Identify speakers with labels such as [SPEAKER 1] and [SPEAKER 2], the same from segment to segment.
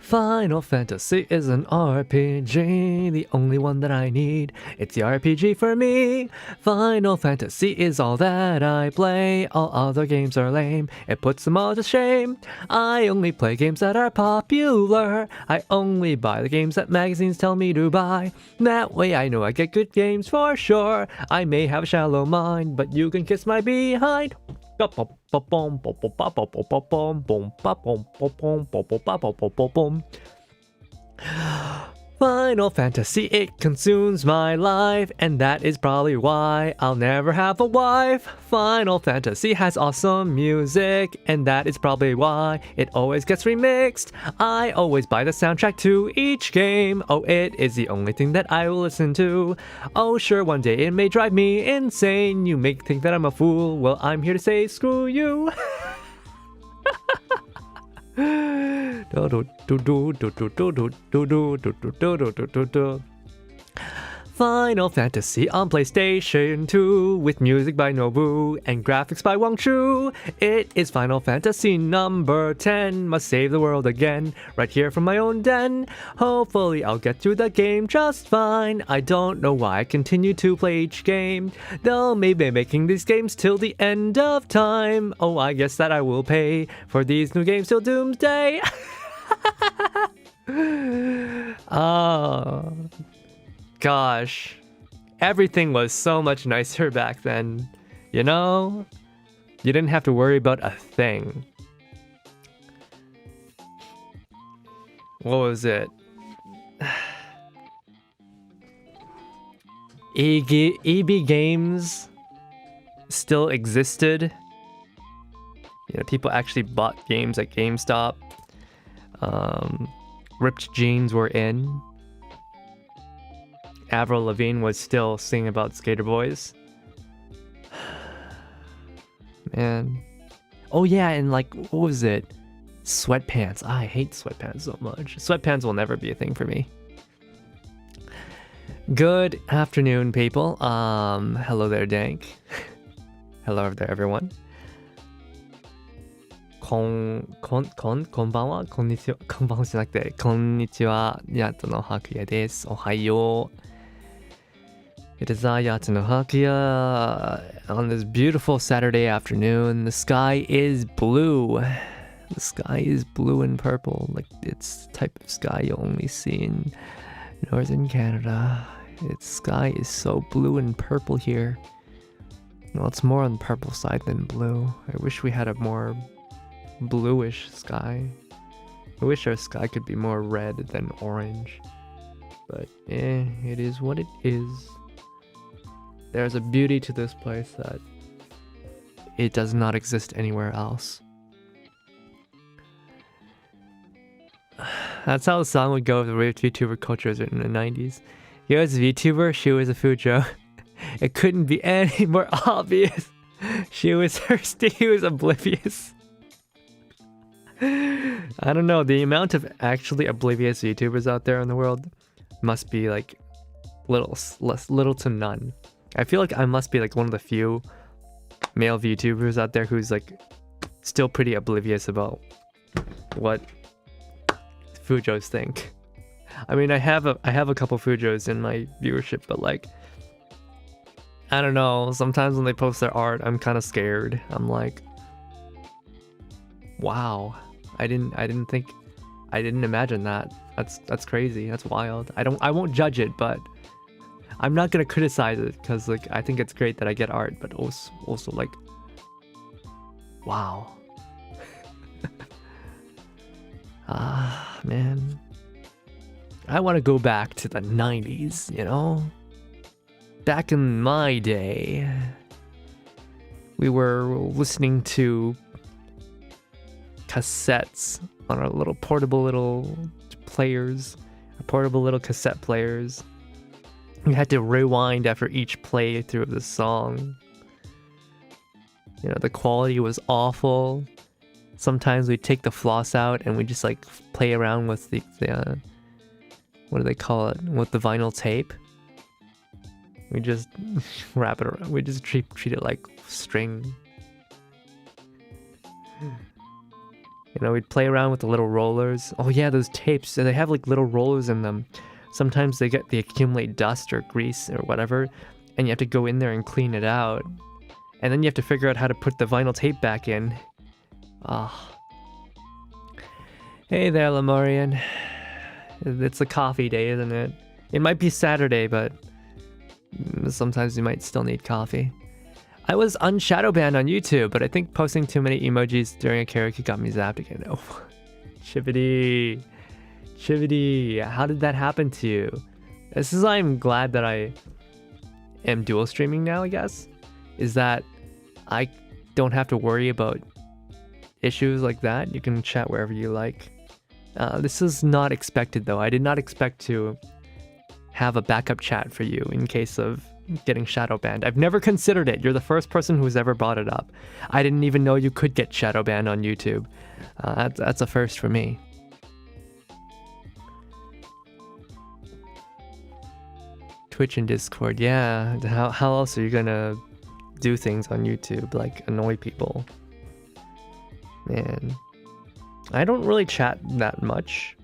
[SPEAKER 1] Final Fantasy is an RPG, the only one that I need. It's the RPG for me. Final Fantasy is all that I play. All other games are lame. It puts them all to shame. I only play games that are popular. I only buy the games that magazines tell me to buy. That way I know I get good games for sure. I may have a shallow mind, but you can kiss my behind. Final Fantasy, it consumes my life, and that is probably why I'll never have a wife. Final Fantasy has awesome music, and that is probably why it always gets remixed. I always buy the soundtrack to each game. Oh, it is the only thing that I will listen to. Oh, sure, one day it may drive me insane. You may think that I'm a fool. Well, I'm here to say screw you. Final Fantasy on PlayStation 2 with music by Nobu and graphics by Wang Chu. It is Final Fantasy number 10. Must save the world again, right here from my own den. Hopefully I'll get through the game just fine. I don't know why I continue to play each game. They'll maybe be making these games till the end of time. Oh, I guess that I will pay for these new games till doomsday. Oh, gosh, everything was so much nicer back then, you know? You didn't have to worry about a thing. What was it? EB Games still existed. You know, people actually bought games at GameStop. Ripped jeans were in. Avril Lavigne was still singing about skater boys. Man. Oh yeah, and like, what was it? Sweatpants. I hate sweatpants so much. Sweatpants will never be a thing for me. Good afternoon, people. Hello there, Dank. Hello there, everyone. こんばんは、こんにちはじゃなくて、こんにちは、Yato no Hakuya です。おはよう。It is Yato no Hakuya on this beautiful Saturday afternoon. The sky is blue. The sky is blue and purple, like it's the type of sky you only see in northern Canada. Its sky is so blue and purple here. Well, it's more on the purple side than blue. I wish we had a more bluish sky. I wish our sky could be more red than orange. But it is what it is. There's a beauty to this place that it does not exist anywhere else. That's how the song would go if the VTuber culture was written in the 90s. Here's a VTuber, she was a Fujo. It couldn't be any more obvious. She was thirsty, he was oblivious. I don't know, the amount of actually oblivious VTubers out there in the world must be like little to none. I feel like I must be like one of the few male VTubers out there who's like still pretty oblivious about what Fujos think. I mean, I have a couple Fujos in my viewership, but like, I don't know, sometimes when they post their art, I'm kind of scared. I'm like, wow, I didn't imagine that. That's crazy. That's wild. I won't judge it, but I'm not gonna criticize it because like I think it's great that I get art, but also like, wow. Man, I want to go back to the 90s, you know? Back in my day, we were listening to cassettes on our little portable little players, our portable little cassette players. We had to rewind after each playthrough of the song. You know, the quality was awful. Sometimes we'd take the floss out and we just like play around with the what do they call it? With the vinyl tape. We just wrap it around. We just treat it like string. You know, we'd play around with the little rollers. Oh yeah, those tapes. They have like little rollers in them. Sometimes they accumulate dust or grease or whatever, and you have to go in there and clean it out. And then you have to figure out how to put the vinyl tape back in. Ah. Hey there, Lemurian. It's a coffee day, isn't it? It might be Saturday, but sometimes you might still need coffee. I was unshadow banned on YouTube, but I think posting too many emojis during a karaoke got me zapped again. Oh, Chivity. Chivity, how did that happen to you? This is why I'm glad that I am dual streaming now, I guess. Is that I don't have to worry about issues like that. You can chat wherever you like. This is not expected though. I did not expect to have a backup chat for you in case of getting shadow banned. I've never considered it. You're the first person who's ever brought it up. I didn't even know you could get shadow banned on YouTube. That's a first for me. Twitch and Discord, yeah. How else are you gonna do things on YouTube, like annoy people? Man, I don't really chat that much.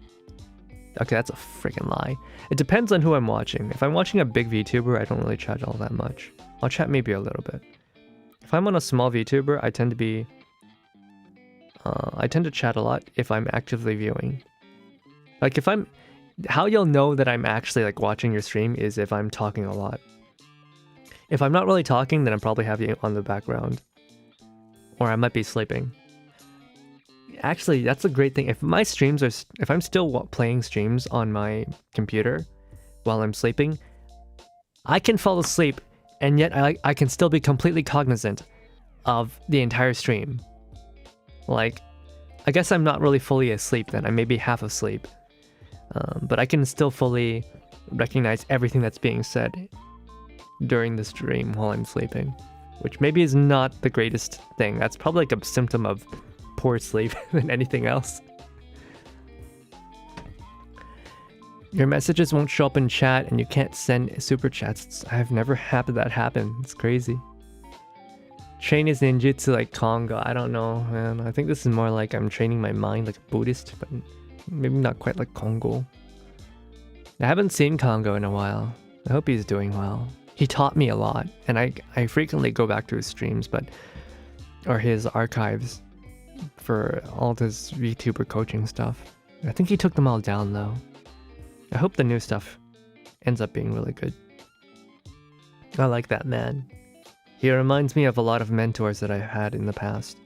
[SPEAKER 1] Okay, that's a freaking lie. It depends on who I'm watching. If I'm watching a big VTuber, I don't really chat all that much. I'll chat maybe a little bit. If I'm on a small VTuber, I tend to chat a lot if I'm actively viewing. Like if I'm, how you'll know that I'm actually like watching your stream is if I'm talking a lot. If I'm not really talking, then I'm probably having it on the background. Or I might be sleeping. Actually, that's a great thing. If my streams are, if I'm still playing streams on my computer while I'm sleeping, I can fall asleep and yet I can still be completely cognizant of the entire stream. Like, I guess I'm not really fully asleep then. I may be half asleep. But I can still fully recognize everything that's being said during the stream while I'm sleeping, which maybe is not the greatest thing. That's probably like a symptom of poor sleep than anything else. Your messages won't show up in chat and you can't send super chats. I've never had that happen. It's crazy. Train is ninjutsu like Congo. I don't know, man. I think this is more like I'm training my mind like a Buddhist, but maybe not quite like Congo. I haven't seen Congo in a while. I hope he's doing well. He taught me a lot, and I frequently go back to his streams, or his archives for all his VTuber coaching stuff. I think he took them all down though. I hope the new stuff ends up being really good. I like that man. He reminds me of a lot of mentors that I've had in the past.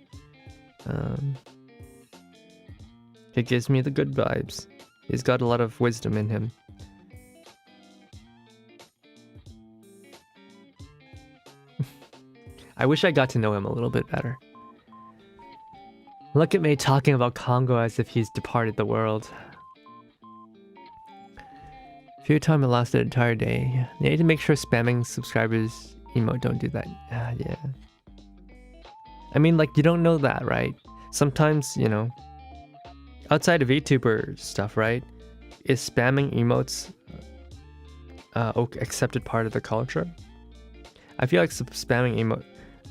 [SPEAKER 1] He gives me the good vibes. He's got a lot of wisdom in him. I wish I got to know him a little bit better. Look at me talking about Congo as if he's departed the world. Few time it lasted an entire day. You need to make sure spamming subscribers emote don't do that. Yeah. I mean, like, you don't know that, right? Sometimes, you know, outside of VTuber stuff, right? Is spamming emotes accepted part of the culture? I feel like spamming emote.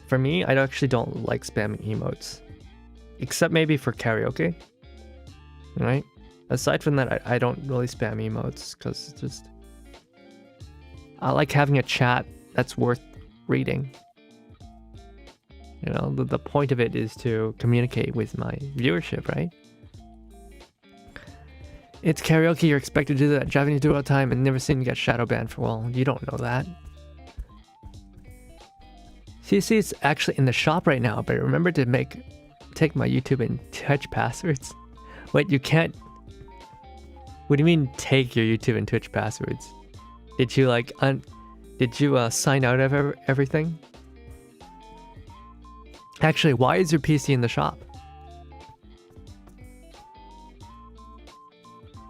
[SPEAKER 1] For me, I actually don't like spamming emotes. Except maybe for karaoke. Right? Aside from that, I don't really spam emotes because it's just... I like having a chat that's worth reading. You know, the point of it is to communicate with my viewership, right? It's karaoke, you're expected to do that. Japanese do it all the time and never seen you get shadow banned for, well, you don't know that. CC is actually in the shop right now, but remember to take my YouTube and Twitch passwords. Wait, you can't... What do you mean take your YouTube and Twitch passwords? Did you like sign out of everything? Actually, why is your PC in the shop?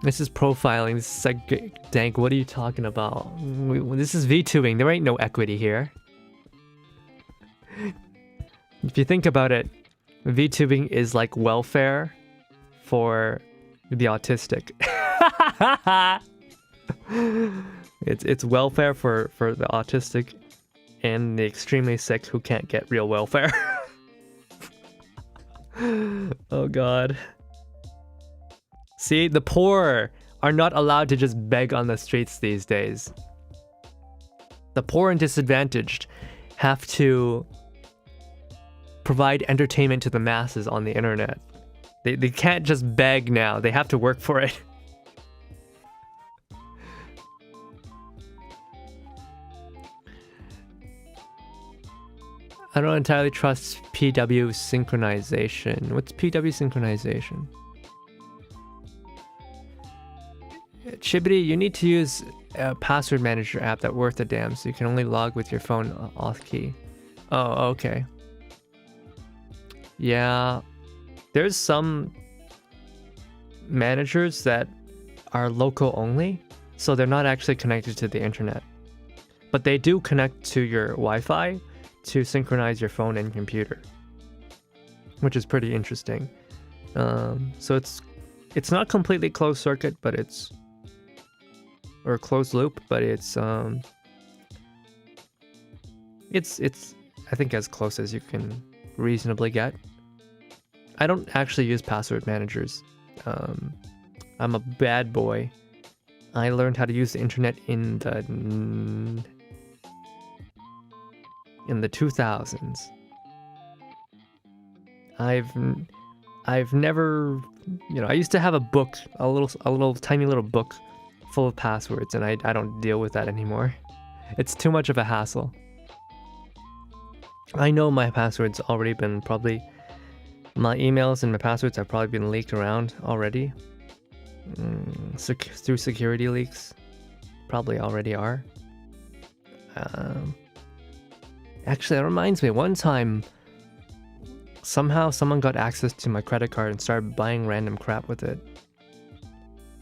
[SPEAKER 1] This is profiling. This is like, Dank, what are you talking about? This is VTubing. There ain't no equity here. If you think about it, VTubing is like welfare for the autistic. It's welfare for the autistic and the extremely sick who can't get real welfare. Oh god. See, the poor are not allowed to just beg on the streets these days. The poor and disadvantaged have to provide entertainment to the masses on the internet. They can't just beg now. They have to work for it. I don't entirely trust PW synchronization. What's PW synchronization? Chibity, you need to use a password manager app that's worth a damn, so you can only log with your phone auth key. Oh, okay. Yeah, there's some managers that are local only, so they're not actually connected to the internet. But they do connect to your Wi-Fi to synchronize your phone and computer, which is pretty interesting. So it's not completely closed circuit, but it's or closed loop, but it's I think as close as you can reasonably get. I don't actually use password managers. I'm a bad boy. I learned how to use the internet in the 2000s. I've never, I used to have a book, a little tiny little book full of passwords, and I don't deal with that anymore. It's too much of a hassle. I know my passwords already been my emails and my passwords have probably been leaked around already. Through security leaks. Probably already are. Actually, that reminds me, one time, somehow someone got access to my credit card and started buying random crap with it.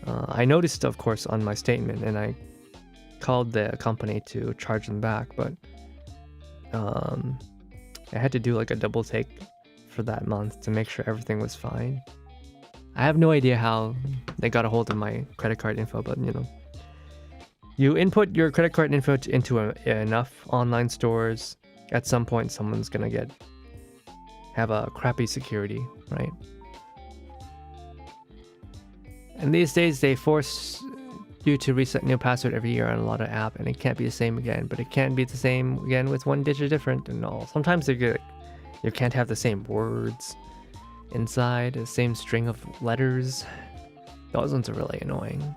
[SPEAKER 1] I noticed, of course, on my statement, and I called the company to charge them back, but I had to do like a double take for that month to make sure everything was fine. I have no idea how they got a hold of my credit card info, but you input your credit card info into enough online stores, at some point someone's gonna have a crappy security, right? And these days they force you to reset new password every year on a lot of app, and it can't be the same again, but it can be the same again with one digit different and all. Sometimes you can't have the same words inside, the same string of letters. Those ones are really annoying.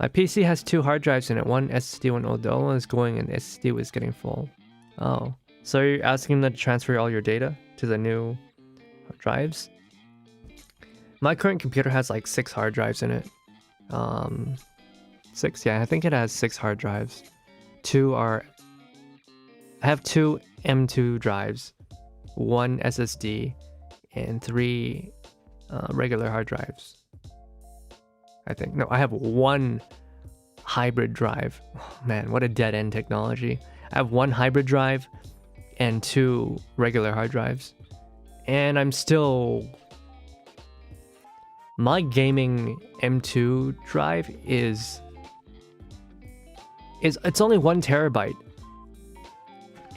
[SPEAKER 1] My PC has 2 hard drives in it, one SSD, one old. The other one is going and the SSD was getting full. Oh, so you're asking them to transfer all your data to the new drives? My current computer has like 6 hard drives in it. 6, yeah, I think it has 6 hard drives. I have 2 M2 drives, 1 SSD, and 3 regular hard drives. I think. No, I have 1 hybrid drive. Oh, man, what a dead-end technology. I have 1 hybrid drive and 2 regular hard drives. And I'm still... My gaming M2 drive is it's only 1 terabyte.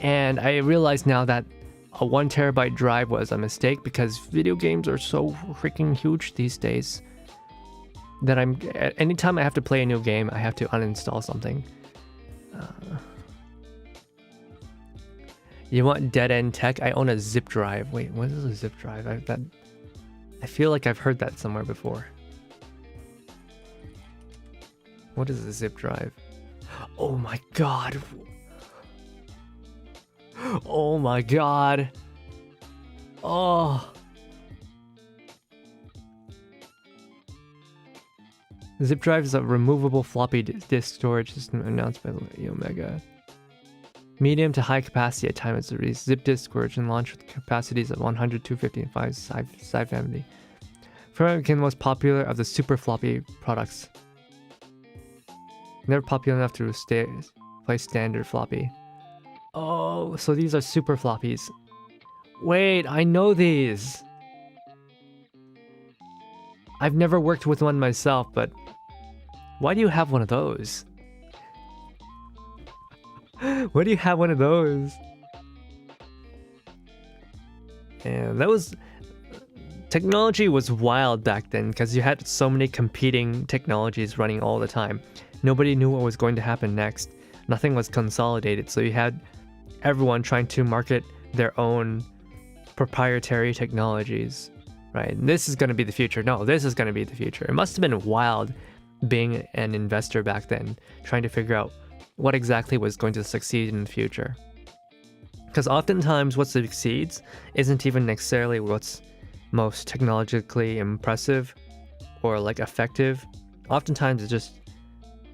[SPEAKER 1] And I realize now that a 1 terabyte drive was a mistake because video games are so freaking huge these days that anytime I have to play a new game, I have to uninstall something. You want dead-end tech? I own a zip drive. Wait, what is a zip drive? I feel like I've heard that somewhere before. What is a zip drive? Oh my god. Oh my god. Oh. Zip drive is a removable floppy disk storage system announced by Omega. Medium to high capacity at time of release. Zip disk storage and launch with capacities of 100, 250, and 570. Firmware became the most popular of the super floppy products. Never popular enough to play standard floppy. Oh, so these are super floppies. Wait, I know these. I've never worked with one myself, but why do you have one of those? Why do you have one of those? And Technology was wild back then because you had so many competing technologies running all the time. Nobody knew what was going to happen next. Nothing was consolidated, so you had everyone trying to market their own proprietary technologies, right? This is going to be the future. No, this is going to be the future. It must have been wild being an investor back then, trying to figure out what exactly was going to succeed in the future. Because oftentimes what succeeds isn't even necessarily what's most technologically impressive or like effective. Oftentimes it's just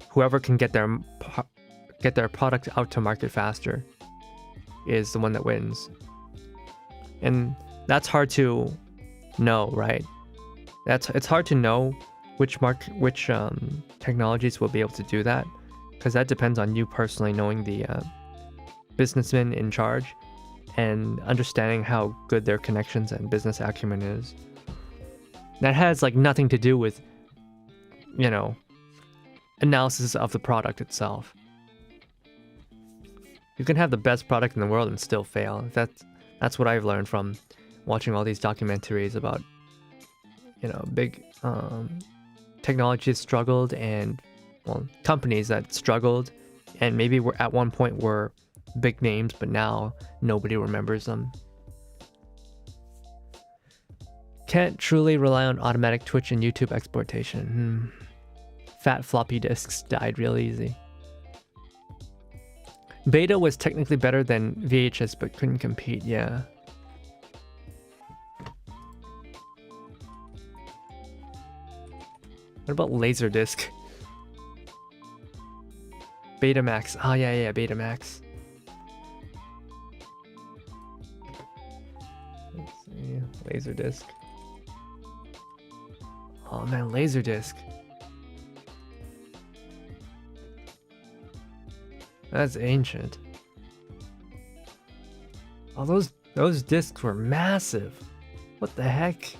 [SPEAKER 1] whoever can get their product out to market faster is the one that wins. And that's hard to know, right? It's hard to know which technologies will be able to do that, because that depends on you personally knowing the businessman in charge and understanding how good their connections and business acumen is. That has like nothing to do with, you know, analysis of the product itself. You can have the best product in the world and still fail. That's what I've learned from watching all these documentaries about, you know, big technologies struggled and, well, companies that struggled and maybe were at one point were big names, but now nobody remembers them. Can't truly rely on automatic Twitch and YouTube exportation. Fat floppy disks died real easy. Beta was technically better than VHS, but couldn't compete, yeah. What about Laserdisc? Betamax. Oh, yeah, Betamax. Let's see. Laserdisc. Oh, man, Laserdisc. That's ancient. Oh, those discs were massive. What the heck?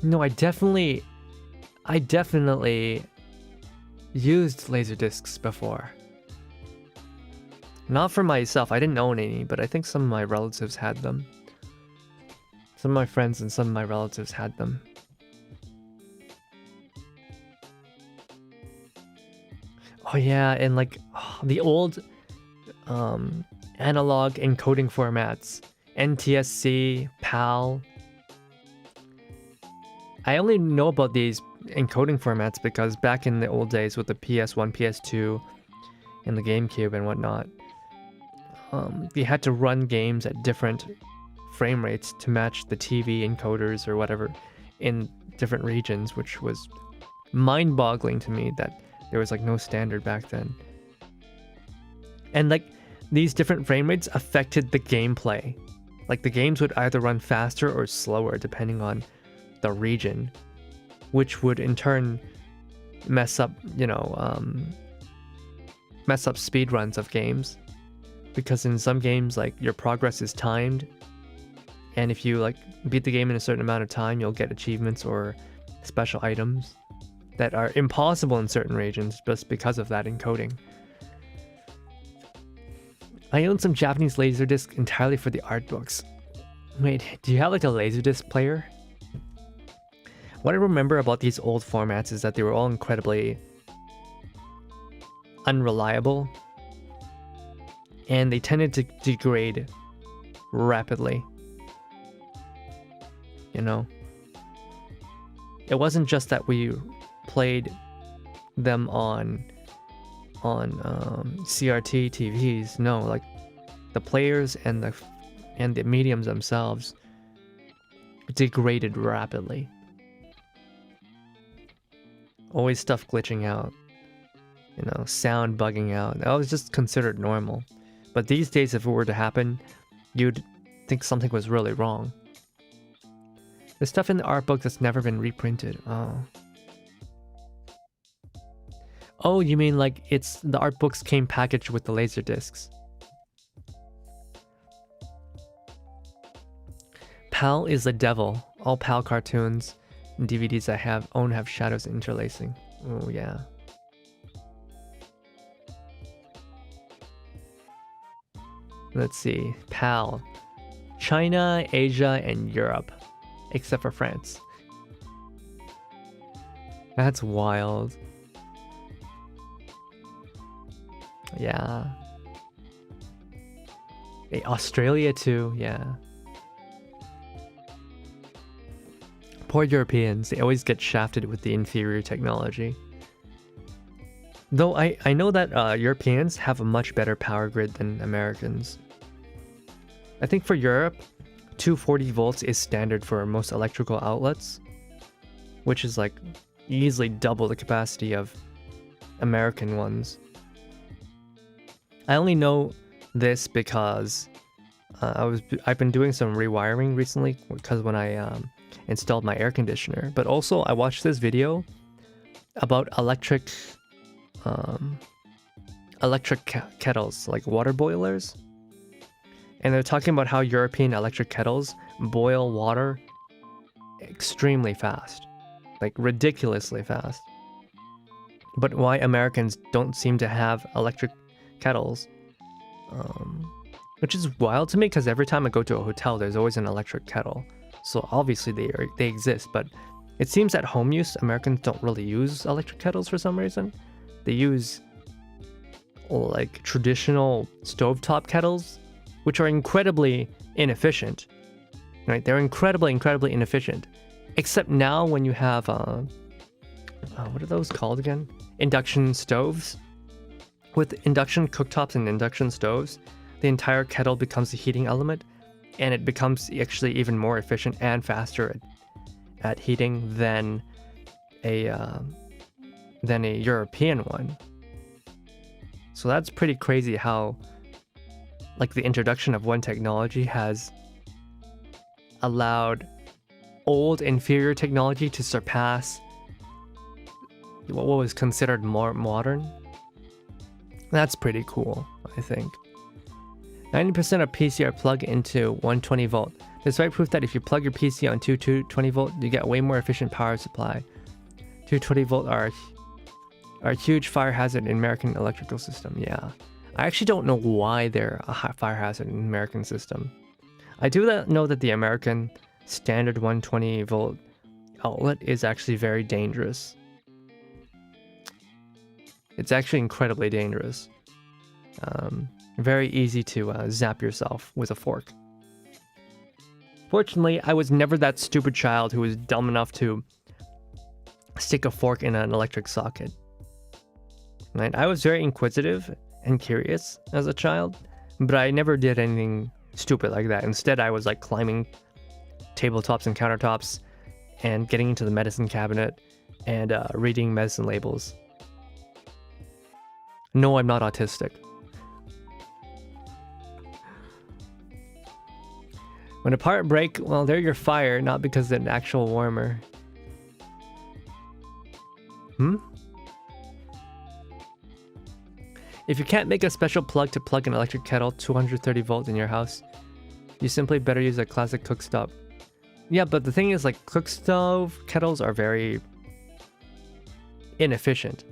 [SPEAKER 1] No, I definitely used laser discs before. Not for myself. I didn't own any, but I think some of my relatives had them. Some of my friends and some of my relatives had them. Oh yeah, and like the old analog encoding formats, NTSC, PAL. I only know about these encoding formats because back in the old days with the PS1, PS2, and the GameCube and whatnot, you had to run games at different frame rates to match the TV encoders or whatever in different regions, which was mind-boggling to me that there was like no standard back then. And like these different frame rates affected the gameplay. Like the games would either run faster or slower depending on the region, which would in turn mess up, you know, mess up speed runs of games. Because in some games, like your progress is timed, and if you like beat the game in a certain amount of time, you'll get achievements or special items that are impossible in certain regions just because of that encoding. I own some Japanese laserdisc entirely for the art books. Wait, do you have like a laserdisc player? What I remember about these old formats is that they were all incredibly unreliable, and they tended to degrade rapidly. You know? It wasn't just that we played them on CRT TVs. No, like the players and the mediums themselves degraded rapidly. Always stuff glitching out, you know, sound bugging out. That was just considered normal. But these days, if it were to happen, you'd think something was really wrong. There's stuff in the art book that's never been reprinted. Oh, you mean like it's the art books came packaged with the laser discs. PAL is the devil. All PAL cartoons and DVDs I have shadows interlacing. Oh yeah. Let's see. PAL. China, Asia, and Europe, except for France. That's wild. Yeah. Hey, Australia too, yeah. Poor Europeans, they always get shafted with the inferior technology. Though I know that Europeans have a much better power grid than Americans. I think for Europe, 240 volts is standard for most electrical outlets, which is like easily double the capacity of American ones. I only know this because I've been doing some rewiring recently because when I installed my air conditioner, but also I watched this video about electric kettles, like water boilers, and they're talking about how European electric kettles boil water extremely fast, like ridiculously fast, but why Americans don't seem to have electric kettles, which is wild to me because every time I go to a hotel there's always an electric kettle, so obviously they exist, but it seems at home use Americans don't really use electric kettles for some reason. They use like traditional stovetop kettles, which are incredibly inefficient, right? They're incredibly inefficient, except now when you have what are those called again? Induction stoves. With induction cooktops and induction stoves, the entire kettle becomes a heating element, and it becomes actually even more efficient and faster at heating than a European one. So that's pretty crazy how like the introduction of one technology has allowed old inferior technology to surpass what was considered more modern. That's pretty cool, I think. 90% of PC are plugged into 120 volt. Despite proof that if you plug your PC on 220 volt, you get way more efficient power supply. 220 volt are a huge fire hazard in American electrical system. Yeah, I actually don't know why they're a fire hazard in American system. I do know that the American standard 120 volt outlet is actually very dangerous. It's actually incredibly dangerous. Very easy to zap yourself with a fork. Fortunately, I was never that stupid child who was dumb enough to stick a fork in an electric socket. Right? I was very inquisitive and curious as a child, but I never did anything stupid like that. Instead, I was like climbing tabletops and countertops and getting into the medicine cabinet and reading medicine labels. No, I'm not autistic. When a part break, well, they're your fire, not because of an actual warmer. If you can't make a special plug to plug an electric kettle 230 volt in your house, you simply better use a classic cookstop. Yeah, but the thing is, like, cookstove kettles are very inefficient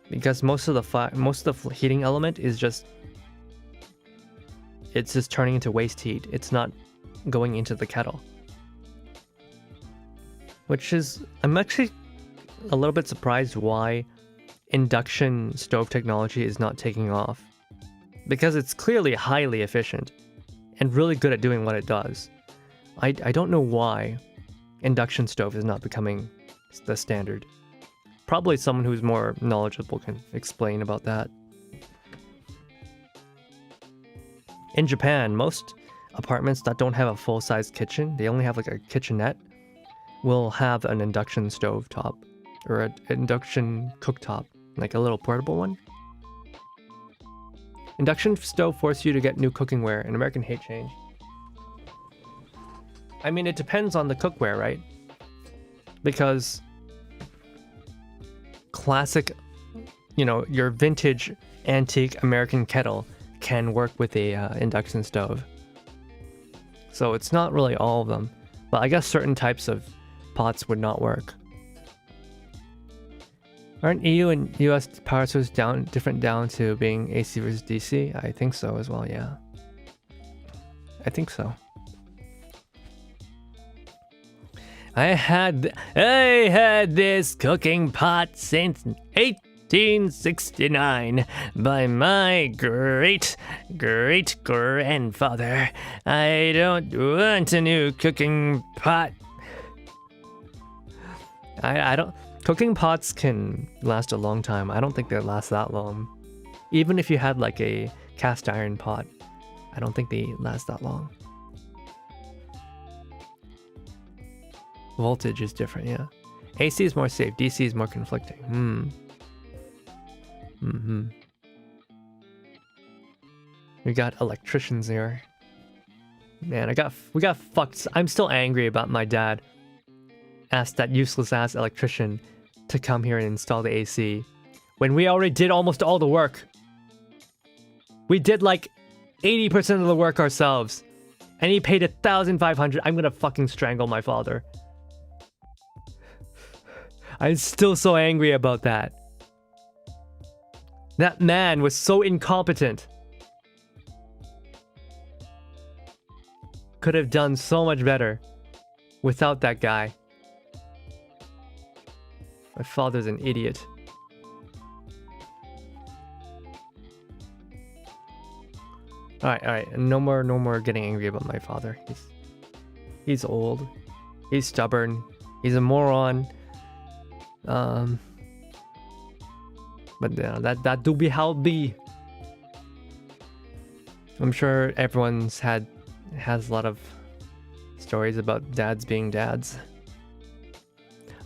[SPEAKER 1] because most of the heating element is just turning into waste heat. It's not going into the kettle, which is, I'm actually a little bit surprised why induction stove technology is not taking off, because it's clearly highly efficient and really good at doing what it does. I don't know why induction stove is not becoming the standard. Probably someone who's more knowledgeable can explain about that. In Japan, most apartments that don't have a full-size kitchen, they only have like a kitchenette, will have an induction stove top or an induction cooktop, like a little portable one. Induction stove force you to get new cookingware, and American hate change. I mean, it depends on the cookware, right? Because classic, your vintage antique American kettle can work with a induction stove. So it's not really all of them, but I guess certain types of pots would not work. Aren't EU and US power sources different down to being AC versus DC? I think so as well, yeah. I think so. I had this cooking pot since 1869 by my great grandfather. I don't want a new cooking pot. I don't. Cooking pots can last a long time. I don't think they last that long. Even if you had like a cast iron pot, I don't think they last that long. Voltage is different, yeah. AC is more safe, DC is more conflicting. We got electricians here. Man, we got fucked. I'm still angry about my dad asked that useless ass electrician to come here and install the AC when we already did almost all the work. We did like 80% of the work ourselves, and he paid $1,500. I'm gonna fucking strangle my father. I'm still so angry about that. That man was so incompetent. Could have done so much better without that guy. My father's an idiot. Alright. No more getting angry about my father. He's old. He's stubborn. He's a moron. But yeah, that do be how it be. I'm sure everyone's has a lot of stories about dads being dads.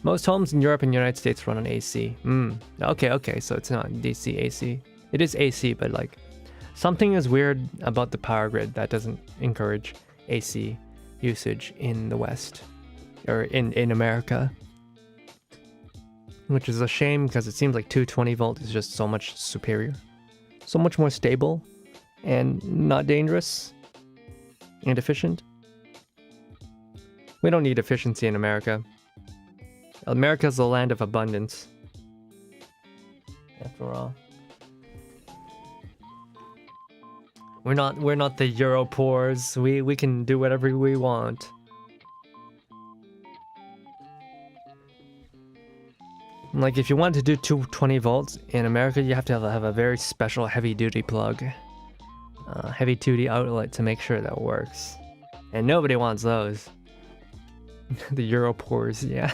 [SPEAKER 1] Most homes in Europe and United States run on AC. Okay, so it's not DC AC. It is AC, but like something is weird about the power grid that doesn't encourage AC usage in the West or in America. Which is a shame because it seems like 220 volt is just so much superior. So much more stable and not dangerous and efficient. We don't need efficiency in America. America's the land of abundance. After all. We're not the Euro poors. We can do whatever we want. Like if you want to do 220 volts in America, you have to have a very special heavy duty plug. Heavy duty outlet to make sure that works. And nobody wants those. The Euro poors, yeah.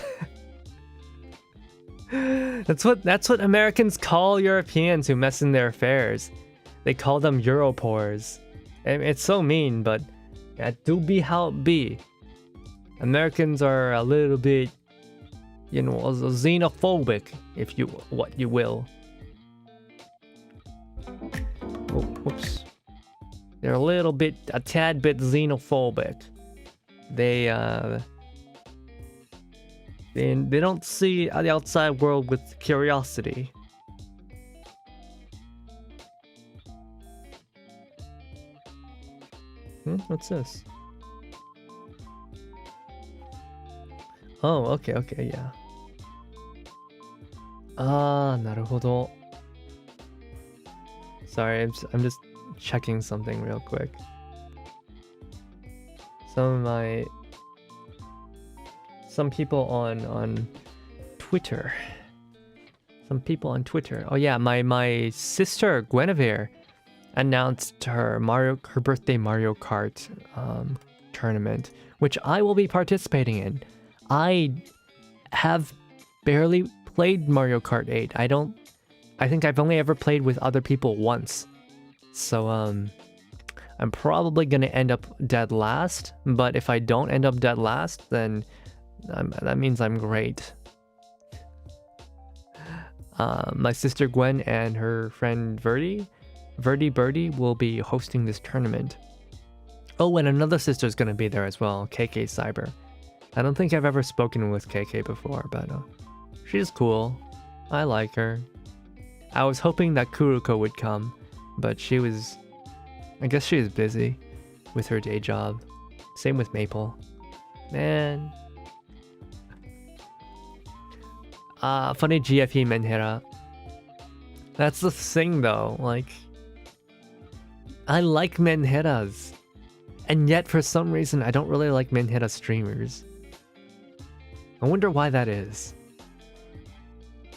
[SPEAKER 1] That's what Americans call Europeans who mess in their affairs. They call them Europores. It's so mean, but it do be how it be. Americans are a little bit, you know, xenophobic, if you what you will. Oh, whoops. They're a tad bit xenophobic. They don't see the outside world with curiosity. What's this? Oh, okay, yeah. Naruhodo. Sorry, I'm just checking something real quick. Some people on Twitter. Oh yeah, my sister Guinevere announced her birthday Mario Kart tournament, which I will be participating in. I have barely played Mario Kart 8. I think I've only ever played with other people once. So I'm probably gonna end up dead last, but if I don't end up dead last, then that means I'm great. My sister Gwen and her friend Verdi will be hosting this tournament. Oh, and another sister's gonna be there as well, KK Cyber. I don't think I've ever spoken with KK before, but she's cool. I like her. I was hoping that Kuruko would come, but I guess she was busy with her day job. Same with Maple. Man. Funny GFE Menhera. That's the thing though, like, I like Menheras, and yet for some reason I don't really like Menhera streamers. I wonder why that is.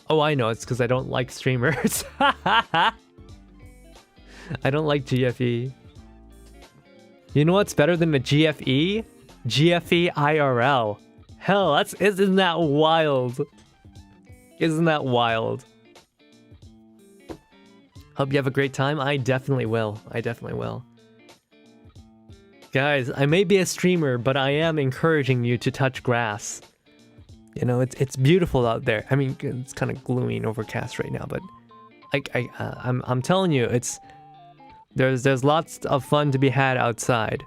[SPEAKER 1] Oh, I know. It's because I don't like streamers. I don't like GFE. You know what's better than the GFE? GFE IRL. Hell, isn't that wild? Isn't that wild? Hope you have a great time. I definitely will. I definitely will. Guys, I may be a streamer, but I am encouraging you to touch grass. You know, it's beautiful out there. I mean, it's kind of gloomy and overcast right now, but I'm telling you, there's lots of fun to be had outside,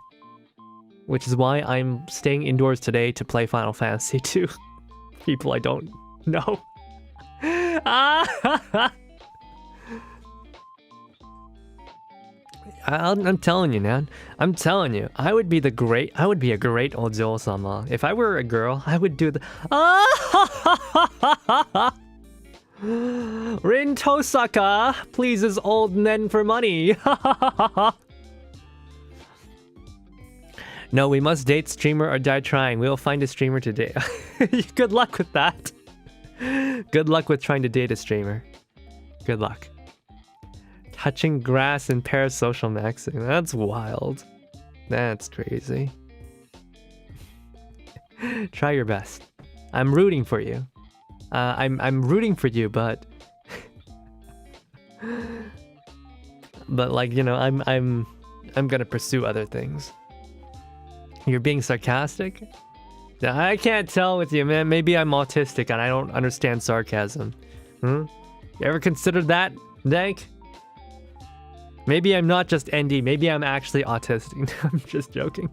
[SPEAKER 1] which is why I'm staying indoors today to play Final Fantasy 2. People I don't know. I'm telling you, man. I'm telling you. I would be a great ojo-sama. If I were a girl, I would do the Rin Tosaka pleases old men for money. No, we must date streamer or die trying. We'll find a streamer today. Good luck with that. Good luck with trying to date a streamer. Good luck. Touching grass and parasocial maxing. That's wild. That's crazy. Try your best. I'm rooting for you. I'm rooting for you, but like, you know, I'm gonna pursue other things. You're being sarcastic? I can't tell with you, man. Maybe I'm autistic and I don't understand sarcasm. You ever considered that, Dank? Maybe I'm not just ND. Maybe I'm actually autistic. I'm just joking.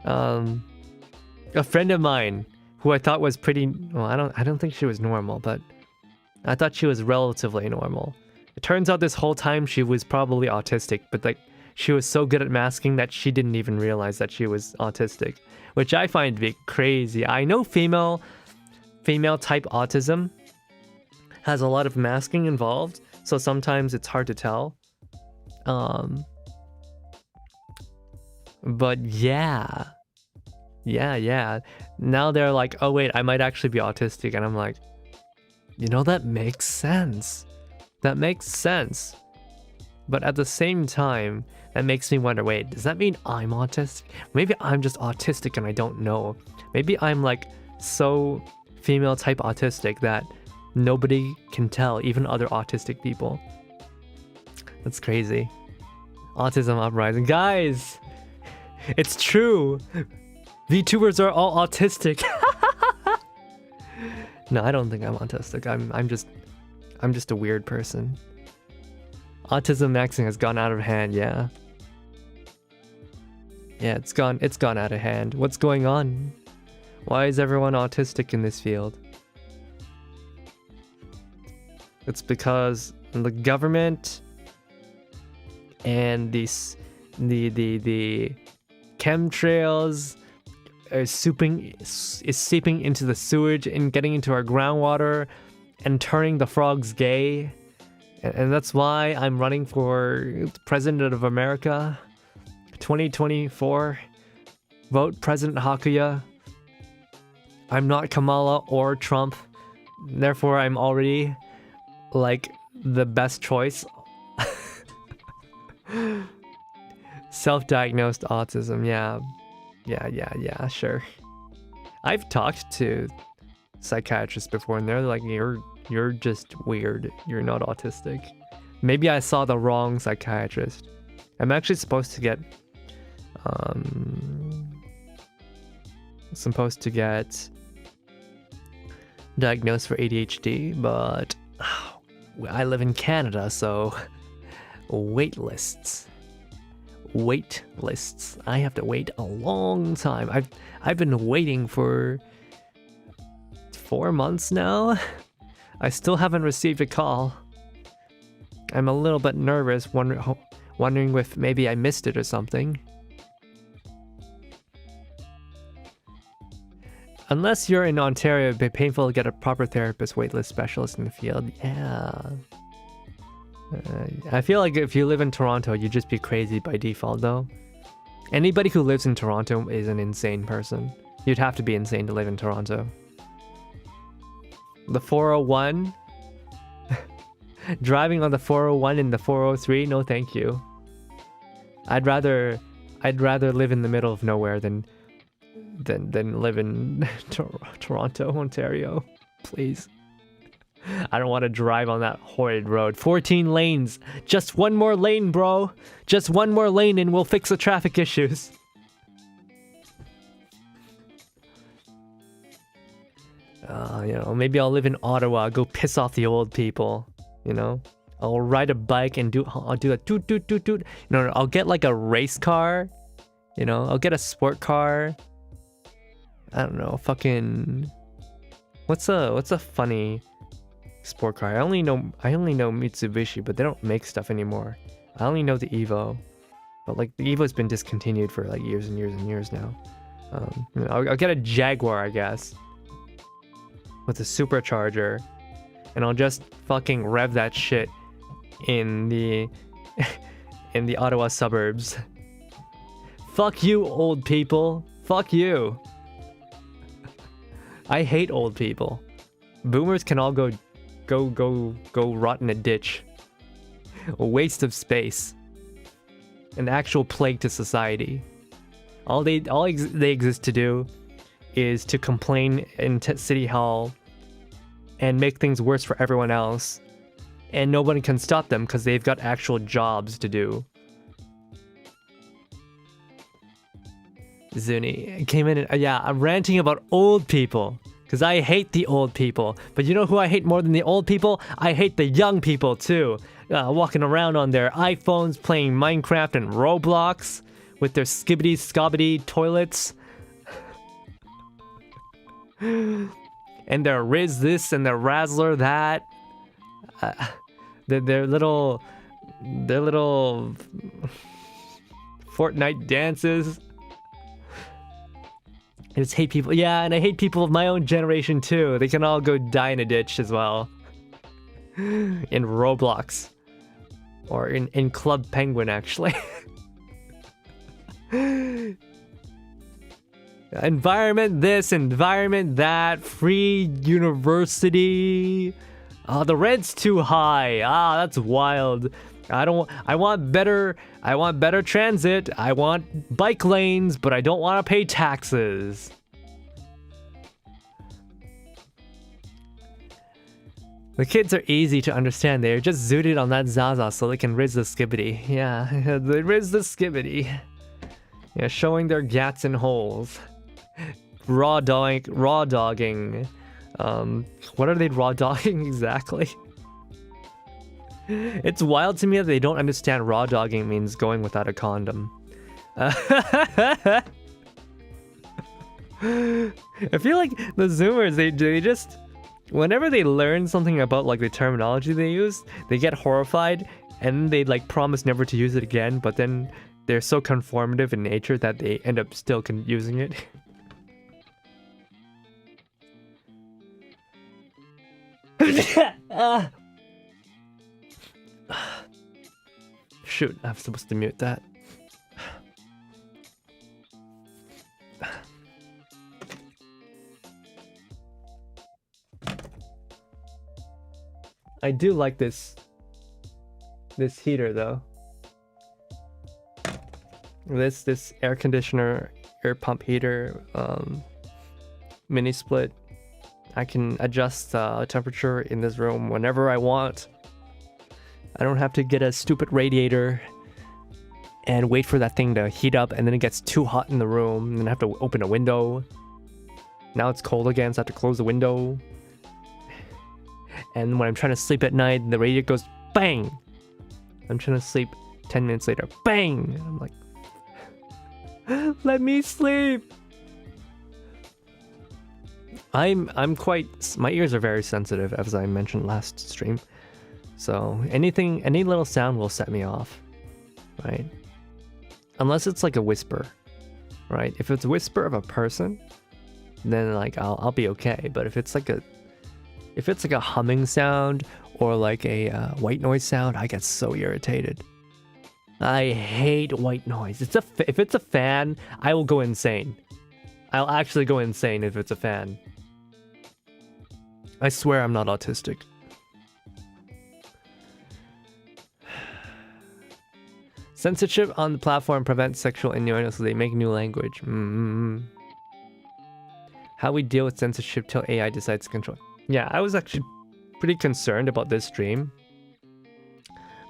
[SPEAKER 1] A friend of mine who I thought was pretty... Well, I don't think she was normal, but I thought she was relatively normal. It turns out this whole time she was probably autistic, but like she was so good at masking that she didn't even realize that she was autistic, which I find to be crazy. I know female type autism has a lot of masking involved, so sometimes it's hard to tell. But yeah. Now they're like, oh wait, I might actually be autistic, and I'm like, you know, that makes sense. That makes sense. But at the same time, that makes me wonder, wait, does that mean I'm autistic? Maybe I'm just autistic and I don't know. Maybe I'm like so female type autistic that nobody can tell, even other autistic people. That's crazy. Autism uprising. Guys, it's true. VTubers are all autistic. No, I don't think I'm autistic. I'm just a weird person. Autism maxing has gone out of hand, yeah. Yeah, it's gone out of hand. What's going on? Why is everyone autistic in this field? It's because the government and the chemtrails is seeping into the sewage and getting into our groundwater and turning the frogs gay. And that's why I'm running for President of America 2024. Vote President Hakuya. I'm not Kamala or Trump. Therefore, I'm already like the best choice. Self-diagnosed autism, yeah, sure. I've talked to psychiatrists before and they're like, you're just weird, you're not autistic. Maybe I saw the wrong psychiatrist. I'm actually supposed to get diagnosed for ADHD, but I live in Canada, so wait lists. I have to wait a long time. I've been waiting for 4 months now. I still haven't received a call. I'm a little bit nervous, wondering if maybe I missed it or something. Unless you're in Ontario, it'd be painful to get a proper therapist waitlist specialist in the field. Yeah. I feel like if you live in Toronto, you'd just be crazy by default, though. Anybody who lives in Toronto is an insane person. You'd have to be insane to live in Toronto. The 401? Driving on the 401 and the 403? No, thank you. I'd rather live in the middle of nowhere than live in Toronto, Ontario. Please. I don't want to drive on that horrid road. 14 lanes. Just one more lane, bro. Just one more lane and we'll fix the traffic issues. You know, maybe I'll live in Ottawa, go piss off the old people, you know? I'll ride a bike and I'll do a toot toot toot toot. No, I'll get like a race car, you know? I'll get a sport car. I don't know, fucking... What's a funny sport car? I only know Mitsubishi, but they don't make stuff anymore. I only know the Evo. But like the Evo's been discontinued for like years and years and years now. You know, I'll get a Jaguar, I guess. With a supercharger, and I'll just fucking rev that shit in the Ottawa suburbs. Fuck you, old people. Fuck you. I hate old people. Boomers can all go rot in a ditch. A waste of space. An actual plague to society. All they exist to do is to complain in City Hall and make things worse for everyone else, and nobody can stop them because they've got actual jobs to do. Zuni came in and, yeah, I'm ranting about old people because I hate the old people. But you know who I hate more than the old people? I hate the young people too. Walking around on their iPhones playing Minecraft and Roblox with their skibbity scobbity toilets. And their Riz this and their Razzler that. Their little Fortnite dances. I just hate people. Yeah, and I hate people of my own generation too. They can all go die in a ditch as well. In Roblox. Or in Club Penguin, actually. Environment this, environment that, free university. The rent's too high. That's wild. I want better transit. I want bike lanes, but I don't want to pay taxes. The kids are easy to understand. They're just zooted on that Zaza so they can riz the skibbity. Yeah, they riz the skibbity. Yeah, showing their gats and holes. Raw dogging. What are they raw dogging exactly? It's wild to me that they don't understand raw dogging means going without a condom. I feel like the Zoomers, they just, whenever they learn something about like the terminology they use, they get horrified and they like promise never to use it again, but then they're so conformative in nature that they end up still using it. Shoot, I'm supposed to mute that. I do like this heater though. This air conditioner, air pump heater, mini split. I can adjust temperature in this room whenever I want. I don't have to get a stupid radiator and wait for that thing to heat up, and then it gets too hot in the room, and then I have to open a window. Now it's cold again, so I have to close the window. And when I'm trying to sleep at night, the radiator goes bang. I'm trying to sleep 10 minutes later, bang. And I'm like, let me sleep. I'm quite, my ears are very sensitive, as I mentioned last stream. So any little sound will set me off, right? Unless it's like a whisper, right? If it's a whisper of a person, then like I'll be okay. But if it's like a humming sound or like a white noise sound, I get so irritated. I hate white noise. If it's a fan, I will go insane. I'll actually go insane if it's a fan. I swear I'm not autistic. Censorship on the platform prevents sexual innuendo, so they make new language. How we deal with censorship till AI decides to control. Yeah, I was actually pretty concerned about this stream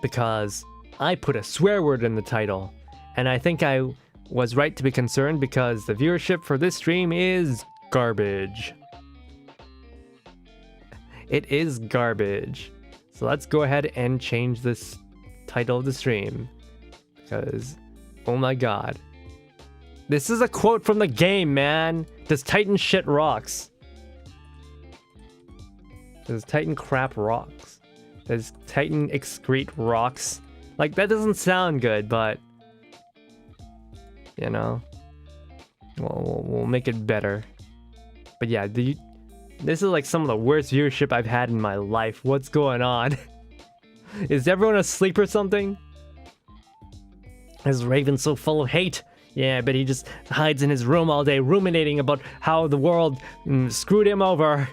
[SPEAKER 1] because I put a swear word in the title, and I think I was right to be concerned because the viewership for this stream is garbage. It is garbage. So let's go ahead and change this title of the stream. Because, oh my god. This is a quote from the game, man. Does Titan shit rocks? Does Titan crap rocks? Does Titan excrete rocks? Like, that doesn't sound good, but... You know? We'll make it better. But yeah, this is like some of the worst viewership I've had in my life. What's going on? Is everyone asleep or something? Is Raven so full of hate? Yeah, but he just hides in his room all day ruminating about how the world screwed him over.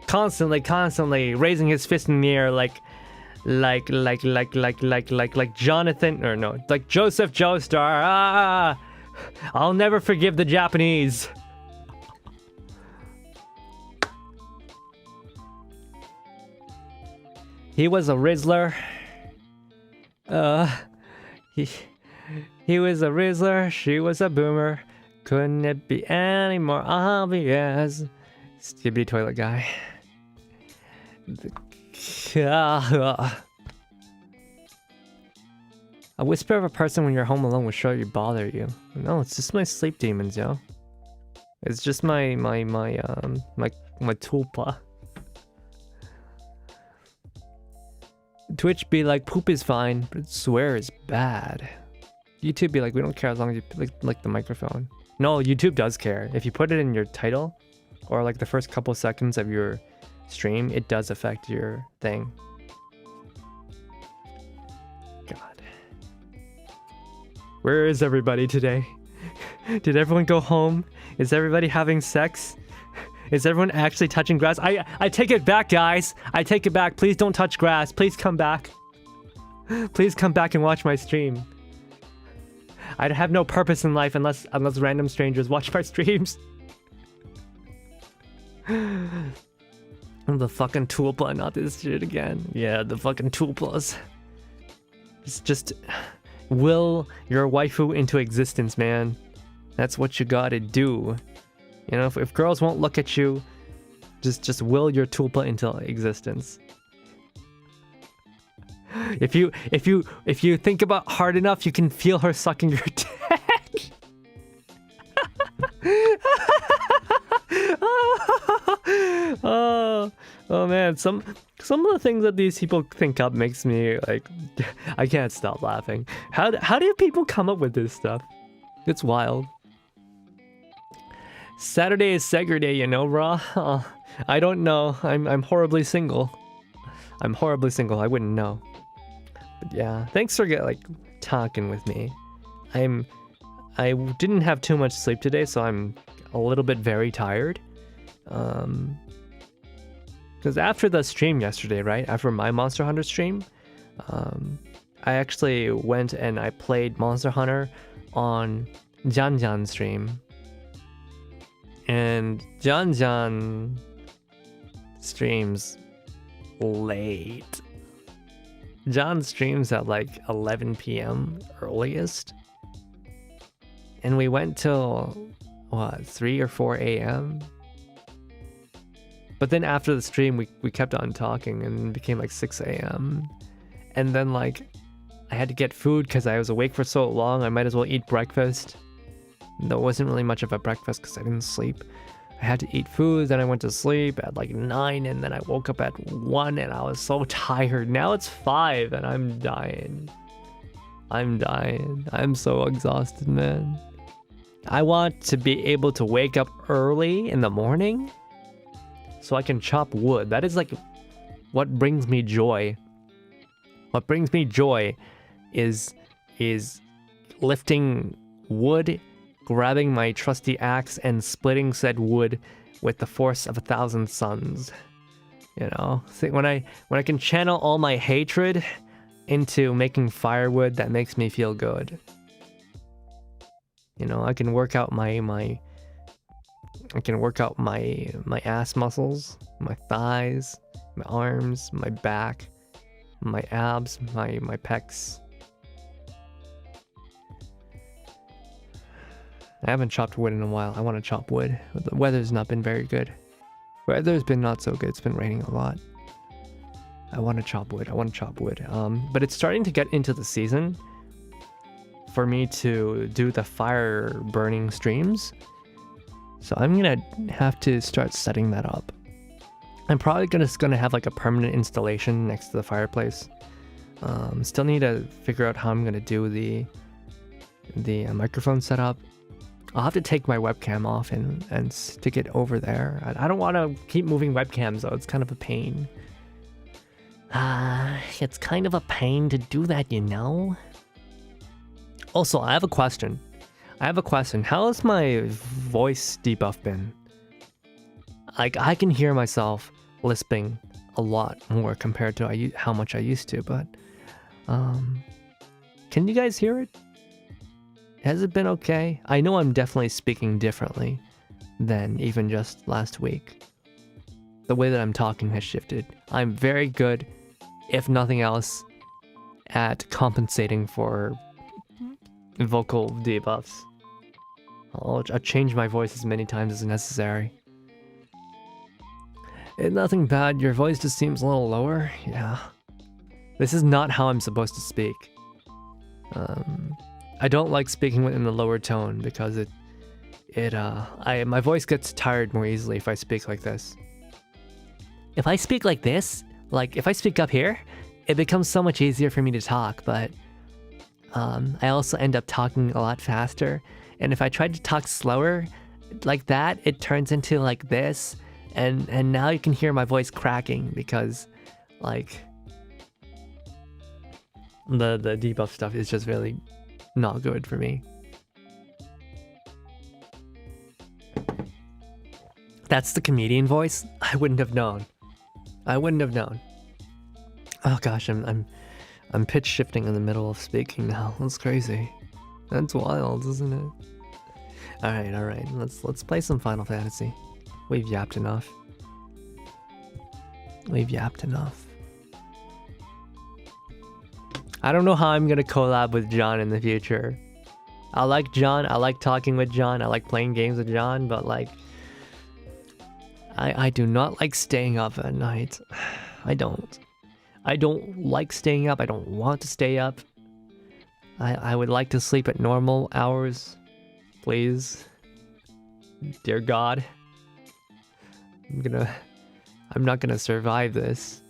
[SPEAKER 1] Constantly raising his fist in the air like Jonathan, or no, like Joseph Joestar. Ah, I'll never forgive the Japanese. He was a Rizzler. He was a Rizzler, she was a boomer. Couldn't it be any more obvious? Skibbity toilet guy. A whisper of a person when you're home alone will surely bother you. No, it's just my sleep demons, yo. It's just my tulpa. Twitch be like, poop is fine, but swear is bad. YouTube be like, we don't care as long as you like the microphone. No, YouTube does care. If you put it in your title, or like the first couple seconds of your stream, it does affect your thing. God. Where is everybody today? Did everyone go home? Is everybody having sex? Is everyone actually touching grass? I take it back, guys. I take it back. Please don't touch grass. Please come back. Please come back and watch my stream. I'd have no purpose in life unless random strangers watch my streams. The fucking tulpa, not this shit again. Yeah, the fucking tulpas. Just will your waifu into existence, man. That's what you gotta do. You know, if girls won't look at you, just will your tulpa into existence. If you think about hard enough, you can feel her sucking your dick. Oh man, some of the things that these people think up makes me like, I can't stop laughing. How do people come up with this stuff? It's wild. Saturday is Segger Day, you know, brah? I don't know. I'm horribly single. I'm horribly single. I wouldn't know. But yeah, thanks for talking with me. I didn't have too much sleep today, so I'm a little bit very tired. Because after the stream yesterday, right? After my Monster Hunter stream, I actually went and I played Monster Hunter on Janjan's stream. And Janjan streams late. John streams at like 11 p.m. earliest. And we went till, what, 3 or 4 a.m.? But then after the stream, we kept on talking and it became like 6 a.m. And then like, I had to get food because I was awake for so long, I might as well eat breakfast. There wasn't really much of a breakfast because I didn't sleep. I had to eat food, then I went to sleep at like 9, and then I woke up at 1, and I was so tired. Now it's 5, and I'm dying. I'm so exhausted, man. I want to be able to wake up early in the morning so I can chop wood. That is like what brings me joy. What brings me joy is lifting wood, grabbing my trusty axe and splitting said wood with the force of 1,000 suns. You know, see, when I can channel all my hatred into making firewood, that makes me feel good. You know, I can work out my ass muscles, my thighs, my arms, my back, my abs, my pecs. I haven't chopped wood in a while. I want to chop wood. The weather's not been very good. Weather's been not so good. It's been raining a lot. I want to chop wood. But it's starting to get into the season for me to do the fire burning streams. So I'm gonna have to start setting that up. I'm probably gonna have like a permanent installation next to the fireplace. Still need to figure out how I'm gonna do the microphone setup. I'll have to take my webcam off and stick it over there. I don't want to keep moving webcams though. It's kind of a pain. It's kind of a pain to do that, you know? Also, I have a question. How has my voice debuff been? Like, I can hear myself lisping a lot more compared to how much I used to, but can you guys hear it? Has it been okay? I know I'm definitely speaking differently than even just last week. The way that I'm talking has shifted. I'm very good, if nothing else, at compensating for vocal debuffs. I'll change my voice as many times as necessary. Nothing bad, your voice just seems a little lower. Yeah. This is not how I'm supposed to speak. I don't like speaking in the lower tone because my voice gets tired more easily if I speak like this. If I speak like this, like if I speak up here, it becomes so much easier for me to talk, but I also end up talking a lot faster. And if I try to talk slower like that, it turns into like this. And now you can hear my voice cracking because like the debuff stuff is just really not good for me. That's the comedian voice? I wouldn't have known. Oh gosh, I'm pitch shifting in the middle of speaking now. That's crazy. That's wild, isn't it? Alright. Let's play some Final Fantasy. We've yapped enough. I don't know how I'm gonna collab with John in the future. I like John, I like talking with John, I like playing games with John, but like I do not like staying up at night. I don't like staying up, I don't want to stay up. I would like to sleep at normal hours. Please. Dear God. I'm not gonna survive this.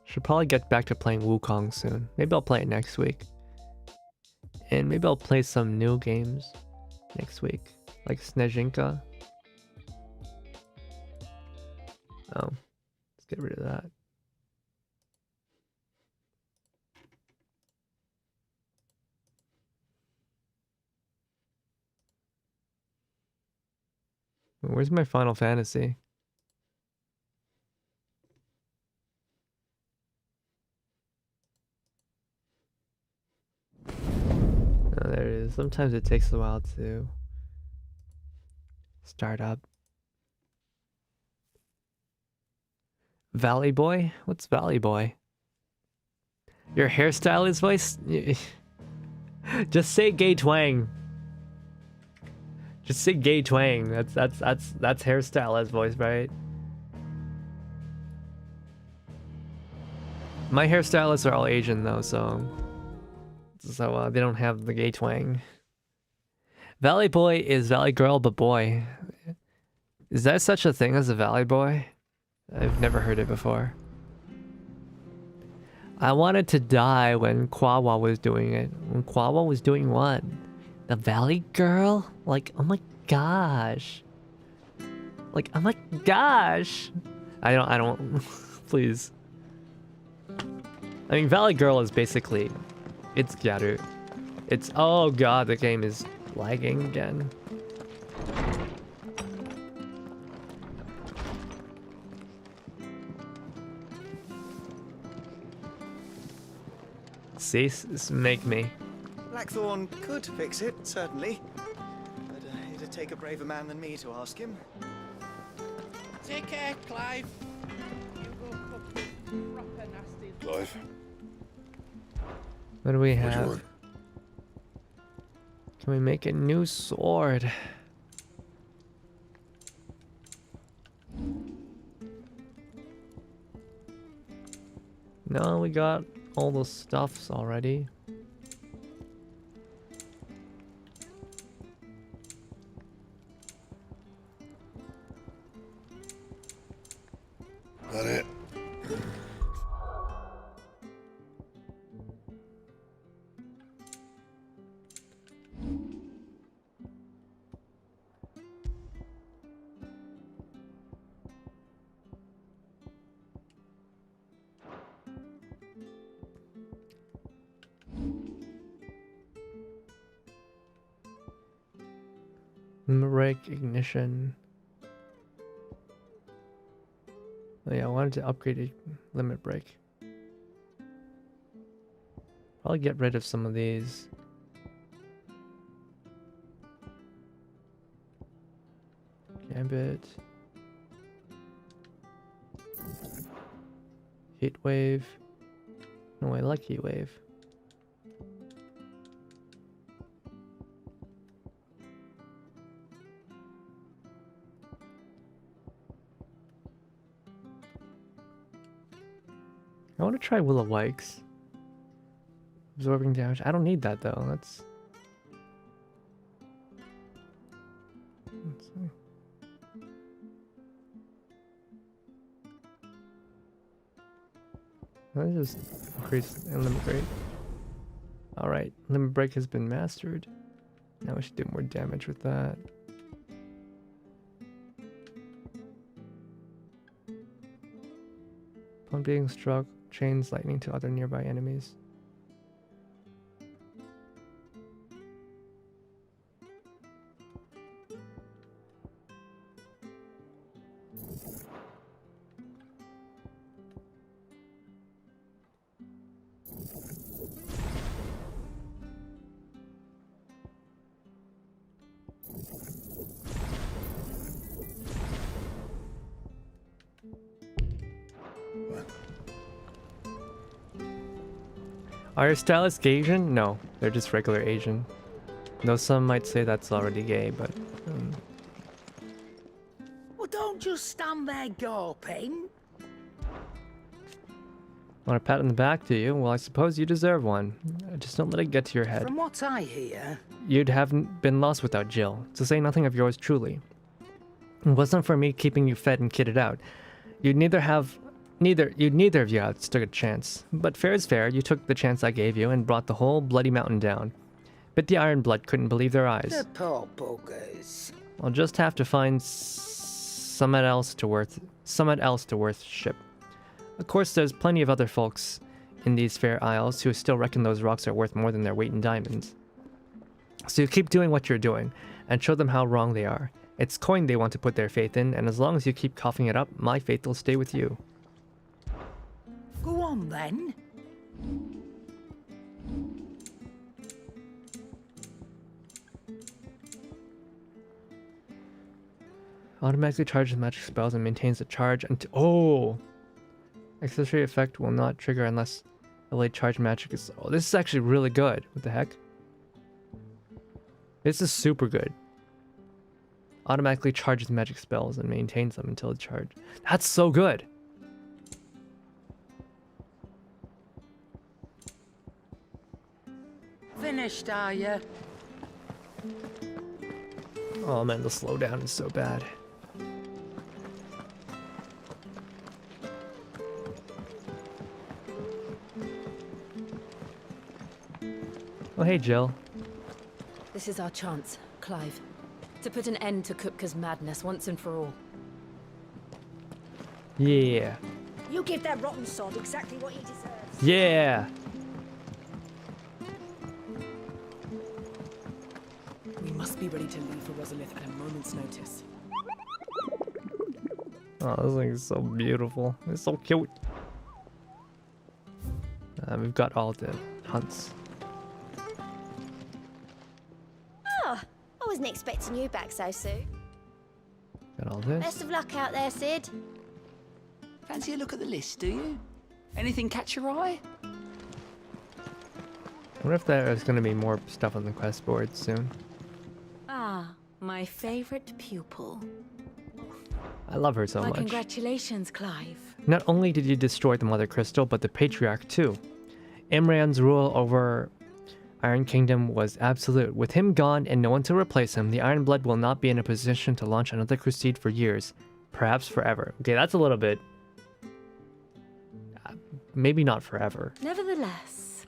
[SPEAKER 1] Should probably get back to playing Wukong soon. Maybe I'll play it next week. And maybe I'll play some new games next week. Like Snezhinka. Oh, let's get rid of that. Where's my Final Fantasy? Oh, there it is. Sometimes it takes a while to start up. Valley Boy? What's Valley Boy? Your hairstyle is voice? Just say gay twang. Just say gay twang. That's hairstyle as voice, right? My hairstylists are all Asian though, so they don't have the gay twang. Valley Boy is Valley Girl, but boy. Is there such a thing as a Valley Boy? I've never heard it before. I wanted to die when Kwawa was doing it. When Kwawa was doing what? The Valley Girl? Like, oh my gosh. Like, oh my gosh. I don't, please. I mean, Valley Girl is basically... It's Gyaru. It's... Oh god, the game is lagging again. Cease, make me.
[SPEAKER 2] Blackthorn could fix it, certainly. But it'd take a braver man than me to ask him.
[SPEAKER 3] Take care, Clive. You go cook this proper nasty.
[SPEAKER 4] Clive,
[SPEAKER 1] What do we
[SPEAKER 4] what'd you
[SPEAKER 1] have?
[SPEAKER 4] want?
[SPEAKER 1] Can we make a new sword? No, we got all the stuffs already.
[SPEAKER 4] That it?
[SPEAKER 1] Brake ignition. Oh yeah, I wanted to upgrade a limit brake. Probably get rid of some of these. Gambit. Heat wave. No, I like heat wave. I want to try Will of Wikes. Absorbing damage. I don't need that though. Let's see. Let's just increase and limit break. Alright, limit break has been mastered. Now we should do more damage with that. Upon being struck, chains lightning to other nearby enemies. Are your stylists Asian? No, they're just regular Asian. Though some might say that's already gay, but...
[SPEAKER 5] Well, don't just stand there gawping.
[SPEAKER 1] Want a pat on the back, do you? Well, I suppose you deserve one. Just don't let it get to your head.
[SPEAKER 5] From what I hear,
[SPEAKER 1] You'd have been lost without Jill, to say nothing of yours truly. It wasn't for me keeping you fed and kitted out. You'd neither of you had stood a chance. But fair is fair, you took the chance I gave you and brought the whole bloody mountain down. But the Iron Blood couldn't believe their eyes.
[SPEAKER 5] the poor buggers.
[SPEAKER 1] I'll just have to find somewhat else to worship. Of course, there's plenty of other folks in these fair isles who still reckon those rocks are worth more than their weight in diamonds. So you keep doing what you're doing, and show them how wrong they are. It's coin they want to put their faith in, and as long as you keep coughing it up, my faith will stay with you.
[SPEAKER 5] Go on then.
[SPEAKER 1] Automatically charges magic spells and maintains the charge until... Oh! Accessory effect will not trigger unless delayed charge magic is... Oh, this is actually really good. What the heck? This is super good. Automatically charges magic spells and maintains them until the charge. That's so good!
[SPEAKER 5] Finished, are you?
[SPEAKER 1] Oh man, the slowdown is so bad. Oh hey Jill.
[SPEAKER 6] This is our chance, Clive. To put an end to Kupka's madness once and for all.
[SPEAKER 1] Yeah.
[SPEAKER 7] You give that rotten sod exactly what he deserves.
[SPEAKER 1] Yeah!
[SPEAKER 4] We must be ready to leave for Rosalith at a moment's notice.
[SPEAKER 1] Oh, this thing is so beautiful. It's so cute. We've got all the hunts.
[SPEAKER 7] Oh, I wasn't expecting you back so soon.
[SPEAKER 1] Got all this.
[SPEAKER 7] Best of luck out there, Sid.
[SPEAKER 8] Fancy a look at the list, do you? Anything catch your eye?
[SPEAKER 1] I wonder if there's going to be more stuff on the quest board soon.
[SPEAKER 6] Ah, my favorite pupil.
[SPEAKER 1] I love her so
[SPEAKER 6] My
[SPEAKER 1] much.
[SPEAKER 6] congratulations, Clive.
[SPEAKER 1] Not only did you destroy the Mother Crystal, but the Patriarch too. Imran's rule over Iron Kingdom was absolute. With him gone and no one to replace him, the Iron Blood will not be in a position to launch another crusade for years. Perhaps forever. Okay, that's a little bit... maybe not forever.
[SPEAKER 6] Nevertheless,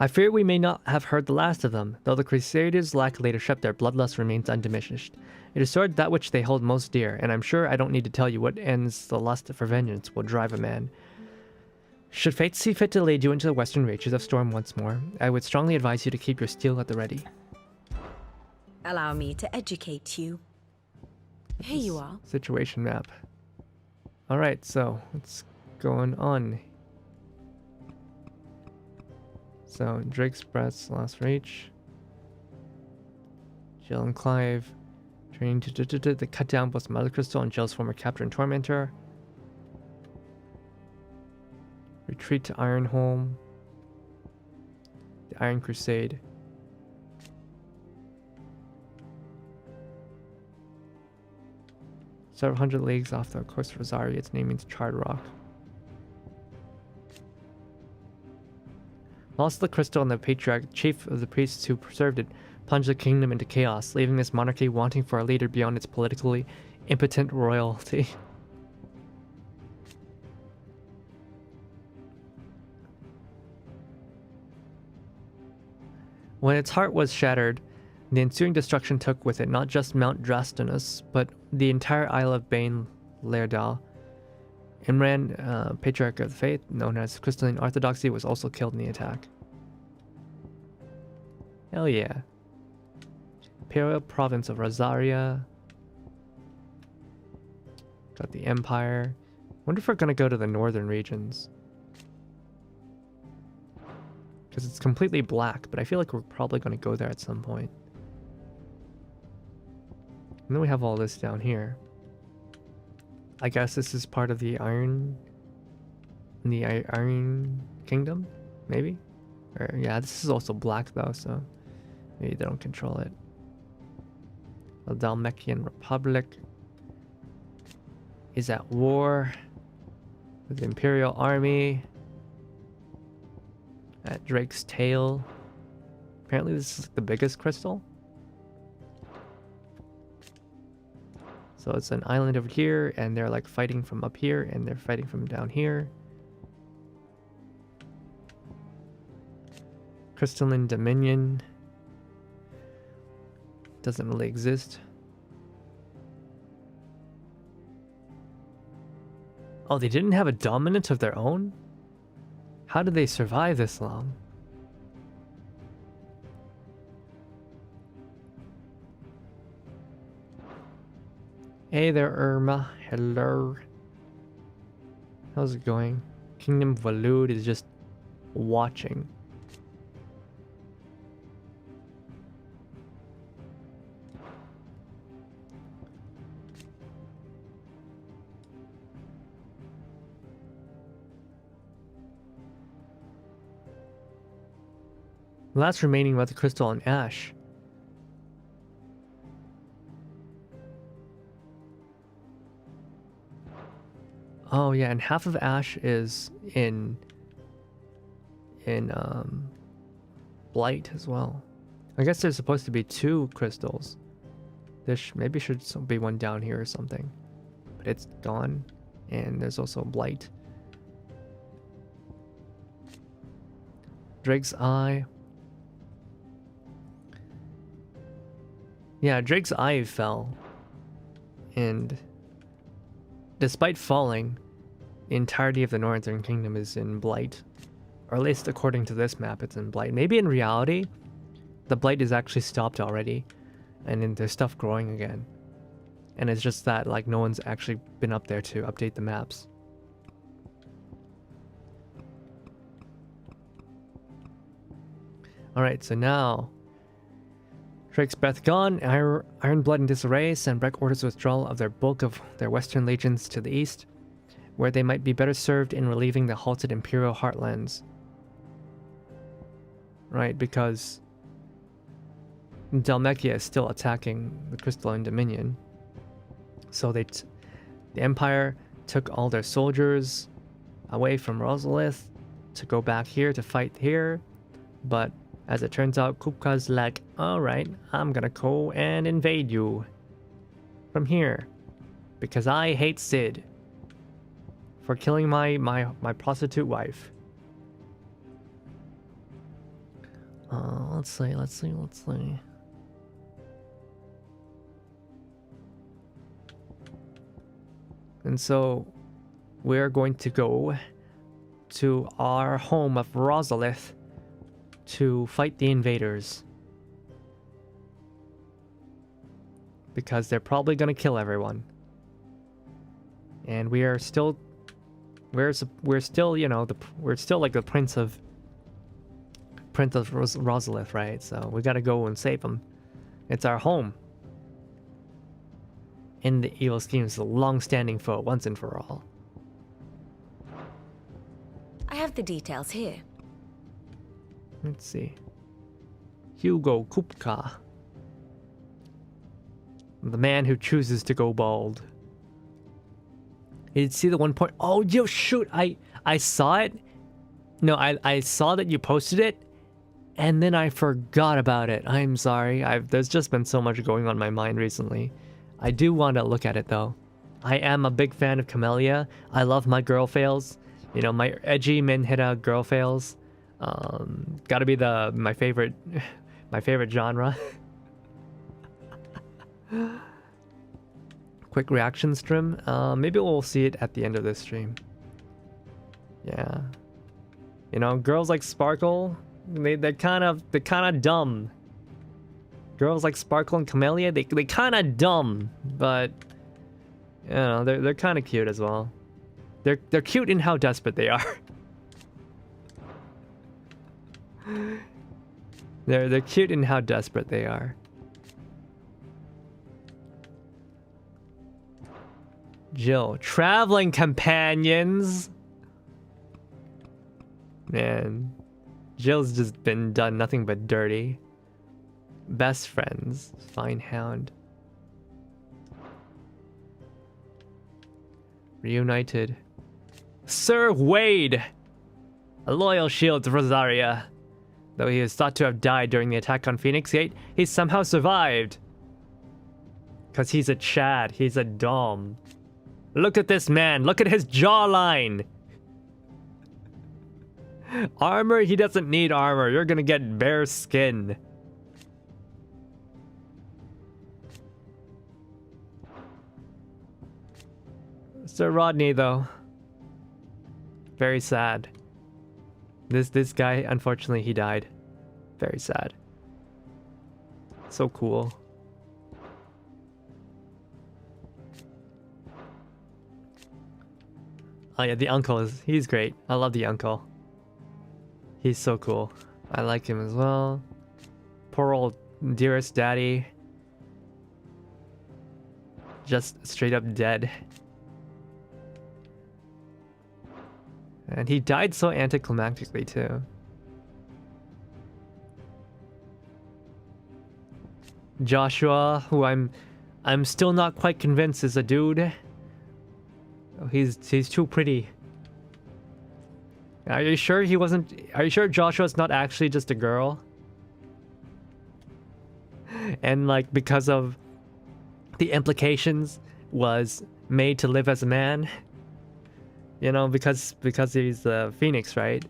[SPEAKER 1] I fear we may not have heard the last of them. Though the Crusaders lack leadership, their bloodlust remains undiminished. It is toward that which they hold most dear, and I'm sure I don't need to tell you what ends the lust for vengeance will drive a man. Should fate see fit to lead you into the western reaches of Storm once more, I would strongly advise you to keep your steel at the ready.
[SPEAKER 5] Allow me to educate you.
[SPEAKER 6] here you are.
[SPEAKER 1] Situation map. Alright, so what's going on? So, Drake's Breath's last reach. Jill and Clive training to cut down both Mother Crystal and Jill's former captor and tormentor. Retreat to Ironholm. The Iron Crusade. Several hundred leagues off the coast of Rosaria, its name means charred rock. Lost the crystal and the patriarch, chief of the priests who preserved it, plunged the kingdom into chaos, leaving this monarchy wanting for a leader beyond its politically impotent royalty. When its heart was shattered, the ensuing destruction took with it not just Mount Drastonus, but the entire Isle of Bain Laerdal. Imran, Patriarch of the Faith, known as Crystalline Orthodoxy, was also killed in the attack. Hell yeah. Imperial Province of Rosaria. Got the Empire. Wonder if we're gonna go to the northern regions. Because it's completely black, but I feel like we're probably gonna go there at some point. And then we have all this down here. I guess this is part of the Iron Kingdom, maybe? Or yeah, this is also black though, so maybe they don't control it. The Dalmekian Republic is at war with the Imperial Army at Drake's Tail. Apparently this is the biggest crystal. So it's an island over here, and they're like fighting from up here, and they're fighting from down here. Crystalline Dominion doesn't really exist. Oh, they didn't have a dominant of their own? How did they survive this long? Hey there, Irma. Hello. How's it going? Kingdom of Walud is just watching. Last remaining Mother Crystal and Ash. Oh yeah, and half of Ash is in Blight as well. I guess there's supposed to be 2 crystals. There maybe should be one down here or something, but it's gone. And there's also Blight. Drake's Eye. Yeah, Drake's Eye fell, and despite falling, the entirety of the Northern Kingdom is in Blight, Or at least according to this map, it's in Blight. Maybe in reality, the Blight is actually stopped already. And then there's stuff growing again. And it's just that, like, no one's actually been up there to update the maps. Alright, so now... Drake's Breath gone, Iron Blood in disarray, Sanbreque orders withdrawal of their bulk of their western legions to the east, where they might be better served in relieving the halted Imperial heartlands. Right, because Dhalmekia is still attacking the Crystalline Dominion. So the Empire took all their soldiers away from Rosalith to go back here to fight here, but as it turns out, Kupka's like, alright, I'm gonna go and invade you from here, because I hate Sid for killing my prostitute wife. Let's see. And so we're going to go to our home of Rosalith to fight the invaders. Because they're probably gonna kill everyone. And we are still... We're still, you know, we're still like the Prince of Rosalith, right? So we gotta go and save them. It's our home. And the evil schemes a long-standing foe once and for all.
[SPEAKER 6] I have the details here.
[SPEAKER 1] Let's see. Hugo Kupka. The man who chooses to go bald. Did you see the 1 point? Oh, yo, shoot! I saw it. No, I saw that you posted it, and then I forgot about it. I'm sorry. There's just been so much going on in my mind recently. I do want to look at it though. I am a big fan of Camellia. I love my girl fails. You know, my edgy Minhita girl fails. Gotta be my favorite genre. Quick reaction stream. Maybe we'll see it at the end of this stream. Yeah. You know, girls like Sparkle, they're kind of dumb. Girls like Sparkle and Camellia, they kind of dumb, but you know, they're kind of cute as well. They're cute in how desperate they are. They're cute in how desperate they are. Jill, traveling companions. Man, Jill's just been done nothing but dirty. Best friends, fine hound. Reunited. Sir Wade, a loyal shield to Rosaria. Though he is thought to have died during the attack on Phoenix Gate, he somehow survived. Cause he's a Chad, he's a Dom. Look at this man, look at his jawline. Armor? He doesn't need armor, you're gonna get bare skin. Sir Rodney, though. Very sad. This guy, unfortunately, he died. Very sad. So cool. Oh yeah, the uncle he's great. I love the uncle. He's so cool. I like him as well. Poor old dearest daddy. Just straight up dead. And he died so anticlimactically too. Joshua, who I'm still not quite convinced is a dude. Oh, he's too pretty. Are you sure he wasn't? Are you sure Joshua's not actually just a girl? And like because of the implications was made to live as a man. You know, because he's the Phoenix, right?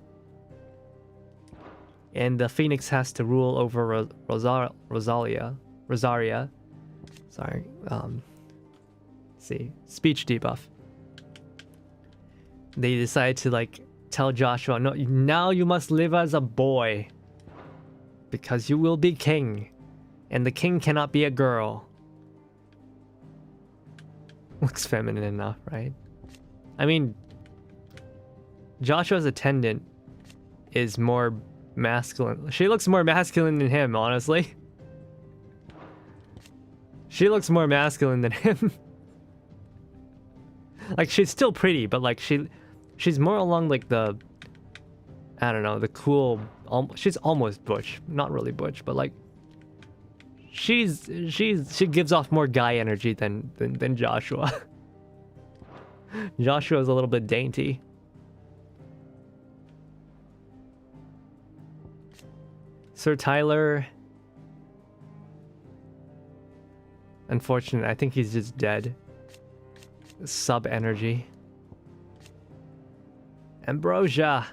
[SPEAKER 1] And the Phoenix has to rule over Rosaria. Sorry. See, speech debuff. They decide to like tell Joshua, no, now you must live as a boy. Because you will be king. And the king cannot be a girl. Looks feminine enough, right? I mean, Joshua's attendant is more masculine. She looks more masculine than him, honestly. She looks more masculine than him. Like, she's still pretty, but like she's more along like the, I don't know, the cool, she's almost butch. Not really butch, but like she gives off more guy energy than Joshua. Joshua's a little bit dainty. Sir Tyler, unfortunate. I think he's just dead. Sub energy. Ambrosia.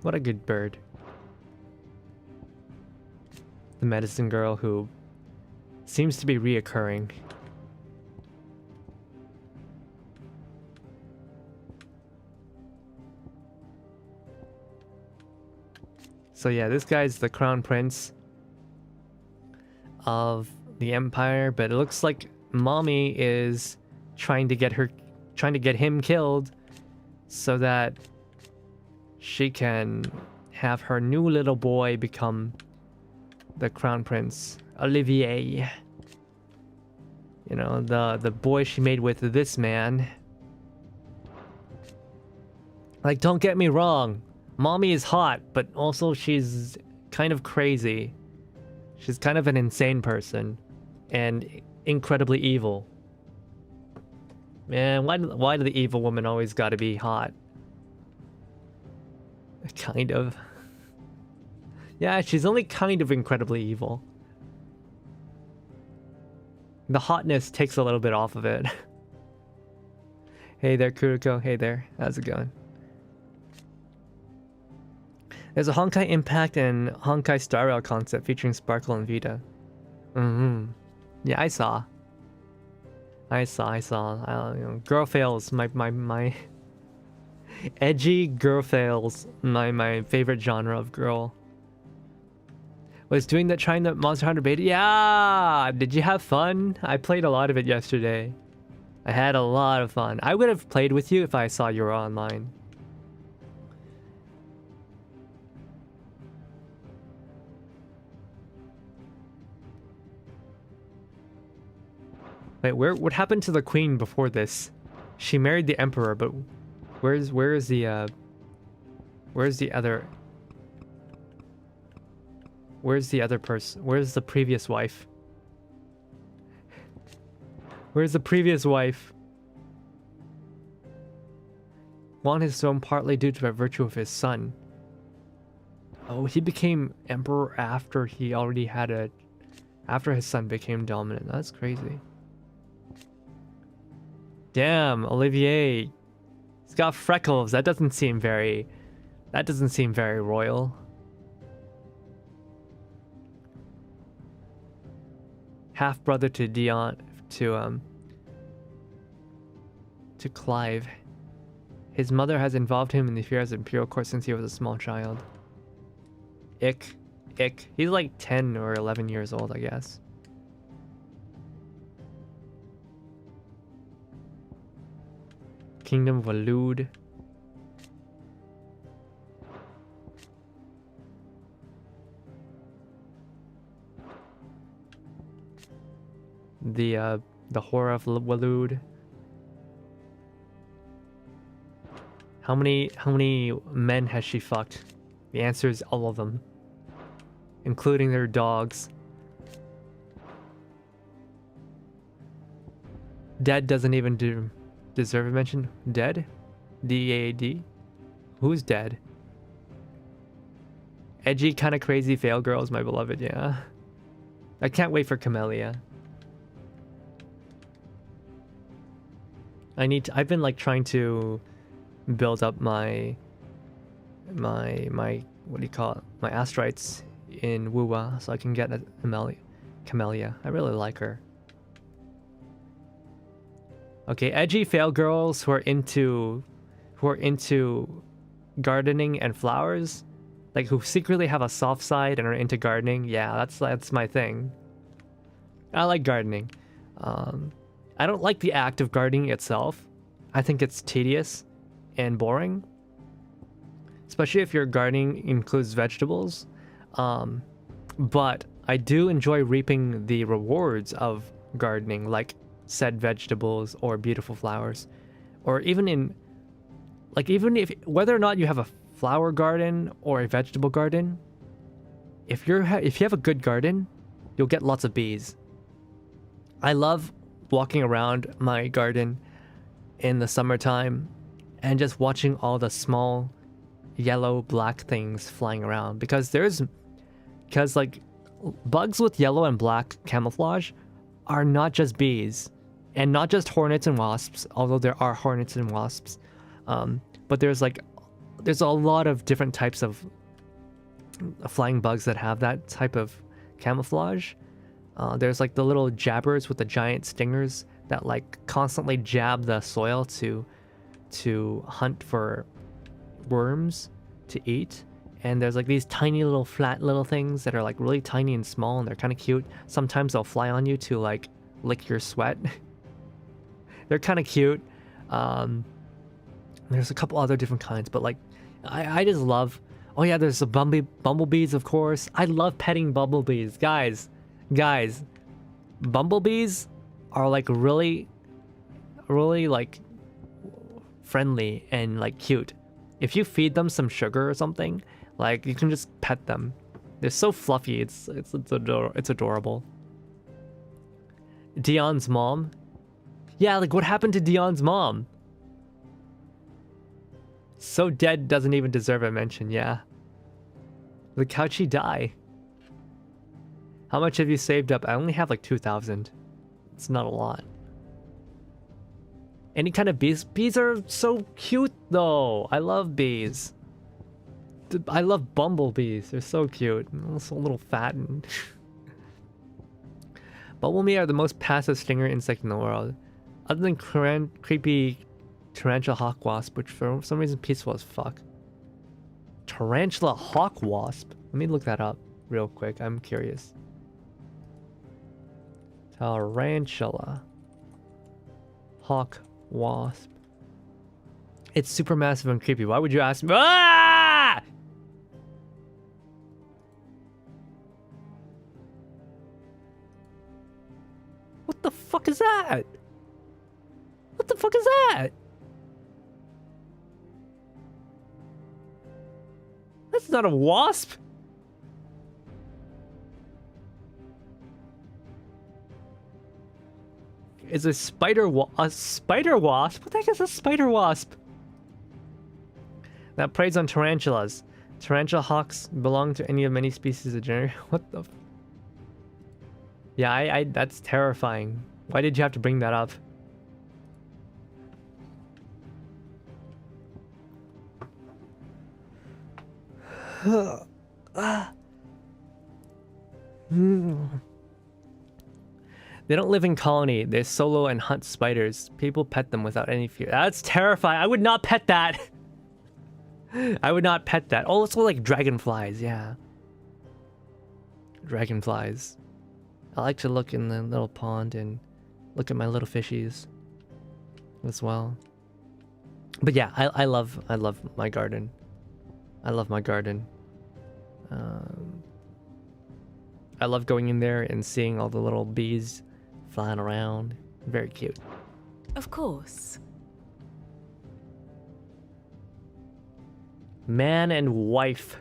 [SPEAKER 1] What a good bird. The medicine girl who seems to be reoccurring. So yeah, this guy's the crown prince of the empire, but it looks like mommy is trying to get him killed so that she can have her new little boy become the crown prince, Olivier. You know, the boy she made with this man. Like, don't get me wrong, mommy is hot, but also she's kind of crazy. She's kind of an insane person and incredibly evil. Man, why do the evil women always gotta be hot? Kind of. Yeah, she's only kind of incredibly evil. The hotness takes a little bit off of it. Hey there, Kuriko. Hey there. How's it going? There's a Honkai Impact and Honkai Star Rail concept featuring Sparkle and Vita. Yeah, I saw. You know, girl fails. My edgy girl fails. My favorite genre of girl. Was doing that, trying the Monster Hunter beta. Yeah! Did you have fun? I played a lot of it yesterday. I had a lot of fun. I would have played with you if I saw you were online. Wait, what happened to the queen before this? She married the emperor, but where is the other? Where's the other person? Where's the previous wife? Where's the previous wife? Won his throne partly due to by virtue of his son. Oh, he became emperor after he already had a... After his son became dominant. That's crazy. Damn, Olivier. He's got freckles. That doesn't seem very royal. Half brother to Dion, to Clive. His mother has involved him in the affairs of imperial court since he was a small child. Ick. He's like 10 or 11 years old, I guess. Kingdom of Alud. The horror of Walud. How many men has she fucked? The answer is all of them, including their dogs. Dead doesn't even deserve a mention. Dead? D-A-D? Who's dead? Edgy, kind of crazy fail girls, my beloved, yeah. I can't wait for Camellia. I've been like trying to build up my what do you call it? My astrites in Wuwa so I can get a Camellia. I really like her. Okay, edgy fail girls who are into gardening and flowers, like who secretly have a soft side and are into gardening. Yeah, that's my thing. I like gardening. I don't like the act of gardening itself. I think it's tedious and boring, especially if your gardening includes vegetables. But I do enjoy reaping the rewards of gardening, like said vegetables or beautiful flowers, or even if whether or not you have a flower garden or a vegetable garden, if you have a good garden, you'll get lots of bees. I love walking around my garden in the summertime and just watching all the small yellow black things flying around, because like bugs with yellow and black camouflage are not just bees and not just hornets and wasps, although there are hornets and wasps, but there's a lot of different types of flying bugs that have that type of camouflage. There's like the little jabbers with the giant stingers that like constantly jab the soil to hunt for worms to eat. And there's like these tiny little flat little things that are like really tiny and small, and they're kind of cute. Sometimes they'll fly on you to like lick your sweat. They're kind of cute. There's a couple other different kinds, but like I just love. Oh yeah, there's the bumblebees, of course. I love petting bumblebees, guys. Bumblebees are like really like friendly and like cute. If you feed them some sugar or something, like you can just pet them. They're so fluffy. It's adorable. Dion's mom. Yeah, like what happened to Dion's mom? So dead doesn't even deserve a mention. Yeah. Like how'd she die? How much have you saved up? I only have like 2,000. It's not a lot. Any kind of bees? Bees are so cute though. I love bees. I love bumblebees. They're so cute. So a little fat and... Bumblebee are the most passive stinger insect in the world. Other than creepy tarantula hawk wasp, which for some reason peaceful as fuck. Tarantula hawk wasp? Let me look that up real quick. I'm curious. Tarantula hawk wasp. It's super massive and creepy. Why would you ask me? Ah! What the fuck is that? What the fuck is that? That's not a wasp. It's a spider wasp? What the heck is a spider wasp? That preys on tarantulas. Tarantula hawks belong to any of many species of genera. What the? Yeah, that's terrifying. Why did you have to bring that up? They don't live in colony. They solo and hunt spiders. People pet them without any fear. That's terrifying. I would not pet that. I would not pet that. Also like dragonflies, yeah. Dragonflies. I like to look in the little pond and look at my little fishies as well. But yeah, I love my garden. I love my garden. I love going in there and seeing all the little bees flying around. Very cute.
[SPEAKER 4] Of course.
[SPEAKER 1] Man and wife.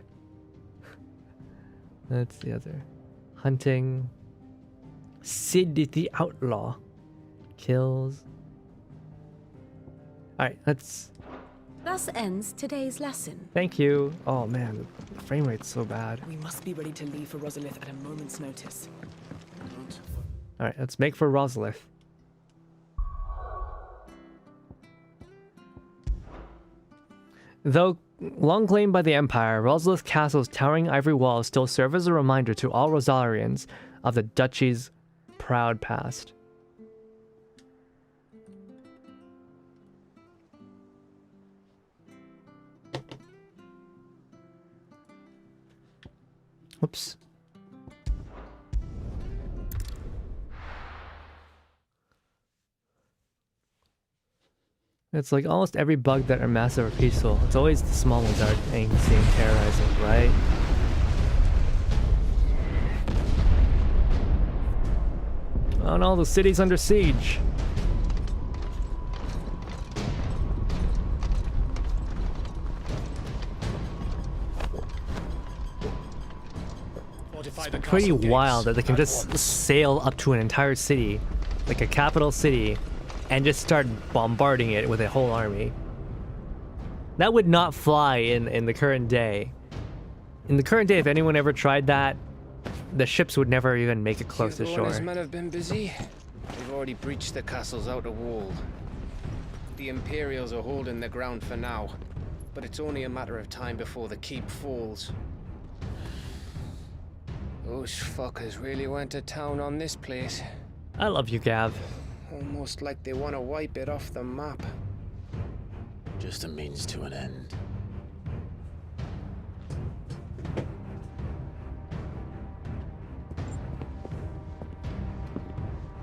[SPEAKER 1] That's the other. Hunting. Sid the outlaw. Kills. Alright, let's...
[SPEAKER 4] Thus ends today's lesson.
[SPEAKER 1] Thank you. Oh man, the frame rate's so bad.
[SPEAKER 4] We must be ready to leave for Rosalith at a moment's notice.
[SPEAKER 1] Alright, let's make for Rosalith. Though long claimed by the Empire, Rosalith Castle's towering ivory walls still serve as a reminder to all Rosarians of the duchy's proud past. Whoops. It's like almost every bug that are massive or peaceful. It's always the small ones that are angsty and terrorizing, right? Oh no, the city's under siege. It's pretty wild that they can just sail up to an entire city, like a capital city, and just start bombarding it with a whole army. That would not fly in the current day. In the current day, if anyone ever tried that, the ships would never even make it close to shore.
[SPEAKER 9] His men have been busy. They've already breached the castle's outer wall. The Imperials are holding the ground for now, but it's only a matter of time before the keep falls. Those fuckers really went to town on this place.
[SPEAKER 1] I love you, Gav.
[SPEAKER 9] Almost like they want to wipe it off the map.
[SPEAKER 10] Just a means to an end.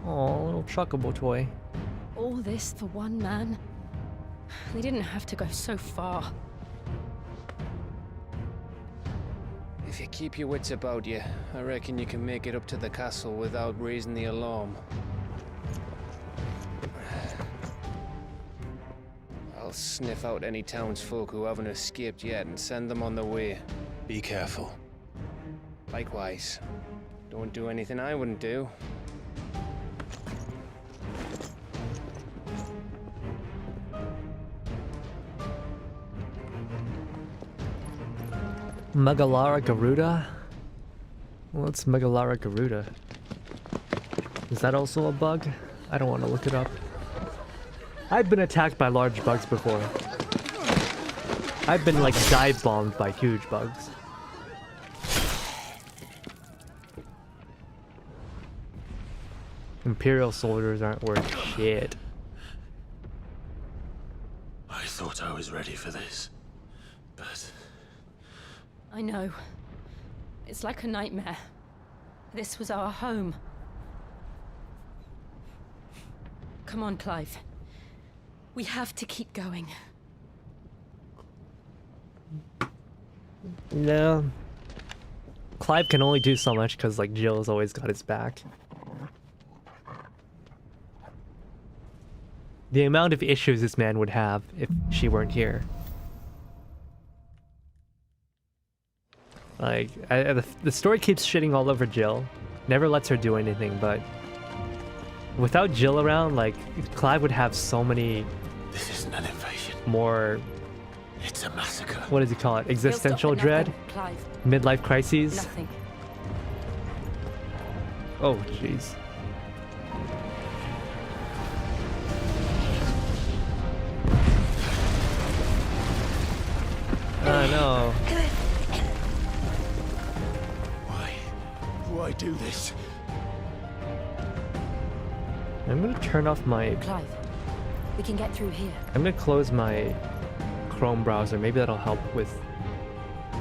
[SPEAKER 1] Oh, little truckable toy.
[SPEAKER 6] All this for one man? They didn't have to go so far.
[SPEAKER 9] If you keep your wits about you, I reckon you can make it up to the castle without raising the alarm. I'll sniff out any townsfolk who haven't escaped yet and send them on their way.
[SPEAKER 10] Be careful.
[SPEAKER 9] Likewise. Don't do anything I wouldn't do.
[SPEAKER 1] Megalara Garuda? What's Megalara Garuda? Is that also a bug? I don't want to look it up. I've been attacked by large bugs before. I've been like dive bombed by huge bugs. Imperial soldiers aren't worth shit.
[SPEAKER 10] I thought I was ready for this, but...
[SPEAKER 6] I know. It's like a nightmare. This was our home. Come on, Clive. We have to keep going.
[SPEAKER 1] No. Clive can only do so much because, like, Jill's always got his back. The amount of issues this man would have if she weren't here. Like, the story keeps shitting all over Jill. Never lets her do anything, but... without Jill around, like, Clive would have so many...
[SPEAKER 10] This isn't an invasion.
[SPEAKER 1] More...
[SPEAKER 10] It's a massacre.
[SPEAKER 1] What does he call it? Existential dread?
[SPEAKER 6] Clive.
[SPEAKER 1] Midlife crises?
[SPEAKER 6] Nothing.
[SPEAKER 1] Oh, jeez. No.
[SPEAKER 10] Why do this?
[SPEAKER 1] I'm gonna turn off my...
[SPEAKER 6] Clive, we can get through here.
[SPEAKER 1] I'm gonna close my Chrome browser. Maybe that'll help with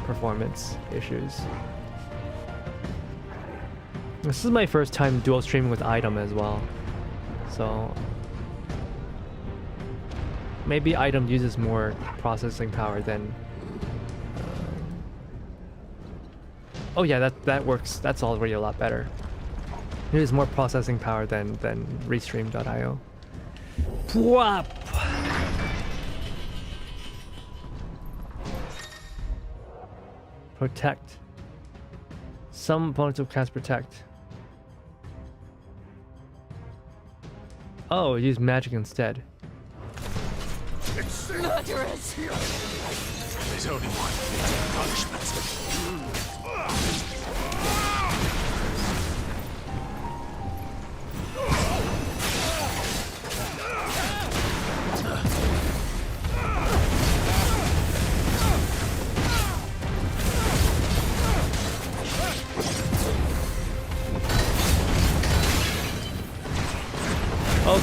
[SPEAKER 1] performance issues. This is my first time dual streaming with Item as well. So... maybe Item uses more processing power than... oh yeah, that works. That's already a lot better. It has more processing power than Restream.io. Pwop! Protect. Some opponents will cast Protect. Oh, use magic instead.
[SPEAKER 6] Murderers!
[SPEAKER 10] There's only one punishment.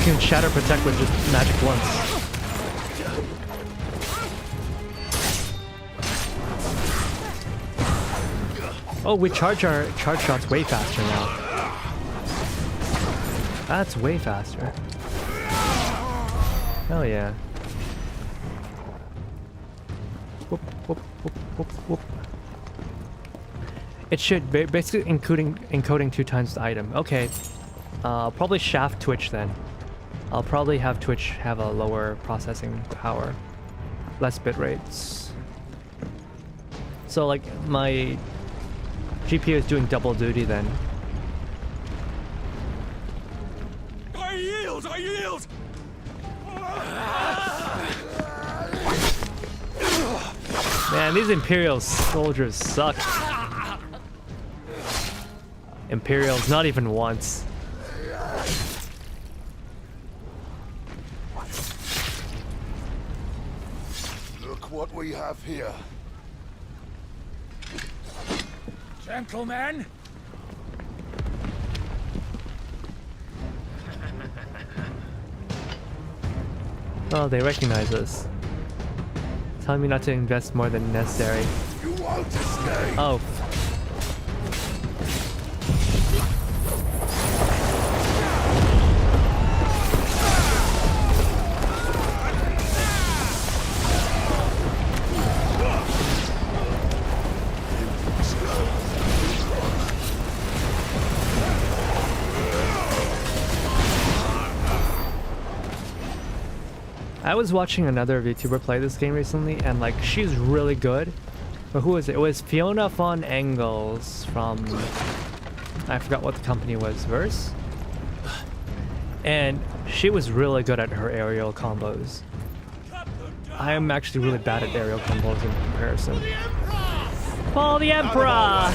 [SPEAKER 1] can shatter protect with just magic once. Oh, we charge our charge shots way faster now. That's way faster. Hell yeah. Whoop, whoop, whoop, whoop, whoop. It should basically encoding 2 times the item. Okay. Probably shaft Twitch then. I'll probably have Twitch have a lower processing power. Less bit rates. So like my GPU is doing double duty then.
[SPEAKER 10] I yield! I yield!
[SPEAKER 1] Man, these Imperial soldiers suck. Imperials, not even once.
[SPEAKER 10] Look what we have here.
[SPEAKER 3] Gentlemen,
[SPEAKER 1] Oh, they recognize us. Tell me not to invest more than necessary.
[SPEAKER 10] You won't escape!
[SPEAKER 1] Oh. I was watching another VTuber play this game recently, and like she's really good. But who was it? It was Fiona von Engels from, I forgot what the company was, Verse? And she was really good at her aerial combos. I am actually really bad at aerial combos in comparison. Follow the Emperor!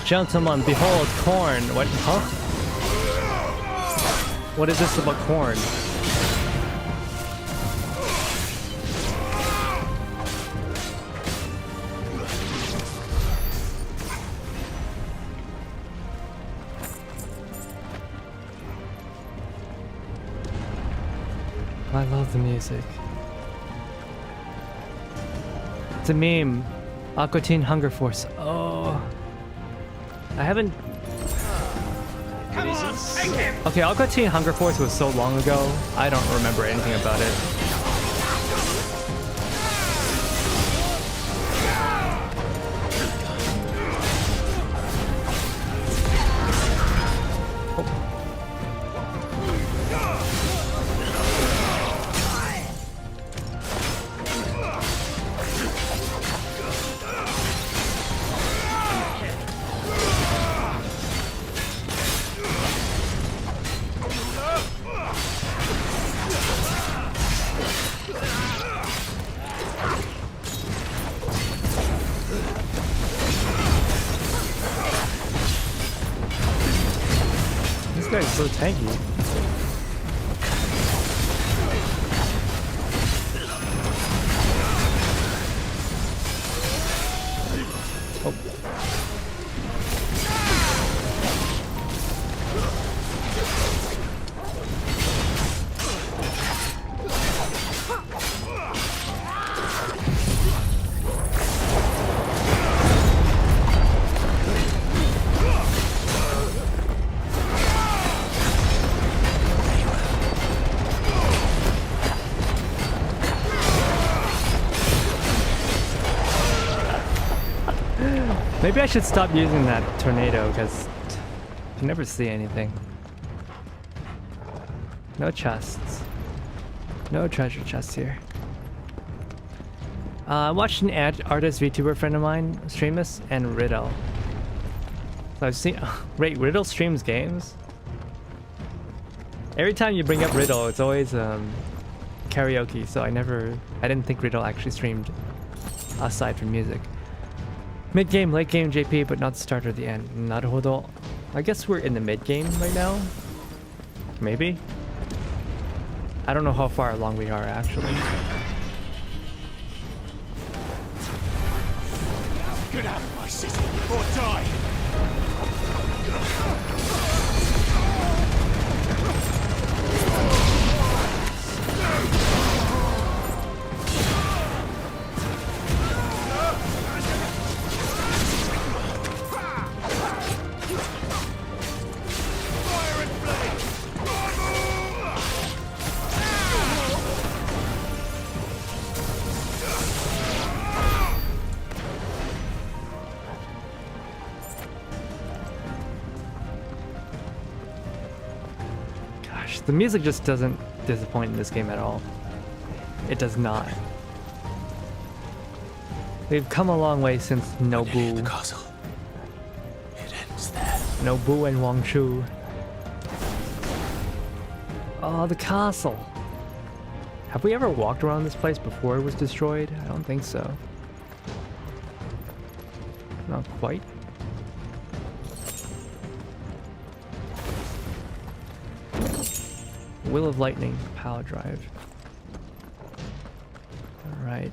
[SPEAKER 1] Gentlemen, behold corn. What? Huh? What is this about corn? I love the music. It's a meme. Aqua Teen Hunger Force. Oh. I haven't... Okay, Aqua Teen Hunger Force was so long ago, I don't remember anything about it. This guy's so tanky. Maybe I should stop using that tornado because you never see anything. No chests. No treasure chests here. I watched an artist VTuber friend of mine stream this and Riddle. So I've seen. Wait, Riddle streams games? Every time you bring up Riddle, it's always karaoke. So I didn't think Riddle actually streamed aside from music. Mid game, late game, JP, but not the start or the end. Naruhodo. I guess we're in the mid game right now. Maybe. I don't know how far along we are actually.
[SPEAKER 10] Get out of my city or die!
[SPEAKER 1] The music just doesn't disappoint in this game at all. It does not. We've come a long way since Nobu.
[SPEAKER 10] The castle. It ends there.
[SPEAKER 1] Nobu and Wangshu. Oh, the castle. Have we ever walked around this place before it was destroyed? I don't think so. Not quite. Will of Lightning power drive. All right.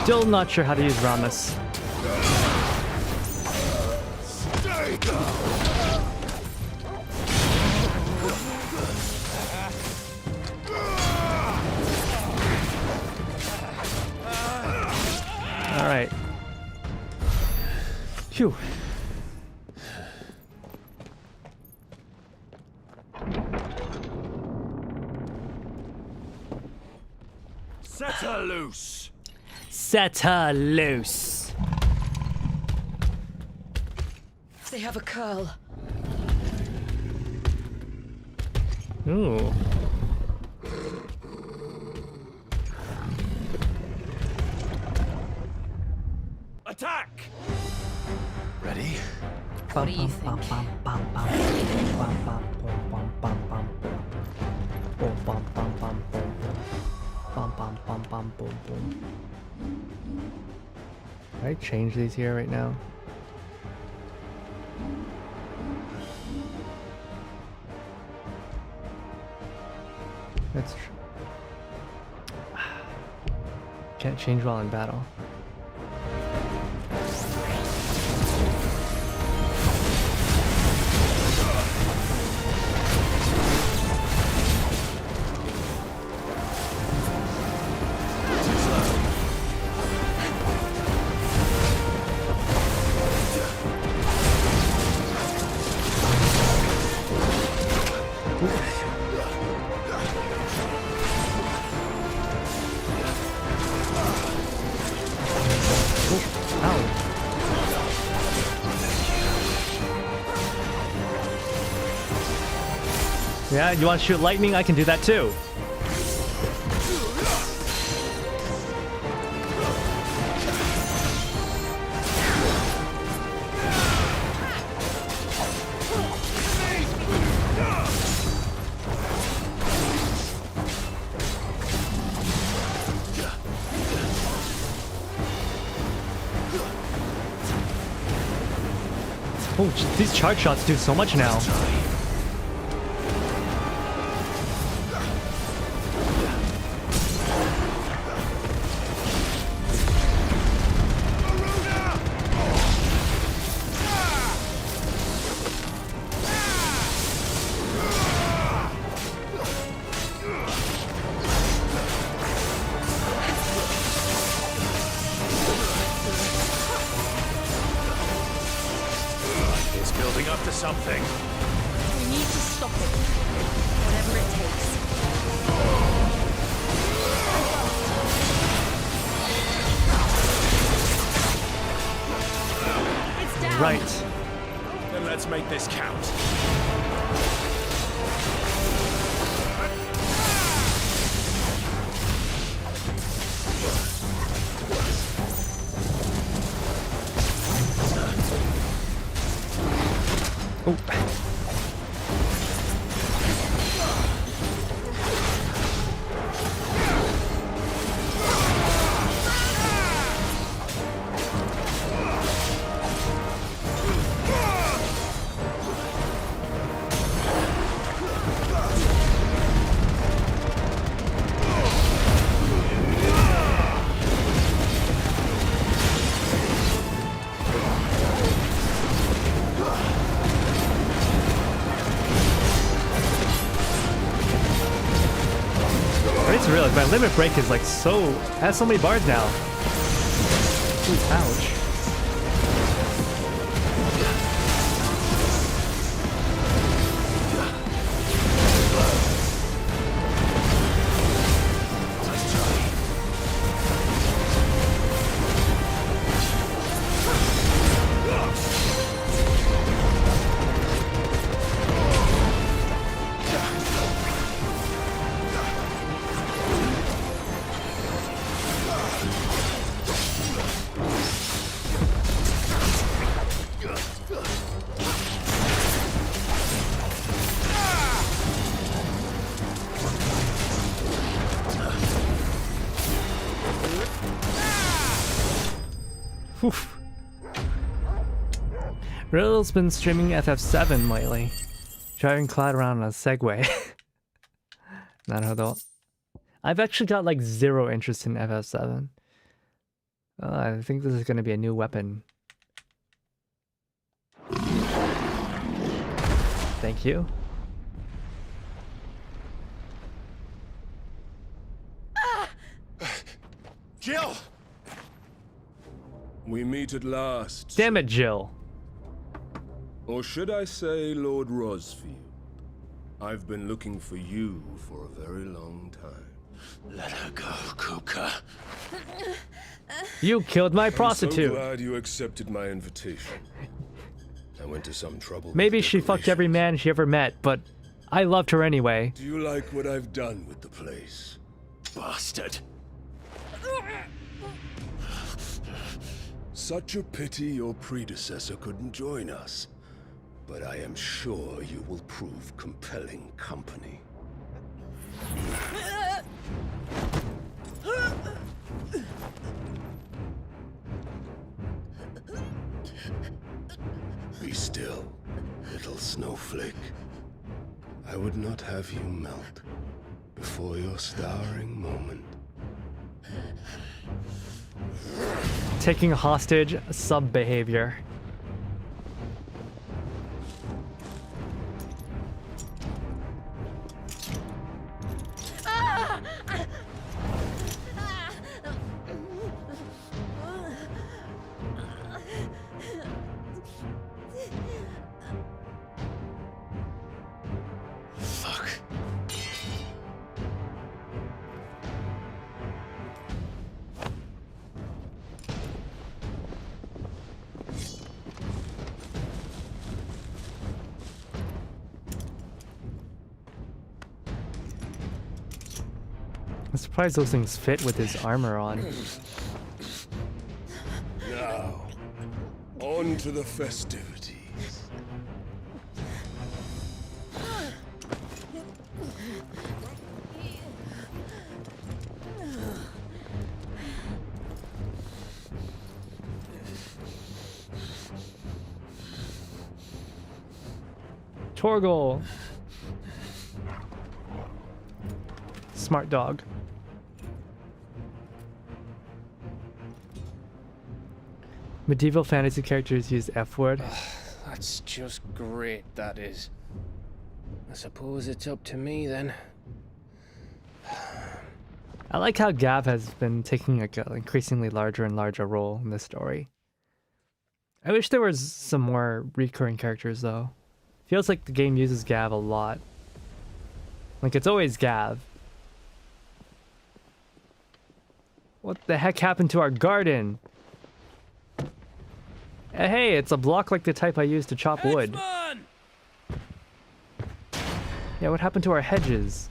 [SPEAKER 1] Still not sure how to use Ramus. All right. Phew.
[SPEAKER 10] Set her loose.
[SPEAKER 1] Set her loose.
[SPEAKER 6] They have a curl.
[SPEAKER 1] Ooh.
[SPEAKER 10] Attack! Ready?
[SPEAKER 6] What do you think?
[SPEAKER 1] Can I change these here right now? That's can't change while in battle. Yeah, you want to shoot lightning? I can do that too. Oh, these charge shots do so much now.
[SPEAKER 10] Something.
[SPEAKER 6] We need to stop it. Whatever it takes. It's down.
[SPEAKER 1] Right.
[SPEAKER 10] Then let's make this count.
[SPEAKER 1] Oh. I need to realize my limit break is like has so many bars now. Ooh, ouch. Oof. Riddle's been streaming FF7 lately. Driving Clive around on a Segway. Naruhodo. I've actually got like zero interest in FF7. I think this is going to be a new weapon. Thank you.
[SPEAKER 10] Jill!
[SPEAKER 11] We meet at last.
[SPEAKER 1] Damn it, Jill.
[SPEAKER 11] Or should I say Lord Rosfield? I've been looking for you for a very long time.
[SPEAKER 10] Let her go, Kuka.
[SPEAKER 1] You killed my prostitute.
[SPEAKER 11] I'm so glad you accepted my invitation. I went to some trouble.
[SPEAKER 1] Maybe she fucked every man she ever met, but I loved her anyway.
[SPEAKER 11] Do you like what I've done with the place?
[SPEAKER 10] Bastard.
[SPEAKER 11] Such a pity your predecessor couldn't join us. But I am sure you will prove compelling company. Be still, little snowflake. I would not have you melt before your starring moment.
[SPEAKER 1] Taking hostage, sub behavior. I'm surprised those things fit with his armor on.
[SPEAKER 11] Now, on to the festivities.
[SPEAKER 1] Torgal. Smart dog. Medieval fantasy characters use F word.
[SPEAKER 9] That's just great, that is. I suppose it's up to me then.
[SPEAKER 1] I like how Gav has been taking like an increasingly larger and larger role in this story. I wish there was some more recurring characters though. Feels like the game uses Gav a lot. Like it's always Gav. What the heck happened to our garden? Hey, it's a block like the type I use to chop wood. Yeah, what happened to our hedges?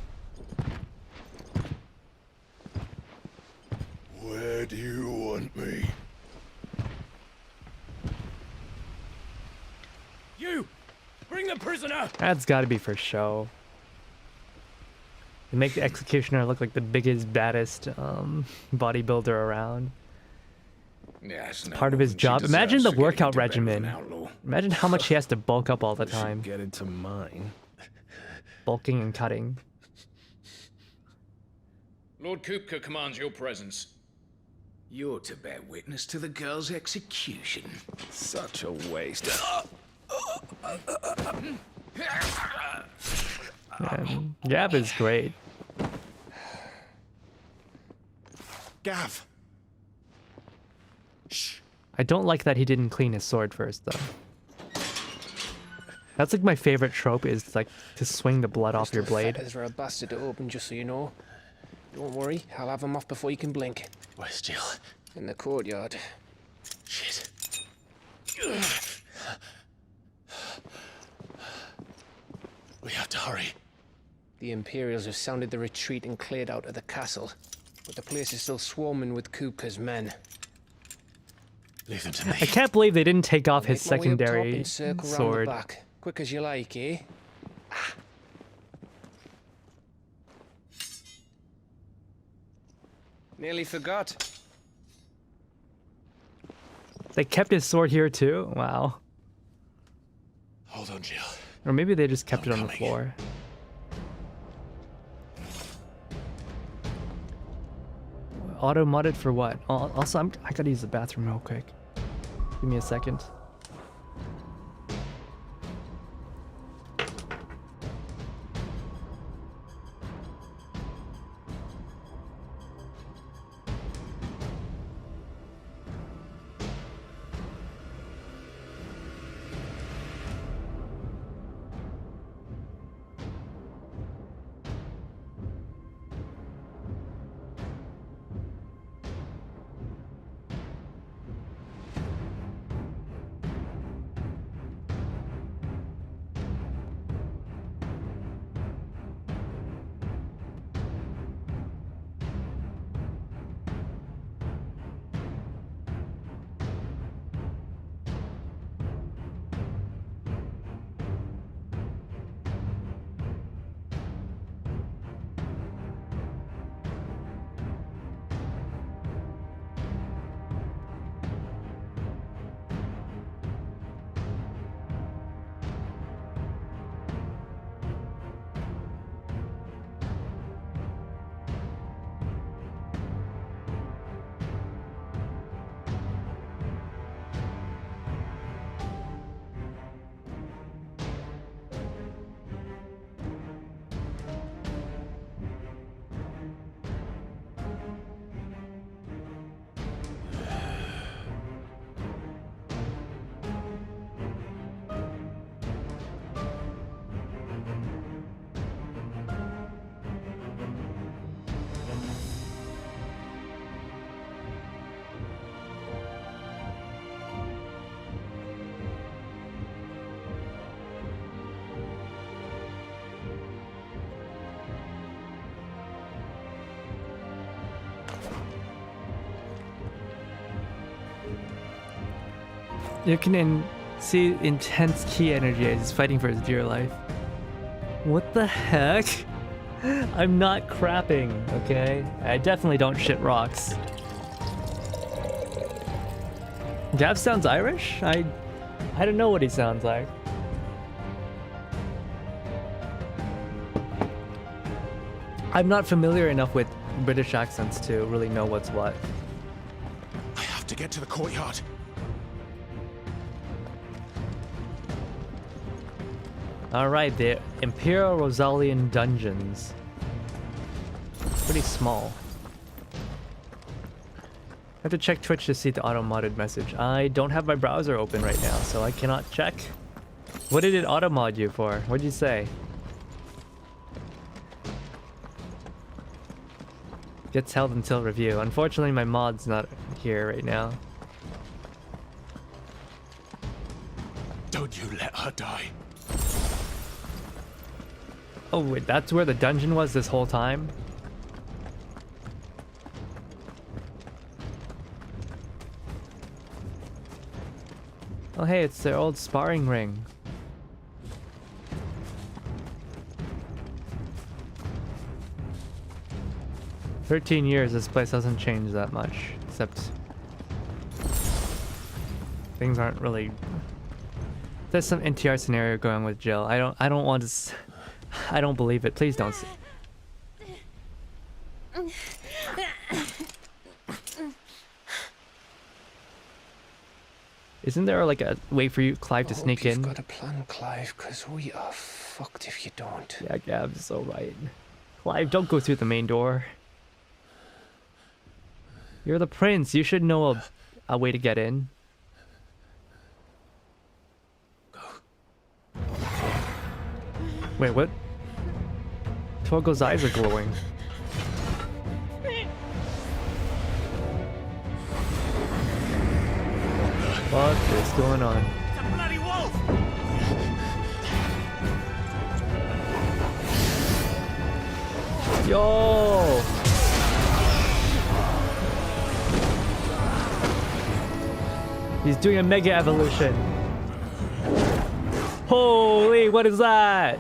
[SPEAKER 11] Where do you want me?
[SPEAKER 3] You! Bring the prisoner!
[SPEAKER 1] That's gotta be for show. They make the executioner look like the biggest, baddest bodybuilder around.
[SPEAKER 10] Yes, no,
[SPEAKER 1] Part of his job. Imagine the workout regimen.
[SPEAKER 10] outlaw.
[SPEAKER 1] Imagine how much he has to bulk up all the time.
[SPEAKER 11] Get into mine.
[SPEAKER 1] Bulking and cutting.
[SPEAKER 10] Lord Kupka commands your presence.
[SPEAKER 8] You're to bear witness to the girl's execution.
[SPEAKER 11] Such a waste.
[SPEAKER 1] Gav is great.
[SPEAKER 2] Gav! Shh.
[SPEAKER 1] I don't like that he didn't clean his sword first, though. That's like my favorite trope, is like to swing the blood off your blade.
[SPEAKER 9] Fetters for a bastard to open, just so you know. Don't worry, I'll have him off before you can blink.
[SPEAKER 10] Where's Jill?
[SPEAKER 9] In the courtyard.
[SPEAKER 10] Shit. We have to hurry.
[SPEAKER 9] The Imperials have sounded the retreat and cleared out of the castle. But the place is still swarming with Kupka's men.
[SPEAKER 10] Leave them to me.
[SPEAKER 1] I can't believe they didn't take off his
[SPEAKER 9] Make my way up top
[SPEAKER 1] secondary
[SPEAKER 9] and circle round the
[SPEAKER 1] sword.
[SPEAKER 9] back. Quick as you like, eh? Nearly forgot.
[SPEAKER 1] They kept his sword here too? Wow.
[SPEAKER 10] Hold on, Jill.
[SPEAKER 1] Or maybe they just kept
[SPEAKER 10] I'm
[SPEAKER 1] it on the
[SPEAKER 10] coming.
[SPEAKER 1] floor. Auto modded for what? Also, I gotta use the bathroom real quick. Give me a second. You can see intense ki energy as he's fighting for his dear life. What the heck? I'm not crapping, okay? I definitely don't shit rocks. Gav sounds Irish? I don't know what he sounds like. I'm not familiar enough with British accents to really know what's what.
[SPEAKER 10] I have to get to the courtyard.
[SPEAKER 1] Alright, the Imperial Rosalian Dungeons. Pretty small. I have to check Twitch to see the auto-modded message. I don't have my browser open right now, so I cannot check. What did it auto-mod you for? What did you say? Gets held until review. Unfortunately, my mod's not here right now.
[SPEAKER 10] Don't you let her die.
[SPEAKER 1] Oh wait, that's where the dungeon was this whole time? Oh hey, it's their old sparring ring. For 13 years, this place hasn't changed that much, except things aren't really. There's some NTR scenario going with Jill. I don't want to. I don't believe it. Please don't. Isn't there like a way for you, Clive, to sneak in?
[SPEAKER 9] You've got a plan, Clive, because we are fucked if you don't.
[SPEAKER 1] Yeah, Gab's so right. Clive, don't go through the main door. You're the prince. You should know a way to get in. Wait, what? Torgo's eyes are glowing. What is going on?
[SPEAKER 10] It's a bloody wolf!
[SPEAKER 1] Yo! He's doing a mega evolution. Holy, what is that?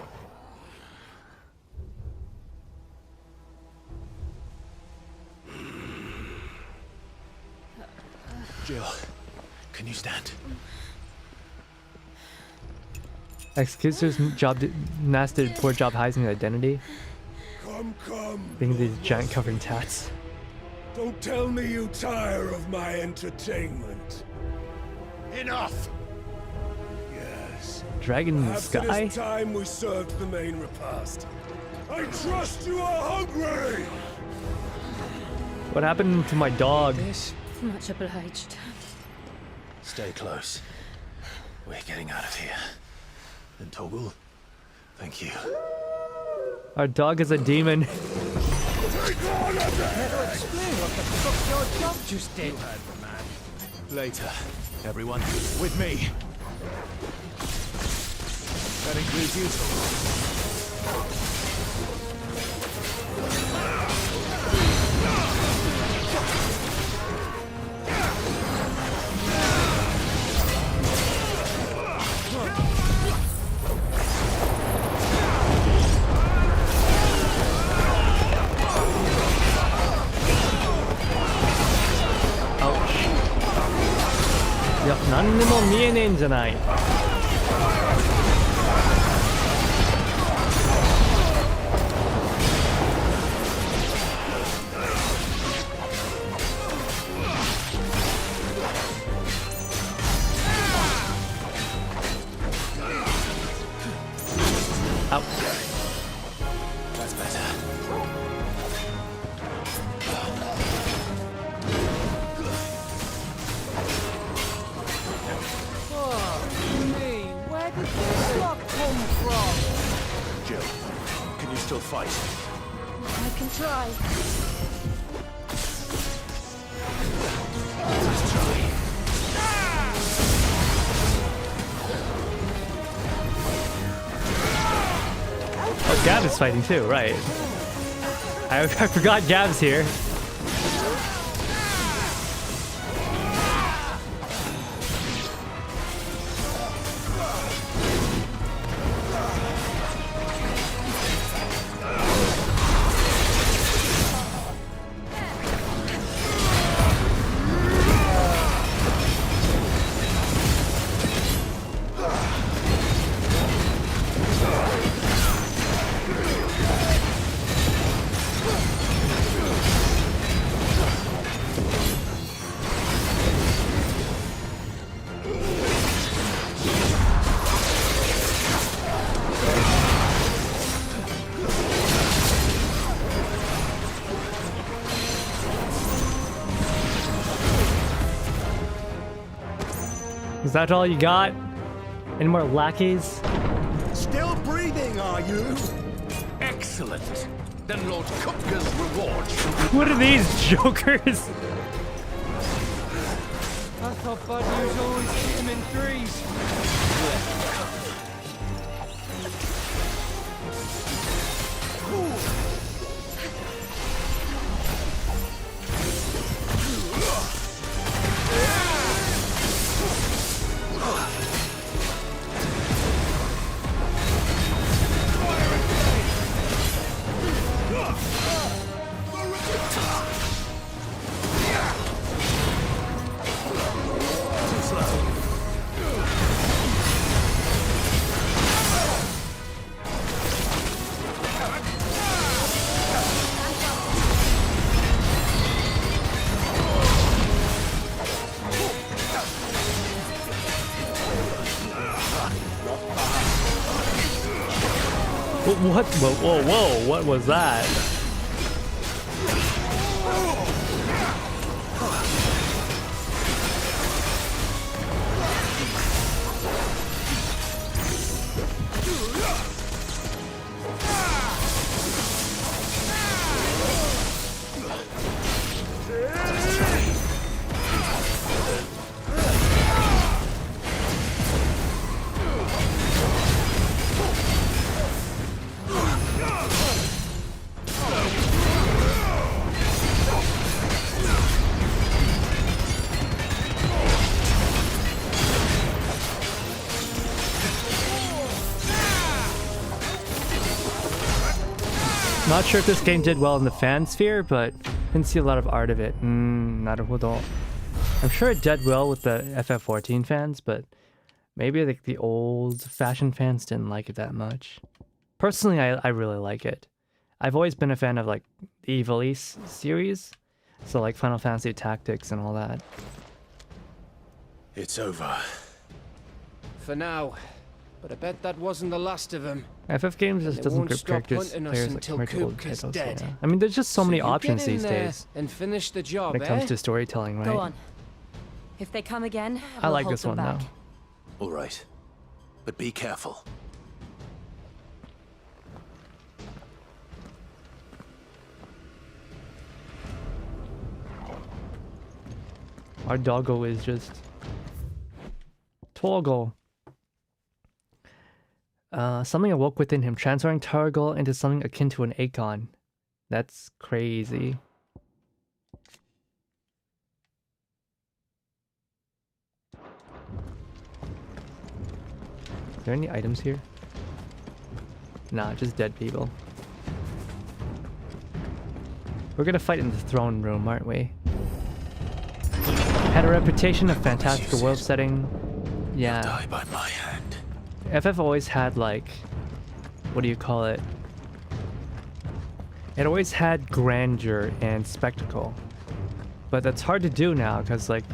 [SPEAKER 10] Jill, can you stand?
[SPEAKER 1] Executor's job nasty poor job hiding his identity.
[SPEAKER 11] Come.
[SPEAKER 1] Being these giant covering tats.
[SPEAKER 11] Don't tell me you tire of my entertainment.
[SPEAKER 10] Enough!
[SPEAKER 11] Yes.
[SPEAKER 1] Dragon in the
[SPEAKER 11] After
[SPEAKER 1] sky?
[SPEAKER 11] this time we served the main repast. I trust you are hungry!
[SPEAKER 1] What happened to my dog?
[SPEAKER 6] Much obliged.
[SPEAKER 10] Stay close. We're getting out of here. And Toggle, thank you.
[SPEAKER 1] Our dog is a demon.
[SPEAKER 3] Explain what the fuck your dog just did.
[SPEAKER 10] Later, everyone, with me. That includes you, Toggle.
[SPEAKER 1] いや、何にも見えねえんじゃない。Ouch.
[SPEAKER 10] That's better.
[SPEAKER 3] Where did this lot come from?
[SPEAKER 10] Jill, can you still fight?
[SPEAKER 7] I can try.
[SPEAKER 10] Let's try.
[SPEAKER 1] Oh, Gab is fighting too, right. I forgot Gab's here. Is that all you got? Any more lackeys?
[SPEAKER 10] Still breathing, are you?
[SPEAKER 12] Excellent. Then Lord Kupka's reward.
[SPEAKER 1] What are these jokers?
[SPEAKER 3] I thought bad news always hit him in threes.
[SPEAKER 1] What? Whoa, what was that? Not sure if this game did well in the fan sphere, but didn't see a lot of art of it. Naruhodo. I'm sure it did well with the FF14 fans, but maybe like the old-fashioned fans didn't like it that much. Personally, I really like it. I've always been a fan of like the Evil East series, so like Final Fantasy Tactics and all that.
[SPEAKER 10] It's over.
[SPEAKER 9] For now. But I bet that wasn't the last of them.
[SPEAKER 1] FF games just doesn't grip characters players like compared to old titles. Yeah. I mean, there's just so many options these days
[SPEAKER 9] and finish the job,
[SPEAKER 1] when it comes to storytelling, right?
[SPEAKER 6] Go on. If they come again,
[SPEAKER 1] I like
[SPEAKER 6] we'll
[SPEAKER 1] this
[SPEAKER 6] hold
[SPEAKER 1] one
[SPEAKER 6] them
[SPEAKER 1] though.
[SPEAKER 6] back.
[SPEAKER 10] All right. But be careful.
[SPEAKER 1] Our doggo is just Torgal. Something awoke within him, transferring Torgal into something akin to an Akon. That's crazy. Are there any items here? Nah, just dead people. We're gonna fight in the throne room, aren't we? Had a reputation of fantastical world setting. Yeah.
[SPEAKER 10] Die by my hand.
[SPEAKER 1] FF always had like, what do you call it? It always had grandeur and spectacle. But that's hard to do now because like,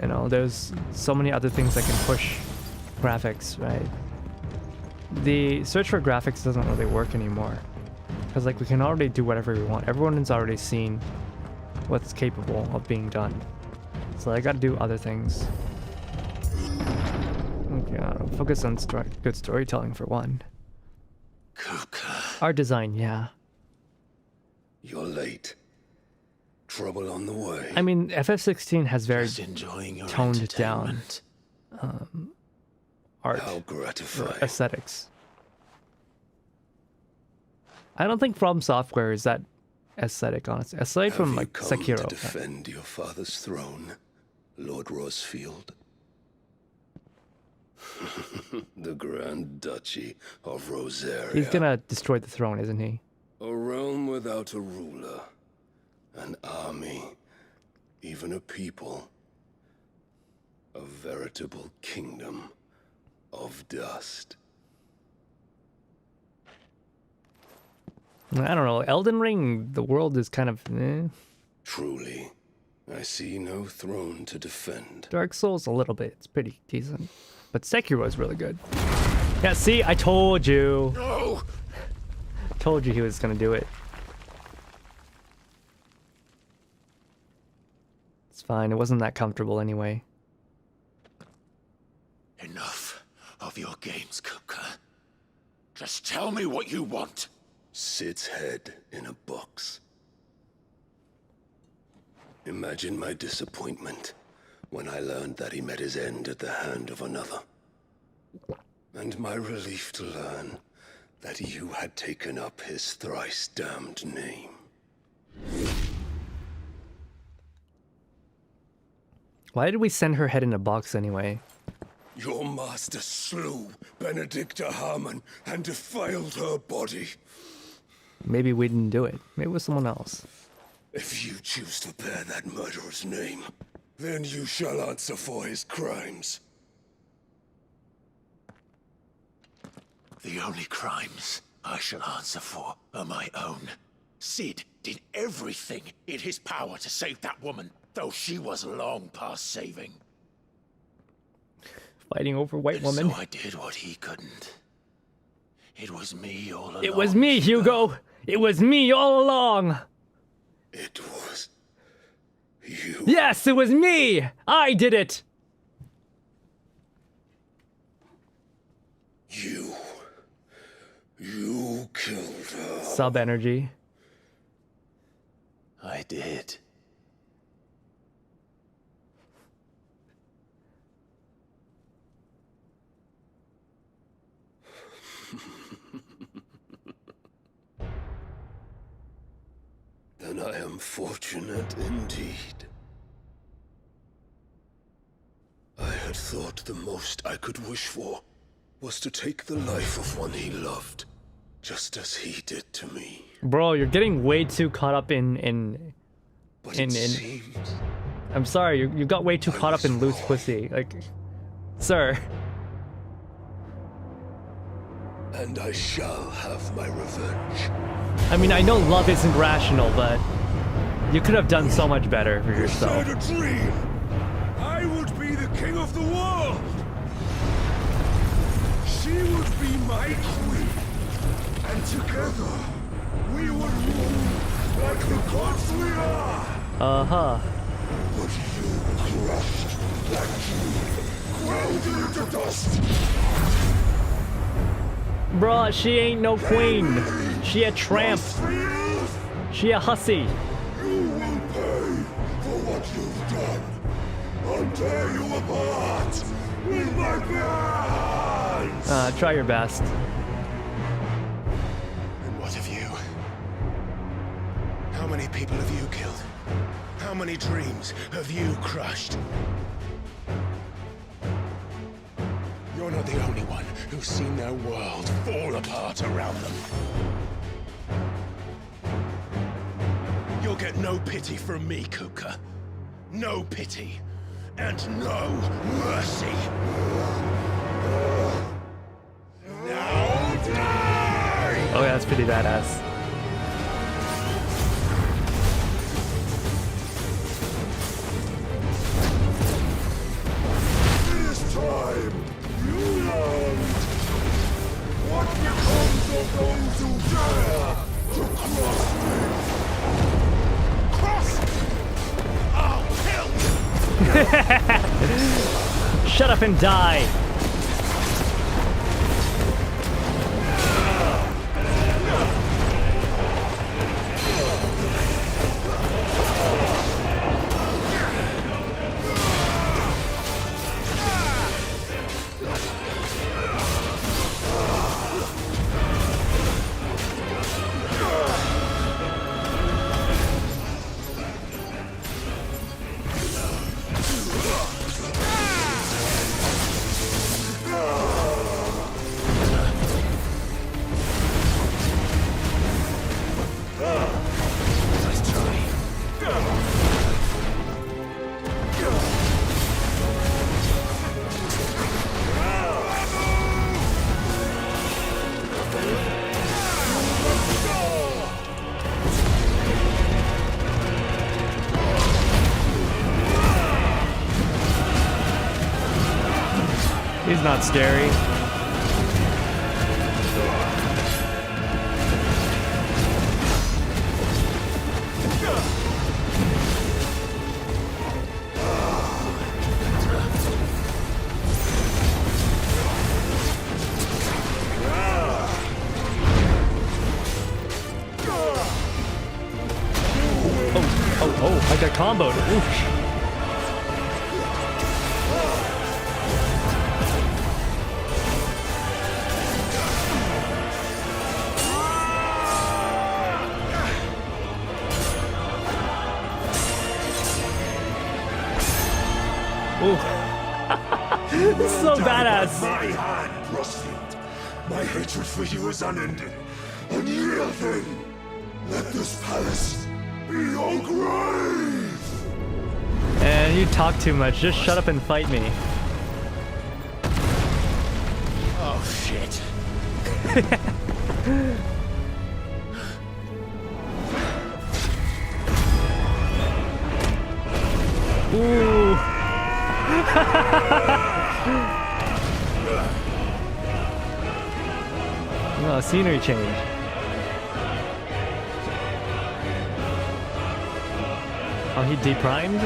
[SPEAKER 1] you know, there's so many other things that can push graphics, right? The search for graphics doesn't really work anymore. Because like we can already do whatever we want. Everyone has already seen what's capable of being done. So I gotta do other things. Yeah, focus on good storytelling for one. Art design, yeah.
[SPEAKER 11] You're late. Trouble on the way.
[SPEAKER 1] I mean, FF16 has very toned down art or aesthetics. I don't think From Software is that aesthetic, honestly. Aside from like Sekiro.
[SPEAKER 11] To defend your father's throne, Lord Rosfield. The Grand Duchy of Rosaria.
[SPEAKER 1] He's gonna destroy the throne, isn't he?
[SPEAKER 11] A realm without a ruler, an army, even a people. A veritable kingdom of dust.
[SPEAKER 1] I don't know. Elden Ring, the world is kind of
[SPEAKER 11] Truly, I see no throne to defend.
[SPEAKER 1] Dark Souls a little bit. It's pretty decent. But Sekiro is really good. Yeah, see? I told you.
[SPEAKER 11] No!
[SPEAKER 1] Told you he was gonna do it. It's fine. It wasn't that comfortable anyway.
[SPEAKER 12] Enough of your games, Kupka. Just tell me what you want.
[SPEAKER 11] Sid's head in a box. Imagine my disappointment when I learned that he met his end at the hand of another. And my relief to learn that you had taken up his thrice damned name.
[SPEAKER 1] Why did we send her head in a box anyway?
[SPEAKER 11] Your master slew Benedicta Harmon and defiled her body.
[SPEAKER 1] Maybe we didn't do it. Maybe it was someone else.
[SPEAKER 11] If you choose to bear that murderer's name, then you shall answer for his crimes.
[SPEAKER 12] The only crimes I shall answer for are my own. Sid did everything in his power to save that woman, though she was long past saving.
[SPEAKER 1] Fighting over white woman.
[SPEAKER 12] So I did what he couldn't. It was me all along.
[SPEAKER 1] It was me, Hugo. It was me all along.
[SPEAKER 11] It was you.
[SPEAKER 1] Yes, it was me. I did it.
[SPEAKER 11] You killed her.
[SPEAKER 1] Sub energy.
[SPEAKER 12] I did.
[SPEAKER 11] Then I am fortunate indeed. I had thought the most I could wish for was to take the life of one he loved, just as he did to me.
[SPEAKER 1] Bro, you're getting way too caught up in
[SPEAKER 11] seems
[SPEAKER 1] I'm sorry, you got way too caught up in loose pussy. Like, sir.
[SPEAKER 11] And I shall have my revenge.
[SPEAKER 1] I mean, I know love isn't rational, but you could have done so much better for yourself.
[SPEAKER 11] You said a dream. I would be the king of the world. She would be my queen. And together, we would rule like the gods we are.
[SPEAKER 1] Uh-huh.
[SPEAKER 11] But you crushed that dream, ground it into dust.
[SPEAKER 1] Bruh, she ain't no queen. She a tramp. She a hussy.
[SPEAKER 11] You will pay for what you've done. I'll tear you apart with my hands.
[SPEAKER 1] Try your best.
[SPEAKER 9] And what of you? How many people have you killed? How many dreams have you crushed? You're not the only one who's seen their world fall apart around them. You'll get no pity from me, Kupka. No pity. And no mercy. Now die!
[SPEAKER 1] Oh yeah, that's pretty badass.
[SPEAKER 11] This time, you learned what becomes of those who dare to cross me.
[SPEAKER 9] Cross! I'll kill you!
[SPEAKER 1] Shut up and die. He's not scary. got comboed. Oof. This is so badass.
[SPEAKER 12] My hand, Rosfield. My hatred for you is unending. Unyielding. Let this palace be your grave.
[SPEAKER 1] And you talk too much. Just shut up and fight me.
[SPEAKER 12] Oh, shit.
[SPEAKER 1] Ooh. Oh, scenery change. Oh, he deprimed?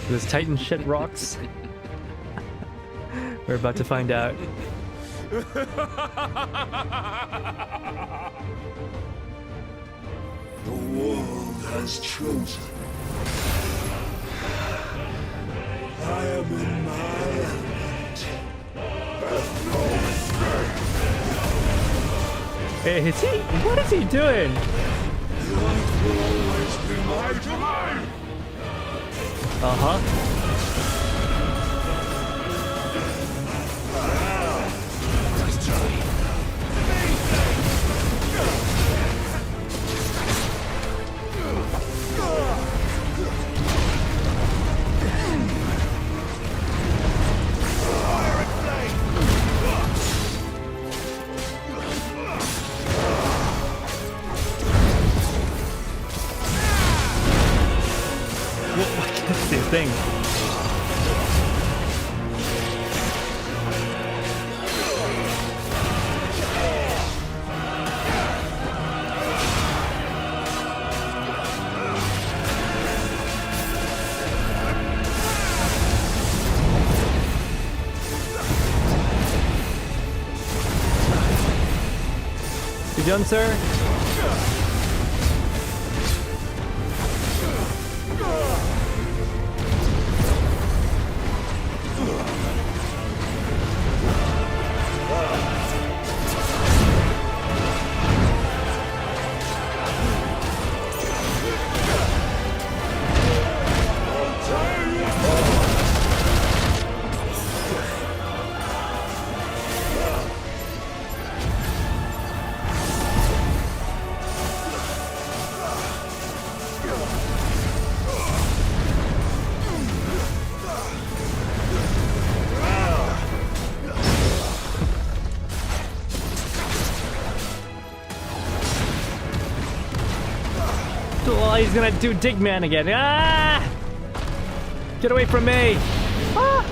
[SPEAKER 1] This Titan shit rocks. We're about to find out.
[SPEAKER 12] The world has chosen. I am in my element. There's no escape.
[SPEAKER 1] Hey, is he? What is he doing?
[SPEAKER 12] Yours will always be my domain.
[SPEAKER 1] Uh-huh. This thing. You done, sir? Oh, he's gonna do Digman again. Ah! Get away from me! Ah!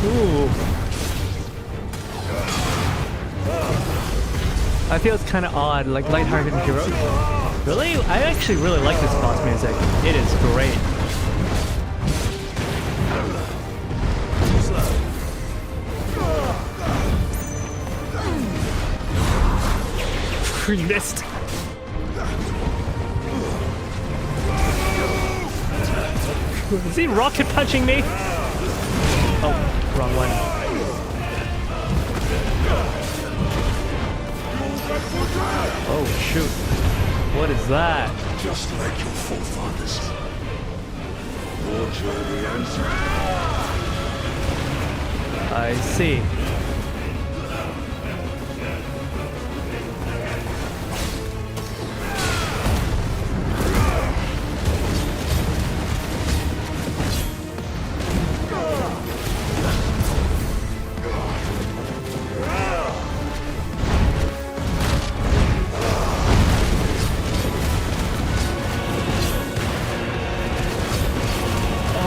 [SPEAKER 1] Ooh. I feel it's kind of odd, like lighthearted and heroic. Really? I actually really like this boss music. It is great. He missed. Is he rocket punching me? Oh, wrong one. Oh shoot. What is that?
[SPEAKER 12] Just like your forefathers. Your journey ends.
[SPEAKER 1] I see.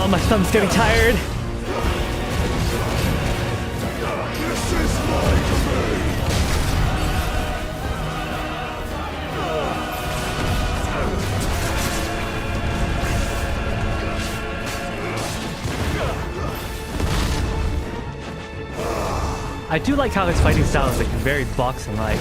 [SPEAKER 1] Oh, my thumb's getting tired. I do like how his fighting style is like very boxing-like.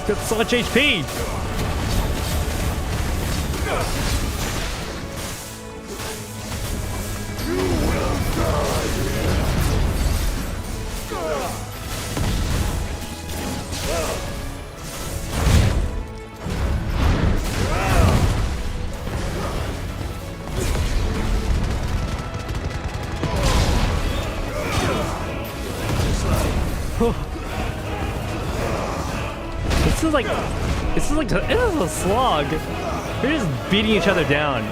[SPEAKER 1] Got so much HP! This is like a slog. They're just beating each other down.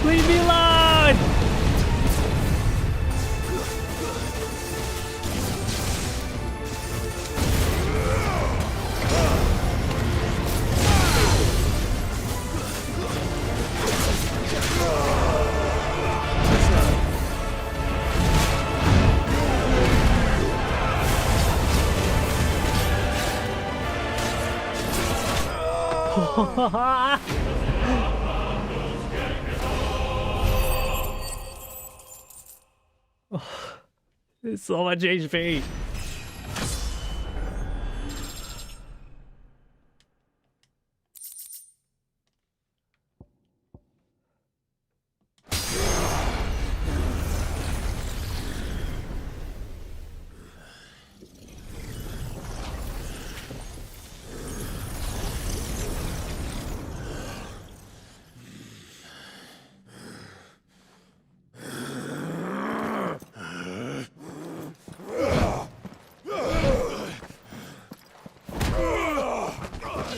[SPEAKER 1] Leave me alone! There's so much HP.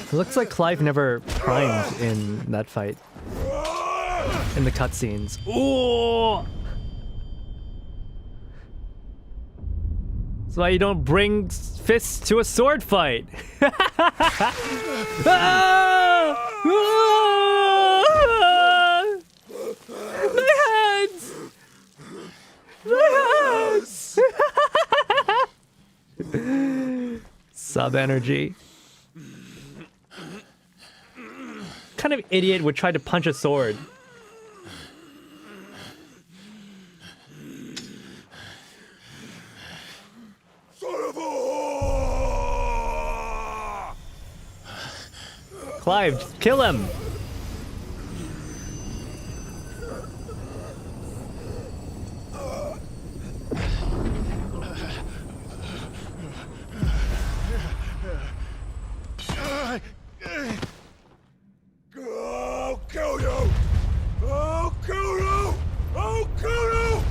[SPEAKER 1] It looks like Clive never primed in that fight. In the cutscenes. Ooh! That's why you don't bring fists to a sword fight. Ah! Ah! My hands! My hands! Sub energy. What kind of idiot would try to punch a sword? Clive, just kill him!
[SPEAKER 12] I'll kill you! I'll kill you! I'll kill you!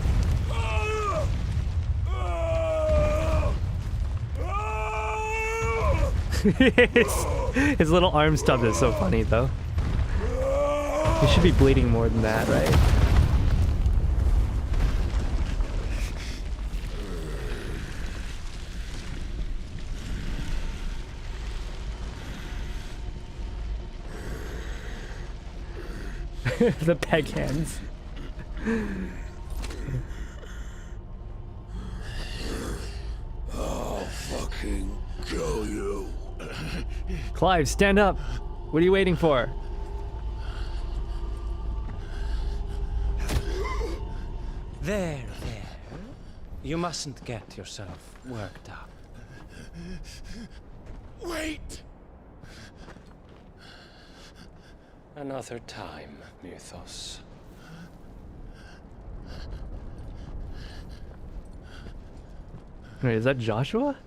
[SPEAKER 1] His little arm stub is so funny though. He should be bleeding more than that, right? The peg hands.
[SPEAKER 12] I'll fucking kill you.
[SPEAKER 1] Clive, stand up. What are you waiting for?
[SPEAKER 13] There. You mustn't get yourself worked up.
[SPEAKER 12] Wait!
[SPEAKER 13] Another time, Mythos.
[SPEAKER 1] Wait, is that Joshua?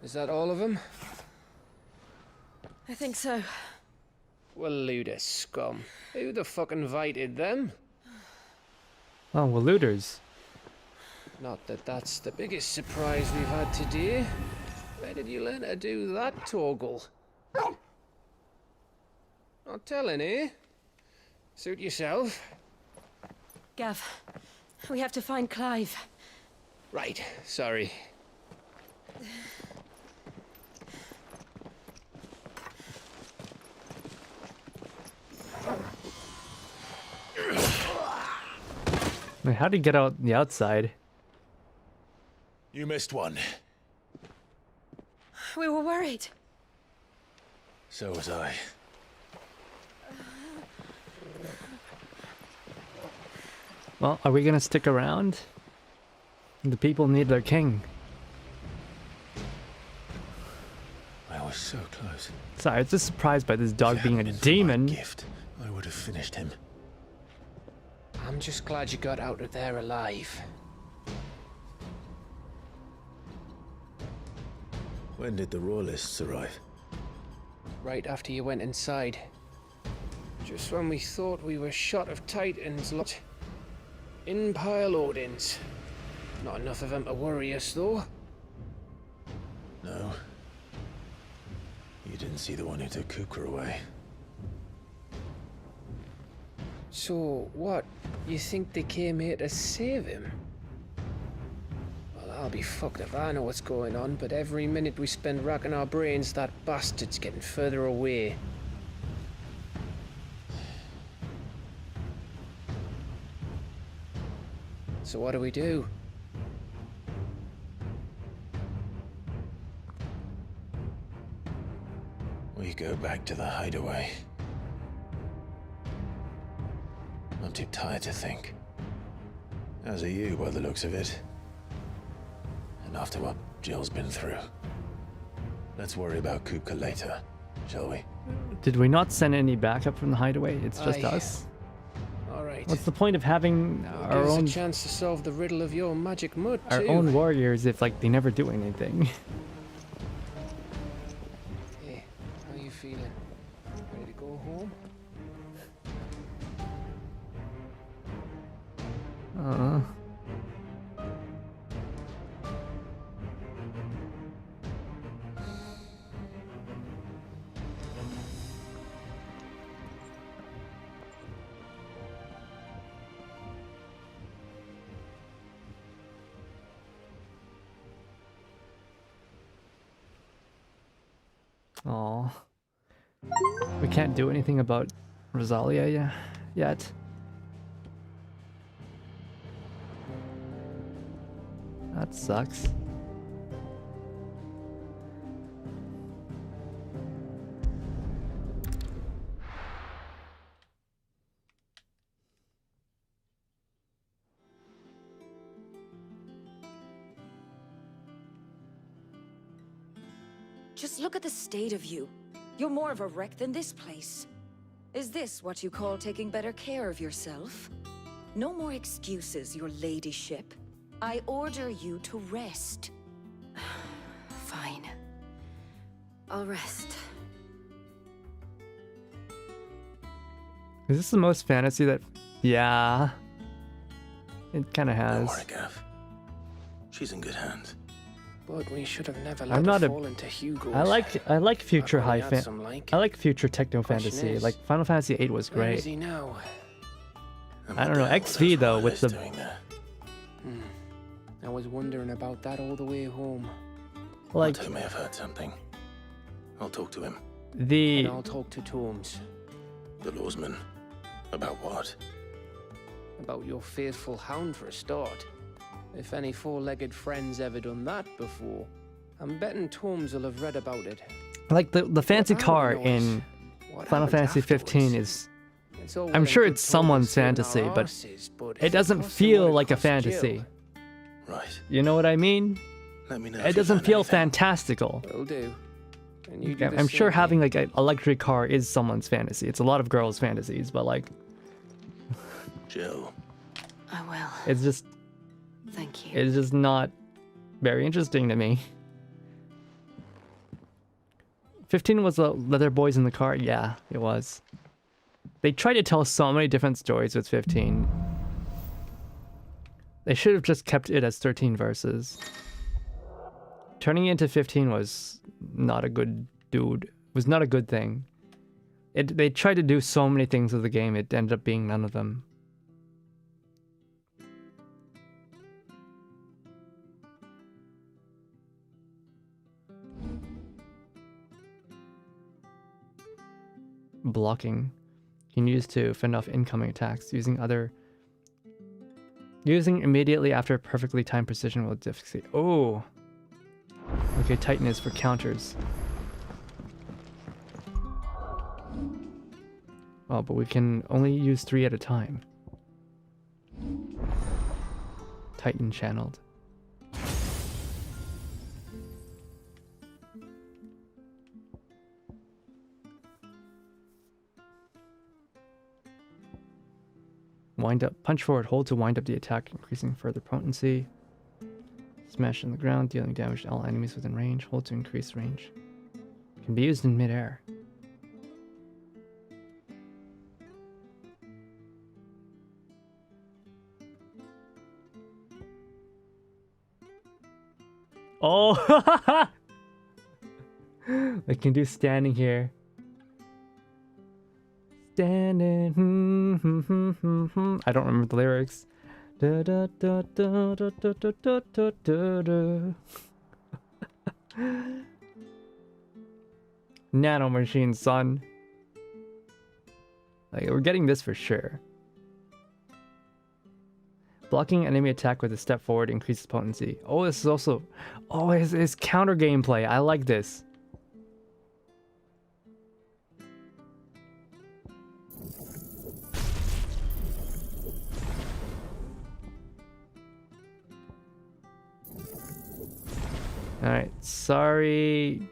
[SPEAKER 9] Is that all of them?
[SPEAKER 6] I think so.
[SPEAKER 9] Well, loot scum. Who the fuck invited them?
[SPEAKER 1] Oh, well, looters.
[SPEAKER 9] Not that that's the biggest surprise we've had today. Where did you learn to do that, Toggle? Not telling, eh? Suit yourself.
[SPEAKER 6] Gav, we have to find Clive.
[SPEAKER 9] Right, sorry.
[SPEAKER 1] Wait, how did he get out the outside?
[SPEAKER 12] You missed one.
[SPEAKER 6] We were worried.
[SPEAKER 12] So was I.
[SPEAKER 1] Well, are we gonna stick around? The people need their king.
[SPEAKER 10] I was so close.
[SPEAKER 1] Sorry, I was just surprised by this dog
[SPEAKER 10] If it
[SPEAKER 1] being a
[SPEAKER 10] hadn't been for my
[SPEAKER 1] demon.
[SPEAKER 10] gift, I would have finished him.
[SPEAKER 9] I'm just glad you got out of there alive.
[SPEAKER 10] When did the royalists arrive?
[SPEAKER 9] Right after you went inside. Just when we thought we were shot of Titans lot. In pile Odins. Not enough of them to worry us though.
[SPEAKER 10] No. You didn't see the one who took Kukra away.
[SPEAKER 9] So, what? You think they came here to save him? Well, I'll be fucked if I know what's going on, but every minute we spend racking our brains, that bastard's getting further away. So what do we do?
[SPEAKER 10] We go back to the hideaway. I'm too tired to think. As are you, by the looks of it. And after what Jill's been through. Let's worry about Kupka later, shall we?
[SPEAKER 1] Did we not send any backup from the hideaway? It's just us?
[SPEAKER 9] Alright.
[SPEAKER 1] What's the point of having our
[SPEAKER 9] Give us
[SPEAKER 1] own
[SPEAKER 9] a chance to solve the riddle of your magic mud, too.
[SPEAKER 1] our own warriors if like they never do anything?
[SPEAKER 9] Hey, how you feeling? Ready to go home?
[SPEAKER 1] Oh, we can't do anything about Rosalia yet. That sucks.
[SPEAKER 5] Just look at the state of you. You're more of a wreck than this place. Is this what you call taking better care of yourself? No more excuses, your ladyship. I order you to rest.
[SPEAKER 6] Fine. I'll rest.
[SPEAKER 1] Is this the most fantasy that... Yeah. It kind of has.
[SPEAKER 10] Don't worry, Gav. She's in good hands.
[SPEAKER 9] But we should have never
[SPEAKER 1] I'm
[SPEAKER 9] let
[SPEAKER 1] not
[SPEAKER 9] her
[SPEAKER 1] a...
[SPEAKER 9] fall into Hugo's.
[SPEAKER 1] I like future high
[SPEAKER 9] Probably had
[SPEAKER 1] fan...
[SPEAKER 9] some like.
[SPEAKER 1] I like future techno
[SPEAKER 9] Question
[SPEAKER 1] fantasy.
[SPEAKER 9] is,
[SPEAKER 1] Like Final Fantasy VIII was
[SPEAKER 9] Where
[SPEAKER 1] great.
[SPEAKER 9] is he now?
[SPEAKER 10] And
[SPEAKER 1] I
[SPEAKER 10] what
[SPEAKER 1] don't know,
[SPEAKER 10] the hell were
[SPEAKER 1] XV
[SPEAKER 10] those
[SPEAKER 1] though, with
[SPEAKER 10] wireless
[SPEAKER 1] the...
[SPEAKER 10] doing there?
[SPEAKER 9] I was wondering about that all the way home.
[SPEAKER 1] Like...
[SPEAKER 10] Otto may have heard something. I'll talk to him.
[SPEAKER 1] The...
[SPEAKER 9] And I'll talk to Tomes.
[SPEAKER 10] The lawsman. About what?
[SPEAKER 9] About your faithful hound for a start. If any four-legged friend's ever done that before, I'm betting Tomes will have read about it.
[SPEAKER 1] Like the fancy
[SPEAKER 9] What
[SPEAKER 1] car
[SPEAKER 9] happened
[SPEAKER 1] in
[SPEAKER 9] What
[SPEAKER 1] Final
[SPEAKER 9] happened
[SPEAKER 1] Fantasy 15
[SPEAKER 9] afterwards?
[SPEAKER 1] is...
[SPEAKER 9] It's all
[SPEAKER 1] I'm
[SPEAKER 9] well
[SPEAKER 1] sure
[SPEAKER 9] and
[SPEAKER 1] it's
[SPEAKER 9] good
[SPEAKER 1] someone's
[SPEAKER 9] Tomes
[SPEAKER 1] fantasy,
[SPEAKER 9] saving our
[SPEAKER 1] but
[SPEAKER 9] asses, but
[SPEAKER 1] it
[SPEAKER 9] if
[SPEAKER 1] doesn't
[SPEAKER 9] costs them
[SPEAKER 1] feel
[SPEAKER 9] what it
[SPEAKER 1] like a
[SPEAKER 9] costs Jill,
[SPEAKER 1] fantasy.
[SPEAKER 10] Right.
[SPEAKER 1] You know what I mean?
[SPEAKER 10] Let me know. if
[SPEAKER 1] It
[SPEAKER 10] you
[SPEAKER 1] doesn't
[SPEAKER 10] find
[SPEAKER 1] feel
[SPEAKER 10] anything.
[SPEAKER 1] fantastical.
[SPEAKER 9] Will do. And you do the
[SPEAKER 1] I'm sure
[SPEAKER 9] same
[SPEAKER 1] having
[SPEAKER 9] thing.
[SPEAKER 1] like a luxury car is someone's fantasy. It's a lot of girls' fantasies, but like...
[SPEAKER 10] Jill.
[SPEAKER 6] I will.
[SPEAKER 1] It's just...
[SPEAKER 6] Thank you.
[SPEAKER 1] It's just not very interesting to me. 15 was the leather boys in the car. Yeah, it was. They tried to tell so many different stories with 15. They should have just kept it as 13 verses. Turning it into 15 was not a good was not a good thing. They tried to do so many things with the game, it ended up being none of them. Blocking. You can use to fend off incoming attacks. Using immediately after perfectly timed precision will difficulty. Oh. Okay, Titan is for counters. Oh, but we can only use 3 at a time. Titan channeled. Wind up. Punch forward. Hold to wind up the attack, increasing further potency. Smash on the ground, dealing damage to all enemies within range. Hold to increase range. Can be used in midair. Oh! I can do standing here. Standing. I don't remember the lyrics. Da, da, da, da, da, da, da, da, da, da, da. Nano machine, son. Like, we're getting this for sure. Blocking enemy attack with a step forward increases potency. Oh, this is also... Oh, it's counter gameplay. I like this. Alright, sorry,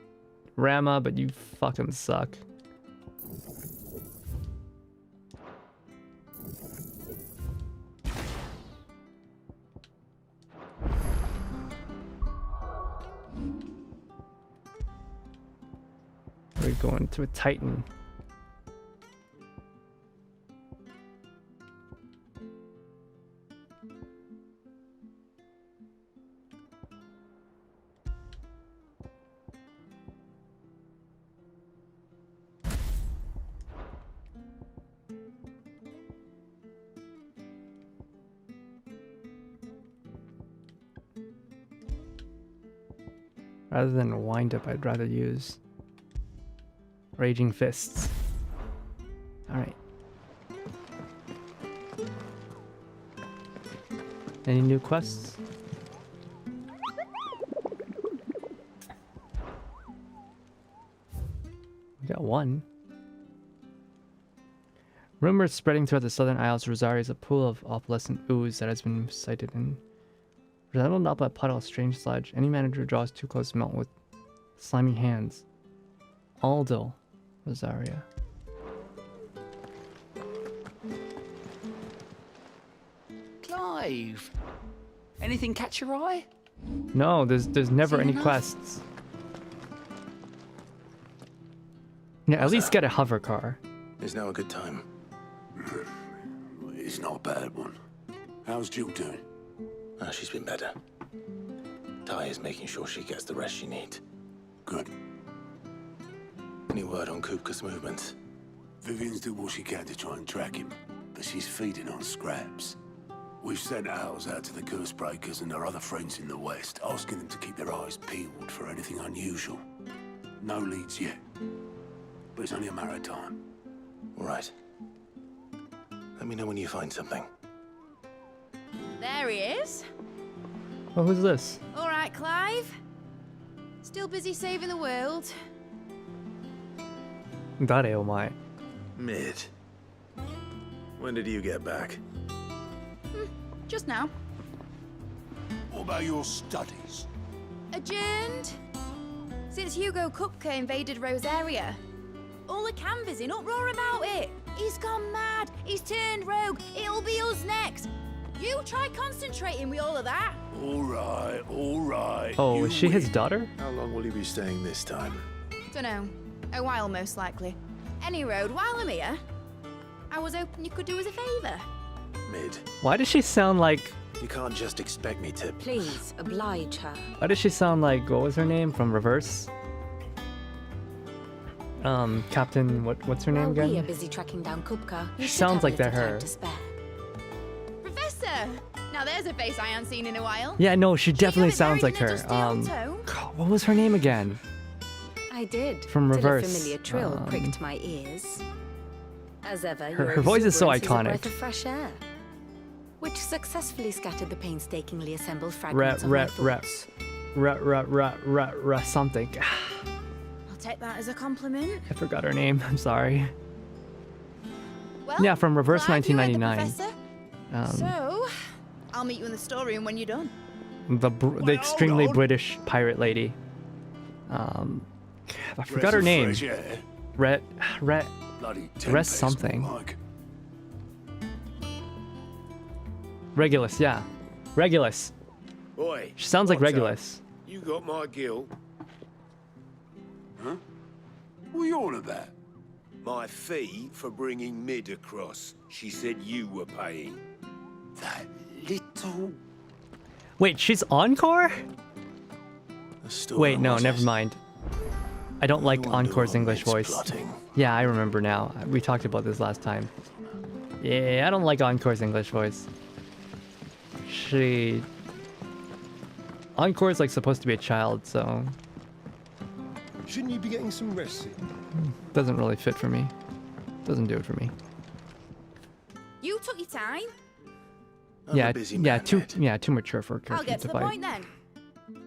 [SPEAKER 1] Rama, but you fucking suck. We're going to a Titan. Rather than wind up, I'd rather use Raging Fists. Alright. Any new quests? We got one. Rumors spreading throughout the southern isles, Rosaria is a pool of opalescent ooze that has been sighted in. Resembled not by a puddle of strange sludge. Any manager who draws too close melt with Slimy hands. Aldo. Rosaria.
[SPEAKER 8] Clive! Anything catch your eye?
[SPEAKER 1] No, there's never any
[SPEAKER 8] enough?
[SPEAKER 1] quests. Yeah, at least get a hover car.
[SPEAKER 10] Is now a good time?
[SPEAKER 11] It's not a bad one. How's Jill doing?
[SPEAKER 10] She's been better. Ty is making sure she gets the rest she needs.
[SPEAKER 11] Good.
[SPEAKER 10] Any word on Kupka's movements?
[SPEAKER 11] Vivian's doing what she can to try and track him, but she's feeding on scraps. We've sent ours out to the curse breakers and their other friends in the west, asking them to keep their eyes peeled for anything unusual. No leads yet, but it's only a matter of time.
[SPEAKER 10] All right. Let me know when you find something.
[SPEAKER 14] There he is.
[SPEAKER 1] Oh, who's this?
[SPEAKER 14] All right, Clive. Still busy saving the world.
[SPEAKER 1] Dare omae.
[SPEAKER 10] Mid. When did you get back?
[SPEAKER 14] Just now.
[SPEAKER 11] What about your studies?
[SPEAKER 14] Adjourned. Since Hugo Kupka invaded Rosaria. All the canvas in uproar about it. He's gone mad. He's turned rogue. It'll be us next. You try concentrating with all of that.
[SPEAKER 11] All right, all right.
[SPEAKER 1] Oh,
[SPEAKER 11] you
[SPEAKER 1] is she his
[SPEAKER 11] win.
[SPEAKER 1] daughter?
[SPEAKER 10] How long will you be staying this time?
[SPEAKER 14] Dunno. A while, most likely. Any road, while I'm here, I was hoping you could do us a favour.
[SPEAKER 10] Mid.
[SPEAKER 1] Why does she sound like...
[SPEAKER 10] You can't just expect me to...
[SPEAKER 6] Please, oblige her.
[SPEAKER 1] Why does she sound like... What was her name from Reverse? Captain... What's her name
[SPEAKER 6] While we are
[SPEAKER 1] again?
[SPEAKER 6] busy tracking down Kupka, you
[SPEAKER 1] She
[SPEAKER 6] should
[SPEAKER 1] sounds
[SPEAKER 6] have
[SPEAKER 1] like
[SPEAKER 6] a little
[SPEAKER 1] they're her.
[SPEAKER 6] time to spare.
[SPEAKER 14] Professor! Now there's a face I haven't seen in a while.
[SPEAKER 1] Yeah, no, she definitely
[SPEAKER 14] haven't
[SPEAKER 1] sounds like
[SPEAKER 14] married
[SPEAKER 1] her.
[SPEAKER 14] in a dusty old
[SPEAKER 1] God, what was her name again?
[SPEAKER 6] I did.
[SPEAKER 1] From
[SPEAKER 6] till
[SPEAKER 1] Reverse,
[SPEAKER 6] a familiar trill pricked my ears. As ever,
[SPEAKER 1] her
[SPEAKER 6] your
[SPEAKER 1] voice is so
[SPEAKER 6] exuberance
[SPEAKER 1] iconic.
[SPEAKER 6] a breath of fresh air, which successfully scattered the painstakingly assembled fragments of my thoughts.
[SPEAKER 1] Something.
[SPEAKER 14] I'll take that as a compliment.
[SPEAKER 1] I forgot her name. I'm sorry.
[SPEAKER 14] Well,
[SPEAKER 1] Yeah, from Reverse
[SPEAKER 14] Clive, you heard the
[SPEAKER 1] 1999.
[SPEAKER 14] professor. So, I'll meet you in the storeroom when you're done.
[SPEAKER 1] The extremely British pirate lady. I forgot her name. Rest something. Regulus, yeah. Regulus.
[SPEAKER 15] Boy,
[SPEAKER 1] She sounds like
[SPEAKER 15] what's up?
[SPEAKER 1] Regulus.
[SPEAKER 15] You got my guilt.
[SPEAKER 11] Huh? What are you on about?
[SPEAKER 15] My fee for bringing Mid across. She said you were paying.
[SPEAKER 11] That little...
[SPEAKER 1] Wait, she's Encore? Wait, no,
[SPEAKER 10] was
[SPEAKER 1] never
[SPEAKER 10] it?
[SPEAKER 1] mind. I don't like Encore's English voice.
[SPEAKER 10] plotting.
[SPEAKER 1] Yeah, I remember now. We talked about this last time. Yeah, I don't like Encore's English voice. Encore's like supposed to be a child, so
[SPEAKER 15] Shouldn't you be getting some rest?
[SPEAKER 1] doesn't really fit for me. Doesn't do it for me.
[SPEAKER 14] You took your time.
[SPEAKER 1] Too mature for a
[SPEAKER 14] I'll
[SPEAKER 1] character
[SPEAKER 14] get to
[SPEAKER 1] to
[SPEAKER 14] the
[SPEAKER 1] fight.
[SPEAKER 14] point then.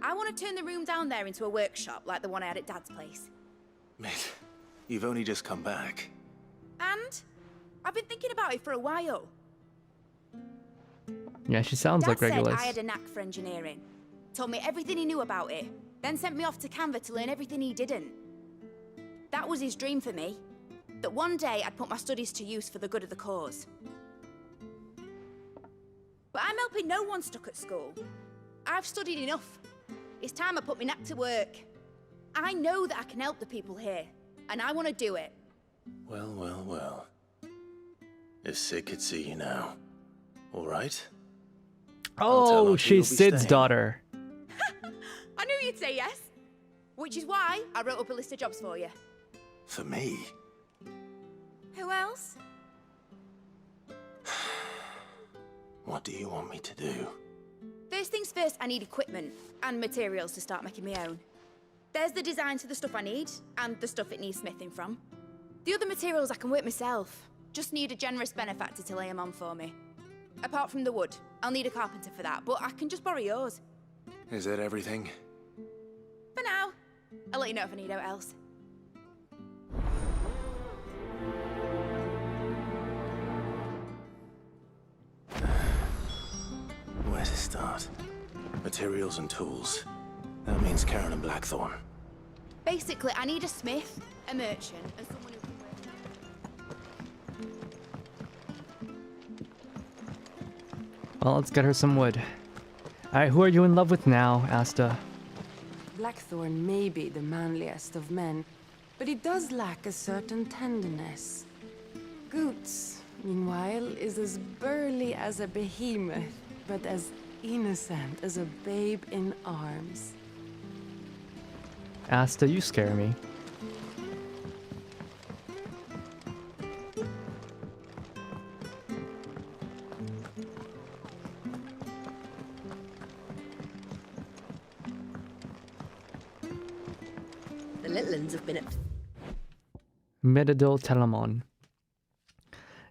[SPEAKER 14] I want to turn the room down there into a workshop like the one I had at Dad's place.
[SPEAKER 10] Mid, you've only just come back.
[SPEAKER 14] And I've been thinking about it for a while.
[SPEAKER 1] Yeah, she sounds
[SPEAKER 14] Dad
[SPEAKER 1] like
[SPEAKER 14] said
[SPEAKER 1] Regulus.
[SPEAKER 14] I had a knack for engineering. Told me everything he knew about it. Then sent me off to Canva to learn everything he didn't. That was his dream for me. That one day I'd put my studies to use for the good of the cause. But I'm helping no one stuck at school. I've studied enough. It's time I put my knack to work. I know that I can help the people here, and I want to do it.
[SPEAKER 10] Well, well, well. If Sid could see you now. All right? I'll tell
[SPEAKER 1] Oh,
[SPEAKER 10] her
[SPEAKER 1] she's
[SPEAKER 10] you'll be
[SPEAKER 1] Sid's
[SPEAKER 10] staying.
[SPEAKER 1] daughter.
[SPEAKER 14] I knew you'd say yes. Which is why I wrote up a list of jobs for you.
[SPEAKER 10] For me?
[SPEAKER 14] Who else?
[SPEAKER 10] What do you want me to do?
[SPEAKER 14] First things first, I need equipment and materials to start making my own. There's the designs for the stuff I need, and the stuff it needs smithing from. The other materials I can work myself. Just need a generous benefactor to lay them on for me. Apart from the wood, I'll need a carpenter for that, but I can just borrow yours.
[SPEAKER 10] Is that everything?
[SPEAKER 14] For now. I'll let you know if I need out else.
[SPEAKER 10] Where to start? Materials and tools. That means Karen and Blackthorn.
[SPEAKER 14] Basically, I need a smith, a merchant, and someone who can work.
[SPEAKER 1] Well, let's get her some wood. Alright, who are you in love with now, Asta?
[SPEAKER 16] Blackthorn may be the manliest of men, but he does lack a certain tenderness. Goots, meanwhile, is as burly as a behemoth, but as innocent as a babe in arms.
[SPEAKER 1] Asta, you scare me.
[SPEAKER 4] The little ones have been at...
[SPEAKER 1] Medidil Telamon.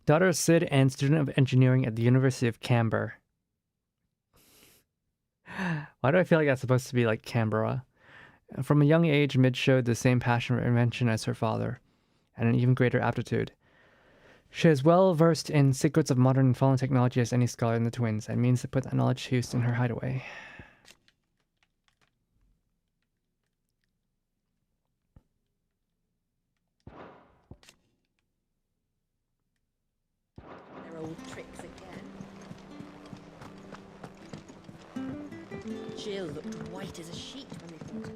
[SPEAKER 1] Daughter of Sid and student of engineering at the University of Canberra. Why do I feel like that's supposed to be like Canberra? From a young age, Mid showed the same passion for invention as her father, and an even greater aptitude. She is well versed in secrets of modern and fallen technology as any scholar in the twins, and means to put that knowledge to use in her hideaway.
[SPEAKER 4] Their old tricks again. Jill looked white as a sheet when we brought her.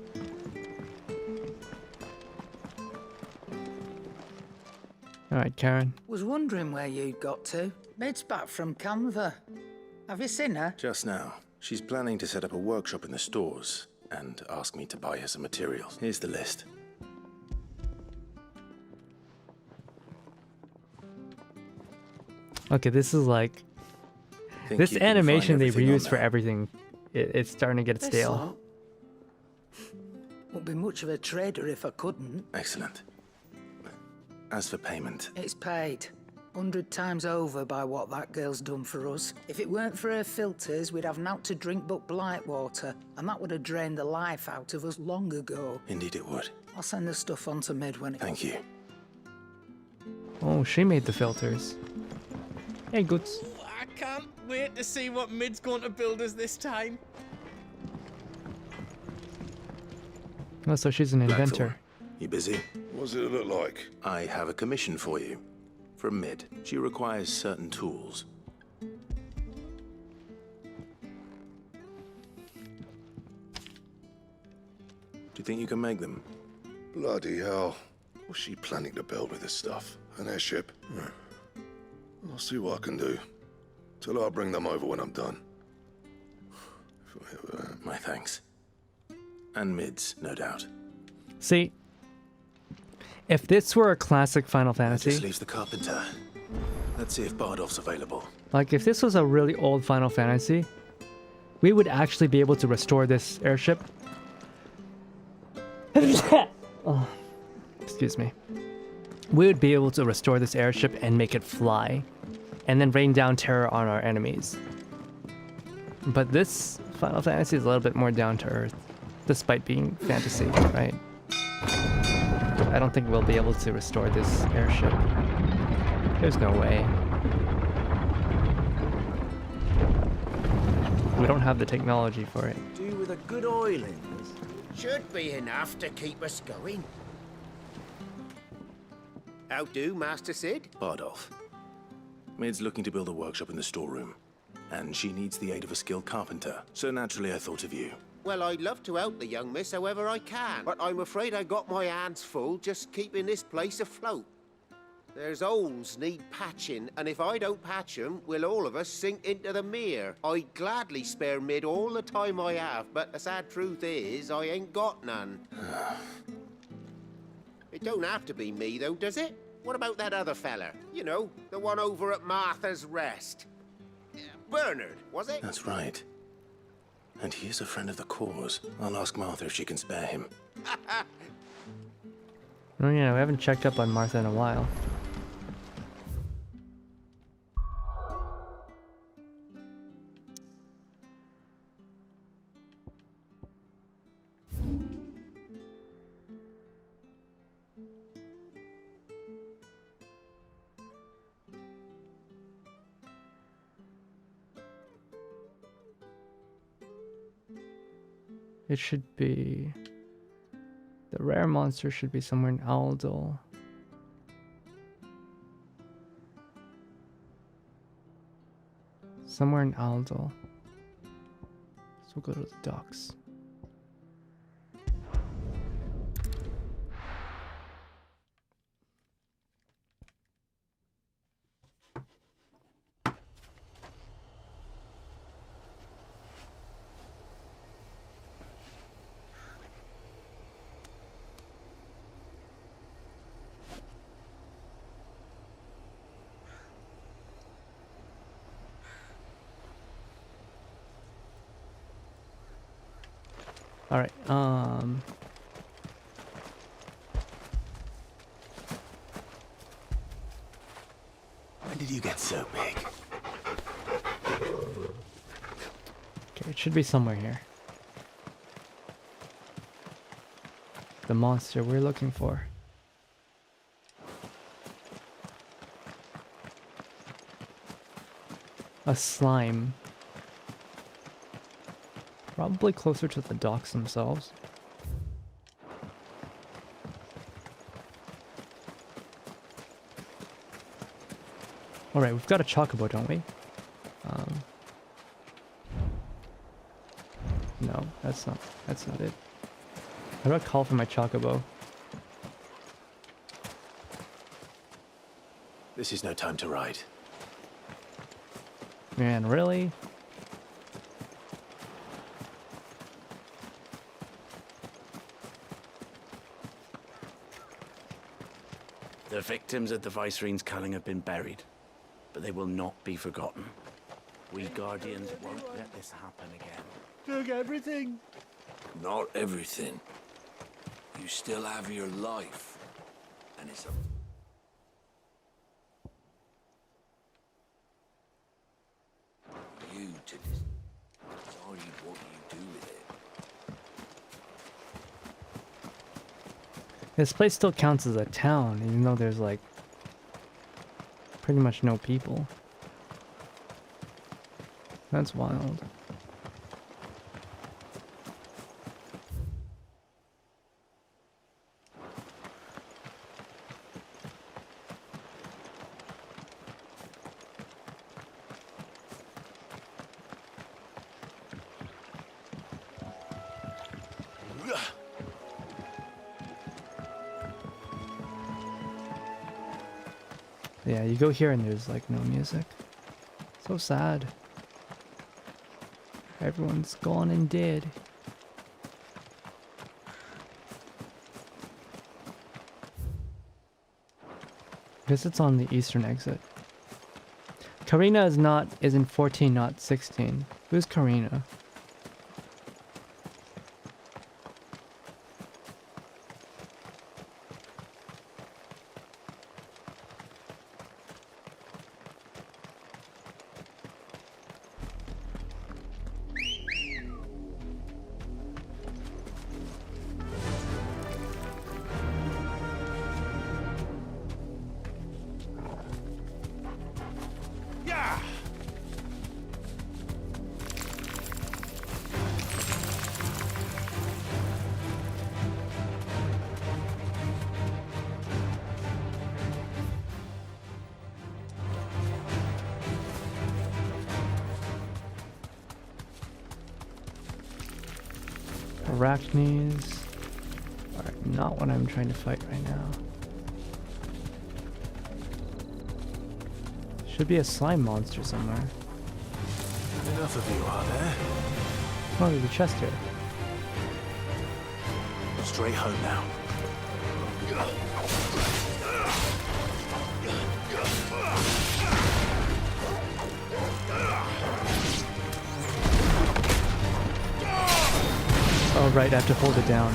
[SPEAKER 1] Alright, Karen.
[SPEAKER 17] Was wondering where you'd got to. Mid's back from Canva. Have you seen her?
[SPEAKER 10] Just now. She's planning to set up a workshop in the stores and ask me to buy her some materials. Here's the list.
[SPEAKER 1] Okay, this is like... this animation they reuse for everything. It's starting to get stale.
[SPEAKER 17] Won't be much of a trader if I couldn't.
[SPEAKER 10] Excellent. As for payment...
[SPEAKER 17] It's paid. 100 times over by what that girl's done for us. If it weren't for her filters, we'd have naught to drink but blight water, and that would have drained the life out of us long ago.
[SPEAKER 10] Indeed it would.
[SPEAKER 17] I'll send the stuff on to Mid when it...
[SPEAKER 10] Thank you.
[SPEAKER 1] Oh, she made the filters. Hey, Goots.
[SPEAKER 3] I can't wait to see what Mid's going to build us this time.
[SPEAKER 1] Oh, so she's an inventor.
[SPEAKER 10] You busy?
[SPEAKER 11] What's it look like?
[SPEAKER 10] I have a commission for you. From Mid. She requires certain tools. Do you think you can make them?
[SPEAKER 11] Bloody hell. What's she planning to build with this stuff? An airship? I'll see what I can do. Tell her I'll bring them over when I'm done.
[SPEAKER 10] My thanks. And Mid's, no doubt.
[SPEAKER 1] See, if this were a classic Final Fantasy...
[SPEAKER 10] Just leaves the carpenter. Let's see if Bardolph's available.
[SPEAKER 1] Like, if this was a really old Final Fantasy, we would actually be able to restore this airship. Oh, excuse me. We would be able to restore this airship and make it fly, and then rain down terror on our enemies. But this Final Fantasy is a little bit more down to earth, despite being fantasy, right? I don't think we'll be able to restore this airship. There's no way. We don't have the technology for it.
[SPEAKER 15] Do with a good oiling. Should be enough to keep us going. How do, Master Sid?
[SPEAKER 10] Bardolph. Mid's looking to build a workshop in the storeroom, and she needs the aid of a skilled carpenter. So naturally I thought of you.
[SPEAKER 15] Well, I'd love to help the young miss however I can, but I'm afraid I got my hands full just keeping this place afloat. There's holes need patching, and if I don't patch them, we'll all of us sink into the mere. I'd gladly spare Mid all the time I have, but the sad truth is, I ain't got none. It don't have to be me, though, does it? What about that other fella? You know, the one over at Martha's Rest. Bernard, was it?
[SPEAKER 10] That's right. And he is a friend of the cause. I'll ask Martha if she can spare him.
[SPEAKER 1] Oh yeah, we haven't checked up on Martha in a while. It should be the The rare monster should be somewhere in Aldol. Somewhere in Aldol. So we'll go to the docks. All right.
[SPEAKER 12] When did you get so big?
[SPEAKER 1] Okay, it should be somewhere here. The monster we're looking for. A slime. Probably closer to the docks themselves. Alright, we've got a chocobo, don't we? No, that's not it. How do I call for my chocobo?
[SPEAKER 12] This is no time to ride.
[SPEAKER 1] Man, really?
[SPEAKER 18] The victims at the Viceroy's culling have been buried, but they will not be forgotten. We Guardians won't let this happen again.
[SPEAKER 12] Took everything.
[SPEAKER 11] Not everything. You still have your life. And it's a... you to decide what you do with it.
[SPEAKER 1] This place still counts as a town, even though there's like pretty much no people. That's wild. Yeah, you go here and there's like no music. So sad. Everyone's gone and dead. I guess it's on the eastern exit. Karina is in 14, not 16. Who's Karina? Arachnes. Alright, not what I'm trying to fight right now. Should be a slime monster somewhere.
[SPEAKER 12] Enough of you, are there?
[SPEAKER 1] Oh, there's a chest here.
[SPEAKER 12] Straight home now.
[SPEAKER 1] Oh, right, I have to hold it down.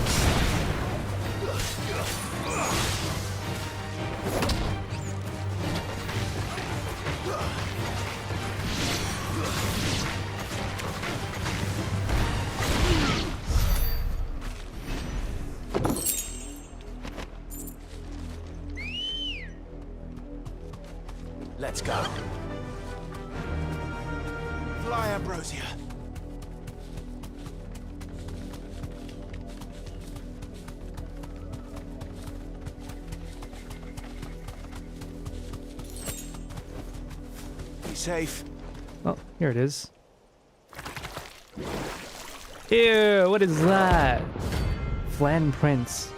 [SPEAKER 12] Let's go. Fly, Ambrosia.
[SPEAKER 2] Be safe.
[SPEAKER 1] Oh, here it is. Ew, what is that? Flan prints.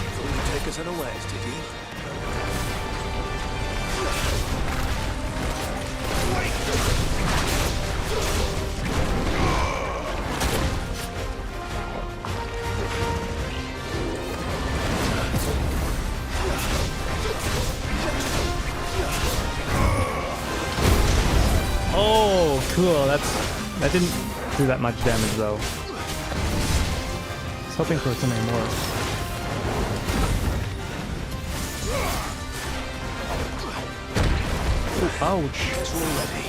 [SPEAKER 2] Thought you'd take us unawares, did you?
[SPEAKER 1] Oh, cool. That didn't do that much damage though. I was hoping for something more. Ooh, ouch.
[SPEAKER 2] It's all ready.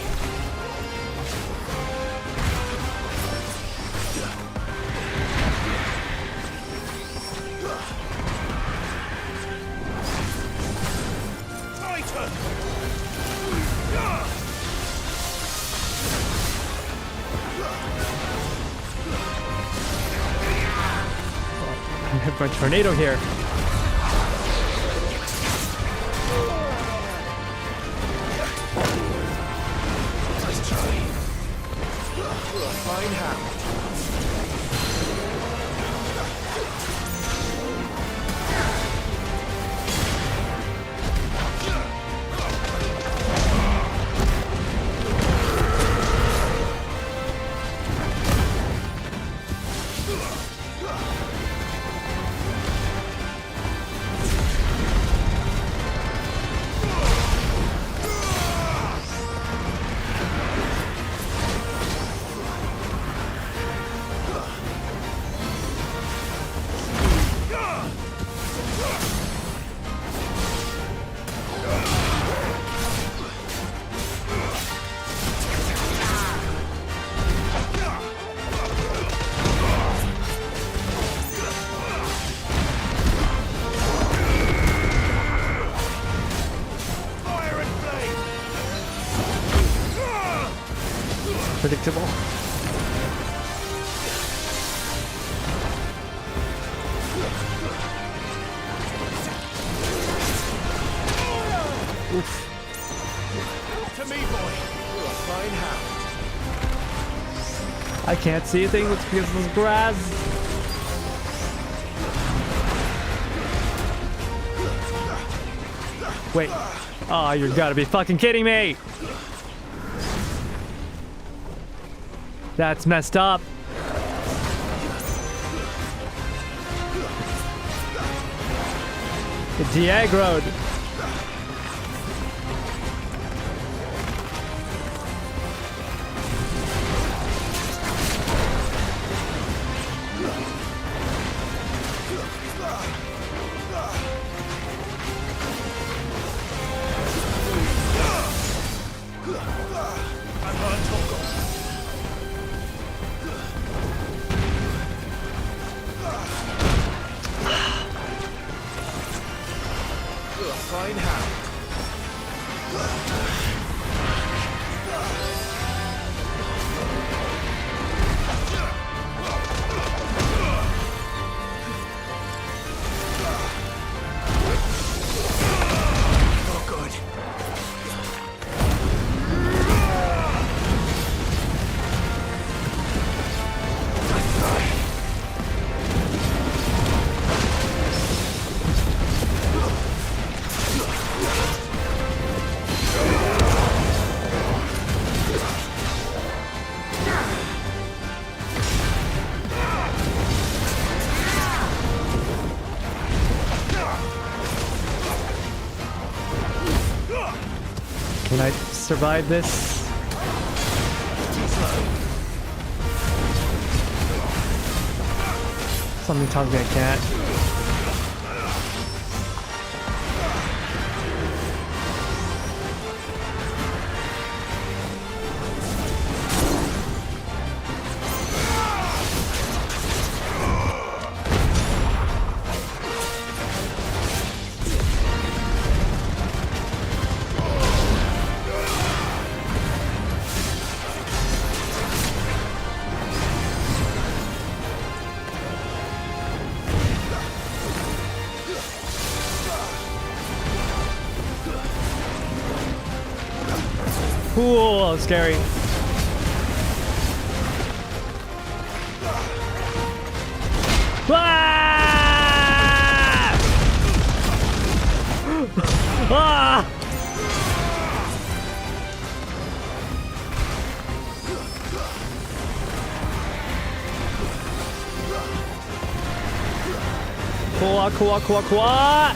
[SPEAKER 1] I have a tornado here.
[SPEAKER 2] Nice try. Fine hand.
[SPEAKER 1] Predictable. Oof.
[SPEAKER 2] To me, boy. Fine hand.
[SPEAKER 1] I can't see a thing because of this grass. Wait. Oh, you gotta be fucking kidding me! That's messed up. It's de-aggroed.
[SPEAKER 2] Fine hand. Oh, good.
[SPEAKER 1] Can I survive this? Something tells me I can't. Whoa, scary. Ah! Ah! Koa.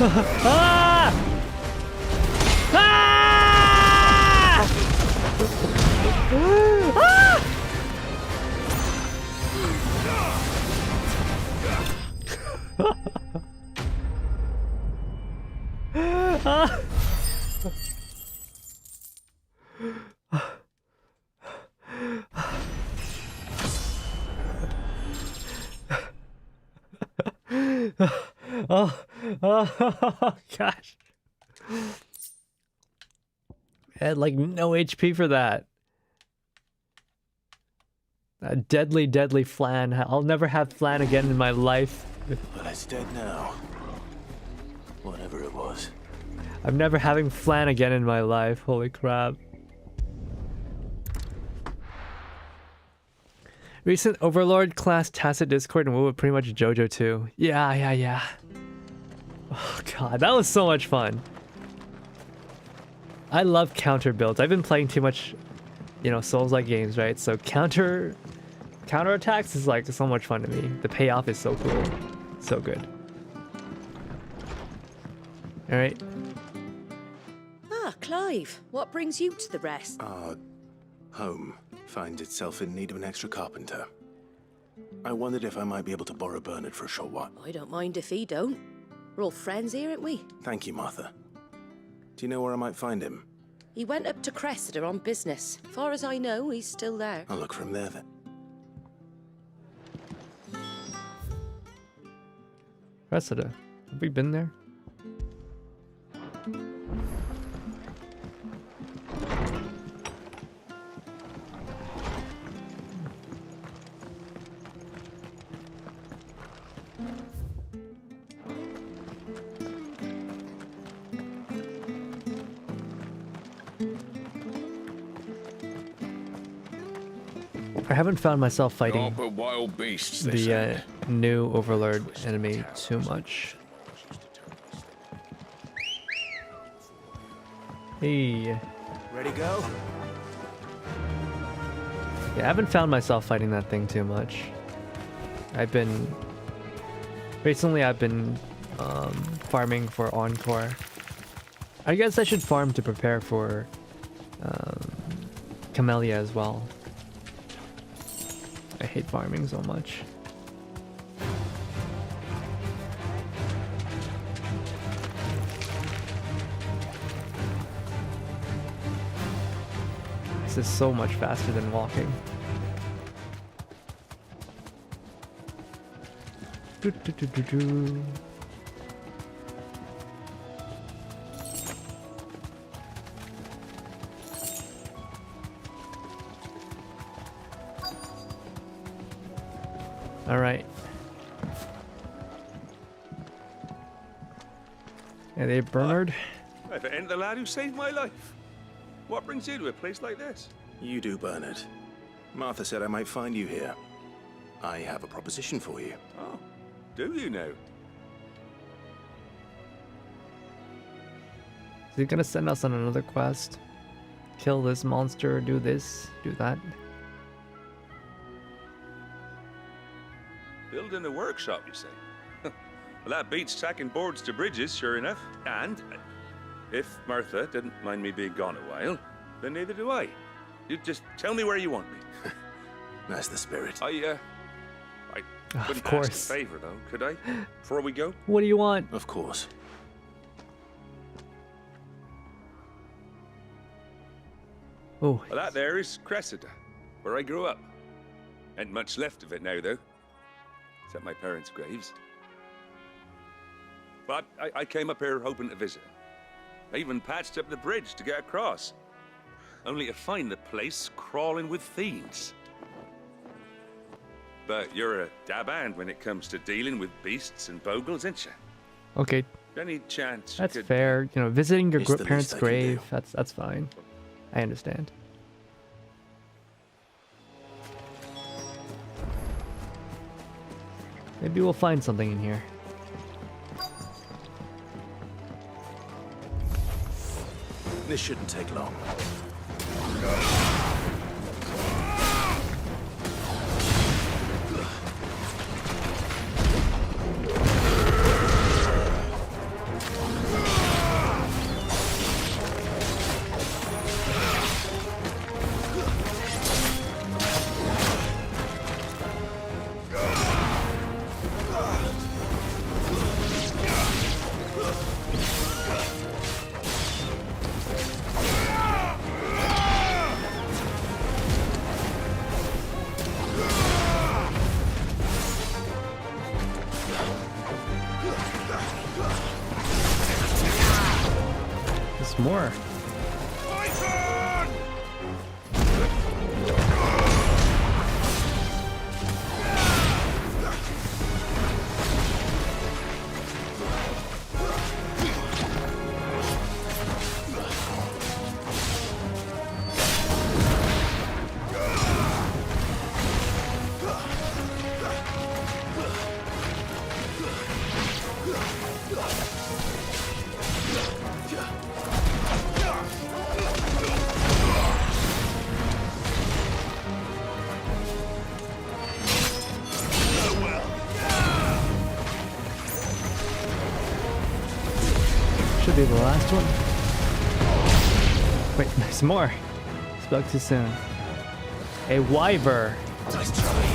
[SPEAKER 1] Ah! Ah! Ah! Oh gosh. I had like no HP for that. A deadly flan. I'll never have flan again in my life.
[SPEAKER 10] But it's dead now. Whatever it was.
[SPEAKER 1] I'm never having flan again in my life. Holy crap. Recent Overlord class tacit Discord and pretty much JoJo too. Yeah. Oh god, that was so much fun. I love counter builds. I've been playing too much, you know, Souls-like games, right? So counter attacks is like so much fun to me. The payoff is so cool. So good. Alright.
[SPEAKER 19] Ah, Clive, what brings you to the rest?
[SPEAKER 10] Home finds itself in need of an extra carpenter. I wondered if I might be able to borrow Bernard for a short while.
[SPEAKER 19] I don't mind if he don't. We're all friends here, aren't we?
[SPEAKER 10] Thank you, Martha. Do you know where I might find him?
[SPEAKER 19] He went up to Cressida on business. Far as I know, he's still there.
[SPEAKER 10] I'll look for him there then.
[SPEAKER 1] Cressida. Have we been there? I haven't found myself fighting
[SPEAKER 12] wild beasts,
[SPEAKER 1] the new Overlord enemy too much. Hey.
[SPEAKER 2] Ready to go?
[SPEAKER 1] Yeah, I haven't found myself fighting that thing too much. Recently I've been farming for Encore. I guess I should farm to prepare for Camellia as well. I hate farming so much. This is so much faster than walking. Do, do, do, do, do. All right. Hey there, Bernard.
[SPEAKER 20] If it ain't the lad who saved my life. What brings you to a place like this?
[SPEAKER 10] You do, Bernard. Martha said I might find you here. I have a proposition for you.
[SPEAKER 20] Oh, do you now?
[SPEAKER 1] Is he gonna send us on another quest? Kill this monster, do this, do that?
[SPEAKER 20] Building a workshop, you say? Well, that beats tacking boards to bridges, sure enough. And if Martha didn't mind me being gone a while, then neither do I. You just tell me where you want me.
[SPEAKER 10] That's the spirit.
[SPEAKER 20] I couldn't ask a favor, though, could I? Before we go?
[SPEAKER 1] What do you want?
[SPEAKER 10] Of course.
[SPEAKER 1] Oh.
[SPEAKER 20] Well, that there is Cressida, where I grew up. Ain't much left of it now, though. Except my parents' graves. But I came up here hoping to visit. I even patched up the bridge to get across. Only to find the place crawling with fiends. But you're a dab hand when it comes to dealing with beasts and bogles, ain't you?
[SPEAKER 1] Okay.
[SPEAKER 20] Any chance
[SPEAKER 1] That's
[SPEAKER 20] you could...
[SPEAKER 1] fair. You know, visiting your
[SPEAKER 20] It's the
[SPEAKER 1] parents'
[SPEAKER 20] least I can
[SPEAKER 1] grave,
[SPEAKER 20] do.
[SPEAKER 1] that's fine. I understand. Maybe we'll find something in here.
[SPEAKER 10] This shouldn't take long.
[SPEAKER 1] There's more. Should be the last one. Wait, there's more. Spoke too soon. A wyver.
[SPEAKER 10] Nice try.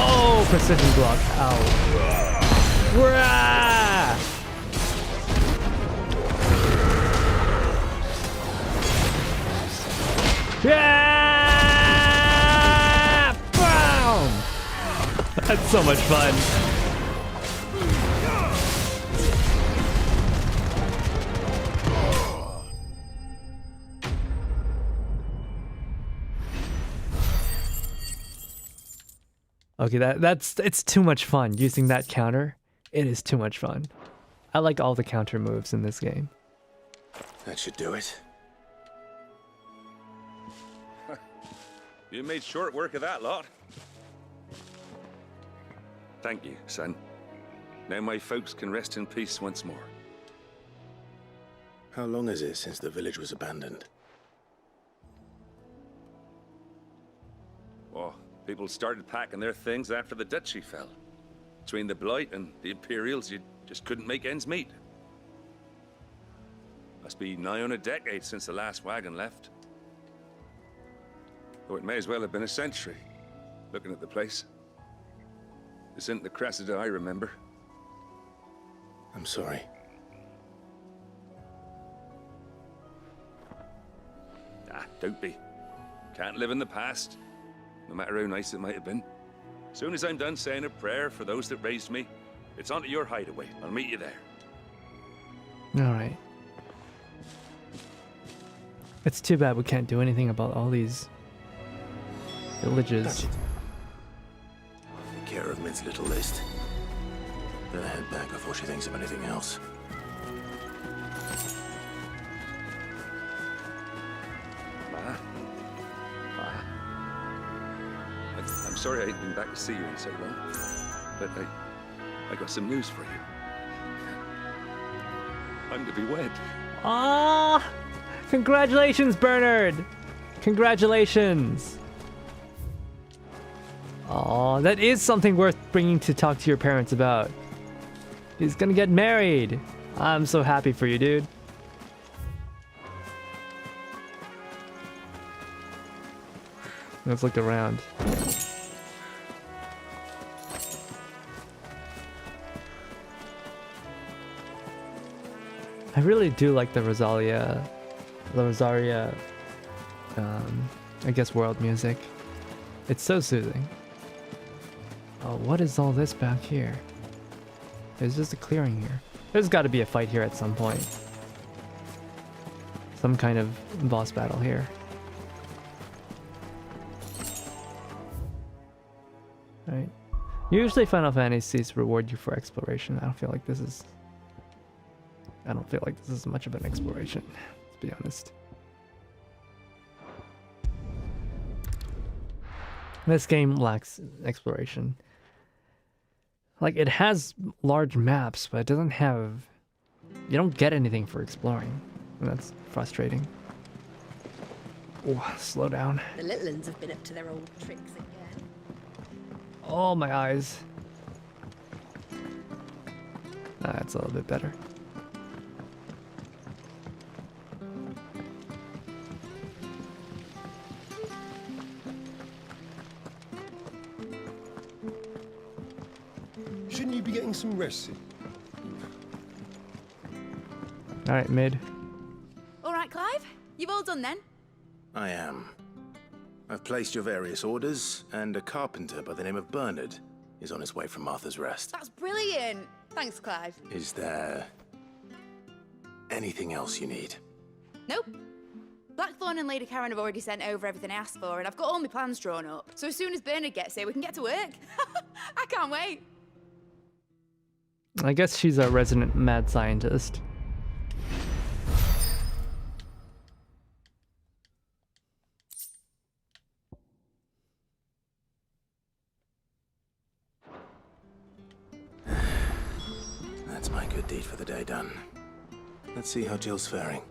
[SPEAKER 1] Oh, precision block. Ow. Rah! Yeah! Boom! That's so much fun. Okay, it's too much fun using that counter. It is too much fun. I like all the counter moves in this game.
[SPEAKER 10] That should do it.
[SPEAKER 20] You made short work of that lot. Thank you, son. Now my folks can rest in peace once more.
[SPEAKER 10] How long is it since the village was abandoned?
[SPEAKER 20] Oh, people started packing their things after the duchy fell. Between the Blight and the Imperials, you just couldn't make ends meet. Must be nigh on a decade since the last wagon left. Though it may as well have been a century, looking at the place. This isn't the Cressida I remember.
[SPEAKER 10] I'm sorry.
[SPEAKER 20] Ah, don't be. Can't live in the past, no matter how nice it might have been. Soon as I'm done saying a prayer for those that raised me, it's on to your hideaway. I'll meet you there.
[SPEAKER 1] All right. It's too bad we can't do anything about all these villages.
[SPEAKER 10] Take care of Mid's little list. Better head back before she thinks of anything else.
[SPEAKER 20] Ma? I'm sorry I ain't been back to see you in so long, but I got some news for you. I'm to be wed.
[SPEAKER 1] Ah! Congratulations, Bernard! Congratulations! Oh, that is something worth bringing to talk to your parents about. He's gonna get married. I'm so happy for you, dude. Let's look around. I really do like the Rosaria, I guess world music. It's so soothing. Oh, what is all this back here? There's just a clearing here. There's got to be a fight here at some point. Some kind of boss battle here. Right. Usually Final Fantasies reward you for exploration. I don't feel like this is much of an exploration, to be honest. This game lacks exploration. Like, it has large maps, but it doesn't have... You don't get anything for exploring. And that's frustrating. Oh, slow down.
[SPEAKER 19] The little ones have been up to their old tricks again.
[SPEAKER 1] Oh, my eyes. That's a little bit better.
[SPEAKER 21] Shouldn't you be getting some rest, Sid?
[SPEAKER 1] Alright, mid.
[SPEAKER 14] All right, Clive. You've all done then?
[SPEAKER 10] I am. I've placed your various orders, and a carpenter by the name of Bernard is on his way from Arthur's Rest.
[SPEAKER 14] That's brilliant. Thanks, Clive.
[SPEAKER 10] Is there anything else you need?
[SPEAKER 14] Nope. Blackthorn and Lady Karen have already sent over everything I asked for, and I've got all my plans drawn up. So as soon as Bernard gets here, we can get to work. I can't wait.
[SPEAKER 1] I guess she's a resident mad scientist.
[SPEAKER 10] That's my good deed for the day done. Let's see how Jill's faring.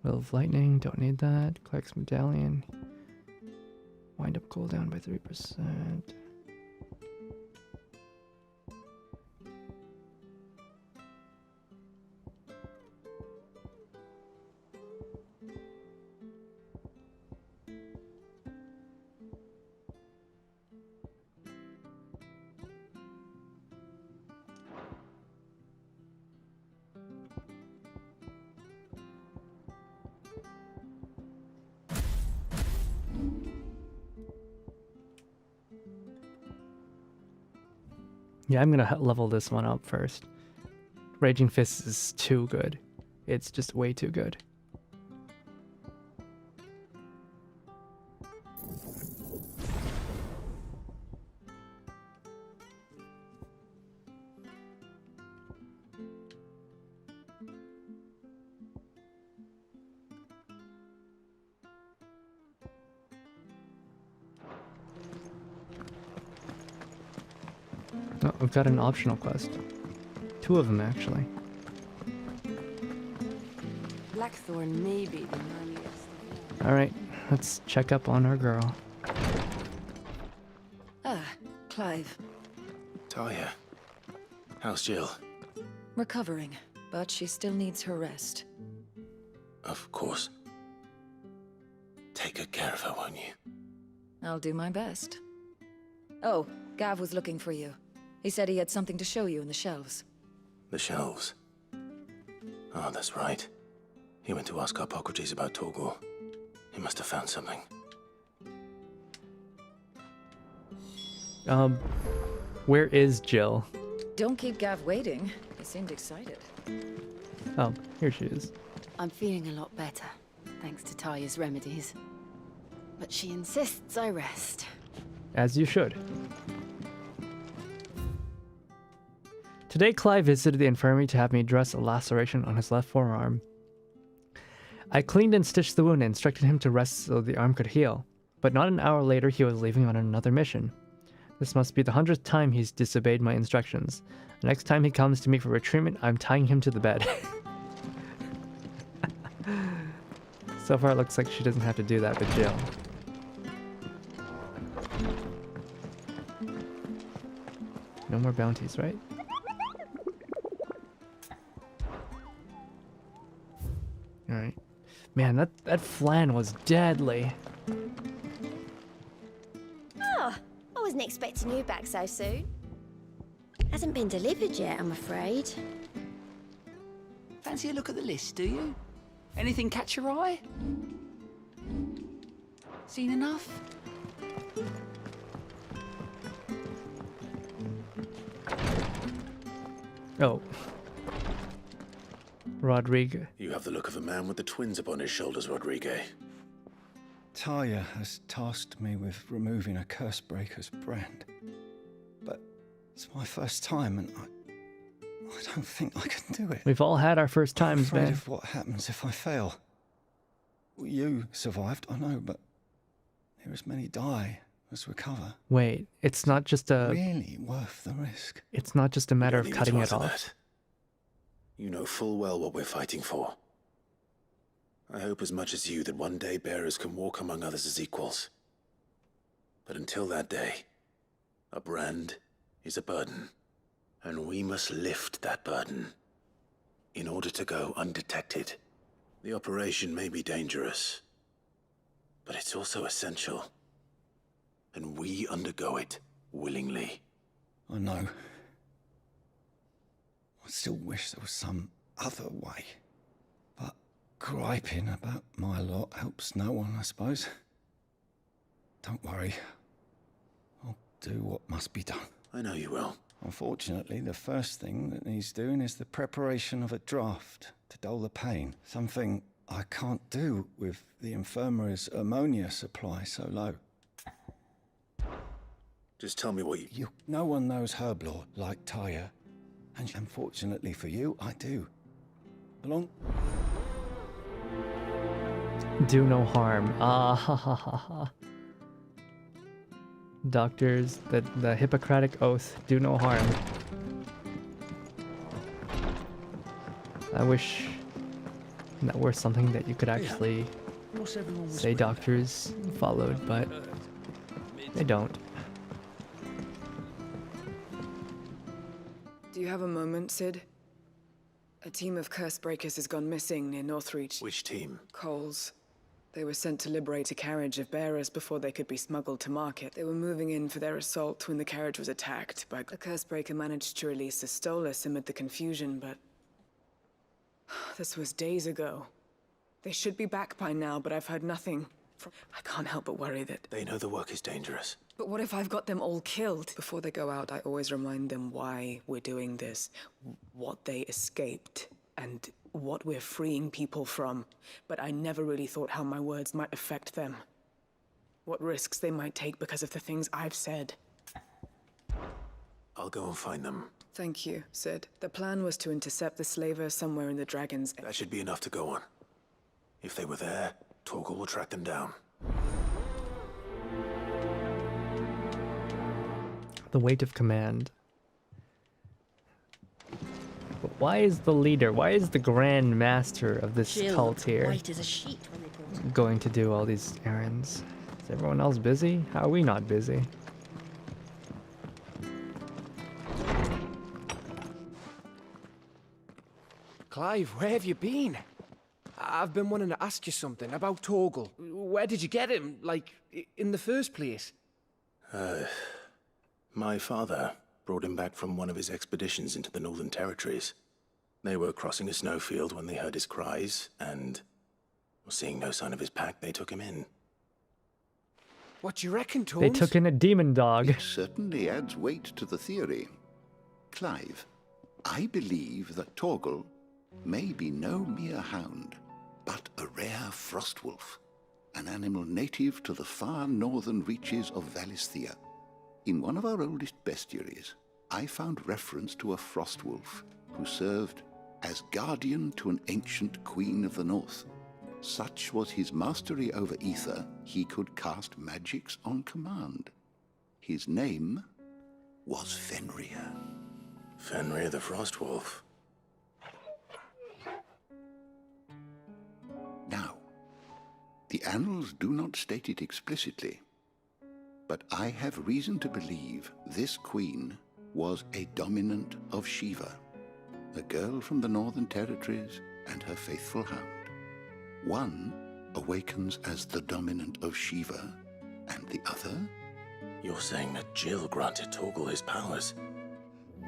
[SPEAKER 1] Will of Lightning, don't need that. Clerk's Medallion. Wind up cooldown by 3%. Yeah, I'm gonna level this one up first. Raging Fist is too good. It's just way too good. Oh, we've got an optional quest. 2 of them, actually.
[SPEAKER 16] Blackthorn may be the manliest.
[SPEAKER 1] Alright, let's check up on our girl.
[SPEAKER 5] Ah, Clive.
[SPEAKER 10] Talia. How's Jill?
[SPEAKER 5] Recovering, but she still needs her rest.
[SPEAKER 10] Of course. Take good care of her, won't you?
[SPEAKER 5] I'll do my best. Oh, Gav was looking for you. He said he had something to show you in the shelves.
[SPEAKER 10] The shelves. Oh, that's right. He went to ask Hippocrates about Torgor. He must have found something.
[SPEAKER 1] Where is Jill?
[SPEAKER 5] Don't keep Gav waiting. He seemed excited.
[SPEAKER 1] Oh, here she is.
[SPEAKER 6] I'm feeling a lot better, thanks to Taya's remedies. But she insists I rest.
[SPEAKER 1] As you should. Today, Clive visited the infirmary to have me dress a laceration on his left forearm. I cleaned and stitched the wound and instructed him to rest so the arm could heal. But not an hour later, he was leaving on another mission. This must be the 100th time he's disobeyed my instructions. The next time he comes to me for a treatment, I'm tying him to the bed. So far, it looks like she doesn't have to do that with Jill. No more bounties, right? Alright. Man, that flan was deadly.
[SPEAKER 7] Oh, I wasn't expecting you back so soon. Hasn't been delivered yet, I'm afraid.
[SPEAKER 8] Fancy a look at the list, do you? Anything catch your eye? Seen enough?
[SPEAKER 1] Oh. Rodrigo.
[SPEAKER 10] You have the look of a man with the twins upon his shoulders, Rodrigo.
[SPEAKER 2] Talia has tasked me with removing a Cursebreaker's brand. But it's my first time and I don't think I can do it.
[SPEAKER 1] We've all had our first times,
[SPEAKER 2] I'm afraid
[SPEAKER 1] man.
[SPEAKER 2] of what happens if I fail. You survived, I know, but there as many die as recover.
[SPEAKER 1] Wait, it's not just a...
[SPEAKER 2] Really worth the risk.
[SPEAKER 1] It's not just a matter of
[SPEAKER 10] You don't
[SPEAKER 1] cutting
[SPEAKER 10] need
[SPEAKER 1] it
[SPEAKER 10] to answer
[SPEAKER 1] off.
[SPEAKER 10] that. You know full well what we're fighting for. I hope as much as you that one day bearers can walk among others as equals. But until that day, a brand is a burden, and we must lift that burden in order to go undetected. The operation may be dangerous, but it's also essential, and we undergo it willingly.
[SPEAKER 2] I know. I still wish there was some other way. But griping about my lot helps no one, I suppose. Don't worry. I'll do what must be done.
[SPEAKER 10] I know you will.
[SPEAKER 2] Unfortunately, the first thing that needs doing is the preparation of a draft to dull the pain. Something I can't do with the infirmary's ammonia supply so low.
[SPEAKER 10] Just tell me what you...
[SPEAKER 2] No one knows herb lore like Taya. And unfortunately for you, I do. Along...
[SPEAKER 1] Do no harm. Ah ha ha ha ha. Doctors, the Hippocratic Oath, do no harm. I wish that were something that you could actually say doctors followed, but they don't.
[SPEAKER 4] Do you have a moment, Sid? A team of Cursebreakers has gone missing near Northreach.
[SPEAKER 10] Which team?
[SPEAKER 4] Coles. They were sent to liberate a carriage of bearers before they could be smuggled to market. They were moving in for their assault when the carriage was attacked, but a Cursebreaker managed to release a Stolas amid the confusion, but... This was days ago. They should be back by now, but I've heard nothing. I can't help but worry that...
[SPEAKER 10] They know the work is dangerous.
[SPEAKER 4] But what if I've got them all killed? Before they go out, I always remind them why we're doing this, what they escaped, and what we're freeing people from. But I never really thought how my words might affect them. what risks they might take because of the things I've said.
[SPEAKER 10] I'll go and find them.
[SPEAKER 4] Thank you, Sid. The plan was to intercept the slaver somewhere in the Dragon's...
[SPEAKER 10] That should be enough to go on. If they were there, Torgal will track them down.
[SPEAKER 1] The weight of command. But why is the leader, why is the Grand Master of this cult here
[SPEAKER 19] white as a sheet when they brought him.
[SPEAKER 1] going to do all these errands? Is everyone else busy? How are we not busy?
[SPEAKER 9] Clive, where have you been? I've been wanting to ask you something about Torgal. Where did you get him, like, in the first place?
[SPEAKER 10] My father brought him back from one of his expeditions into the Northern Territories. They were crossing a snowfield when they heard his cries, and seeing no sign of his pack, they took him in.
[SPEAKER 9] What do you reckon, Tones?
[SPEAKER 1] They took in a demon dog.
[SPEAKER 13] It certainly adds weight to the theory. Clive, I believe that Torgal may be no mere hound, but a rare frostwolf, an animal native to the far northern reaches of Valisthea. In one of our oldest bestiaries, I found reference to a frostwolf who served as guardian to an ancient queen of the north. Such was his mastery over ether, he could cast magics on command. His name was Fenrir.
[SPEAKER 10] Fenrir the Frostwolf.
[SPEAKER 13] Now, the annals do not state it explicitly, but I have reason to believe this queen was a dominant of Shiva, a girl from the Northern Territories and her faithful hound. One awakens as the dominant of Shiva, and the other?
[SPEAKER 10] You're saying that Jill granted Torgal his powers?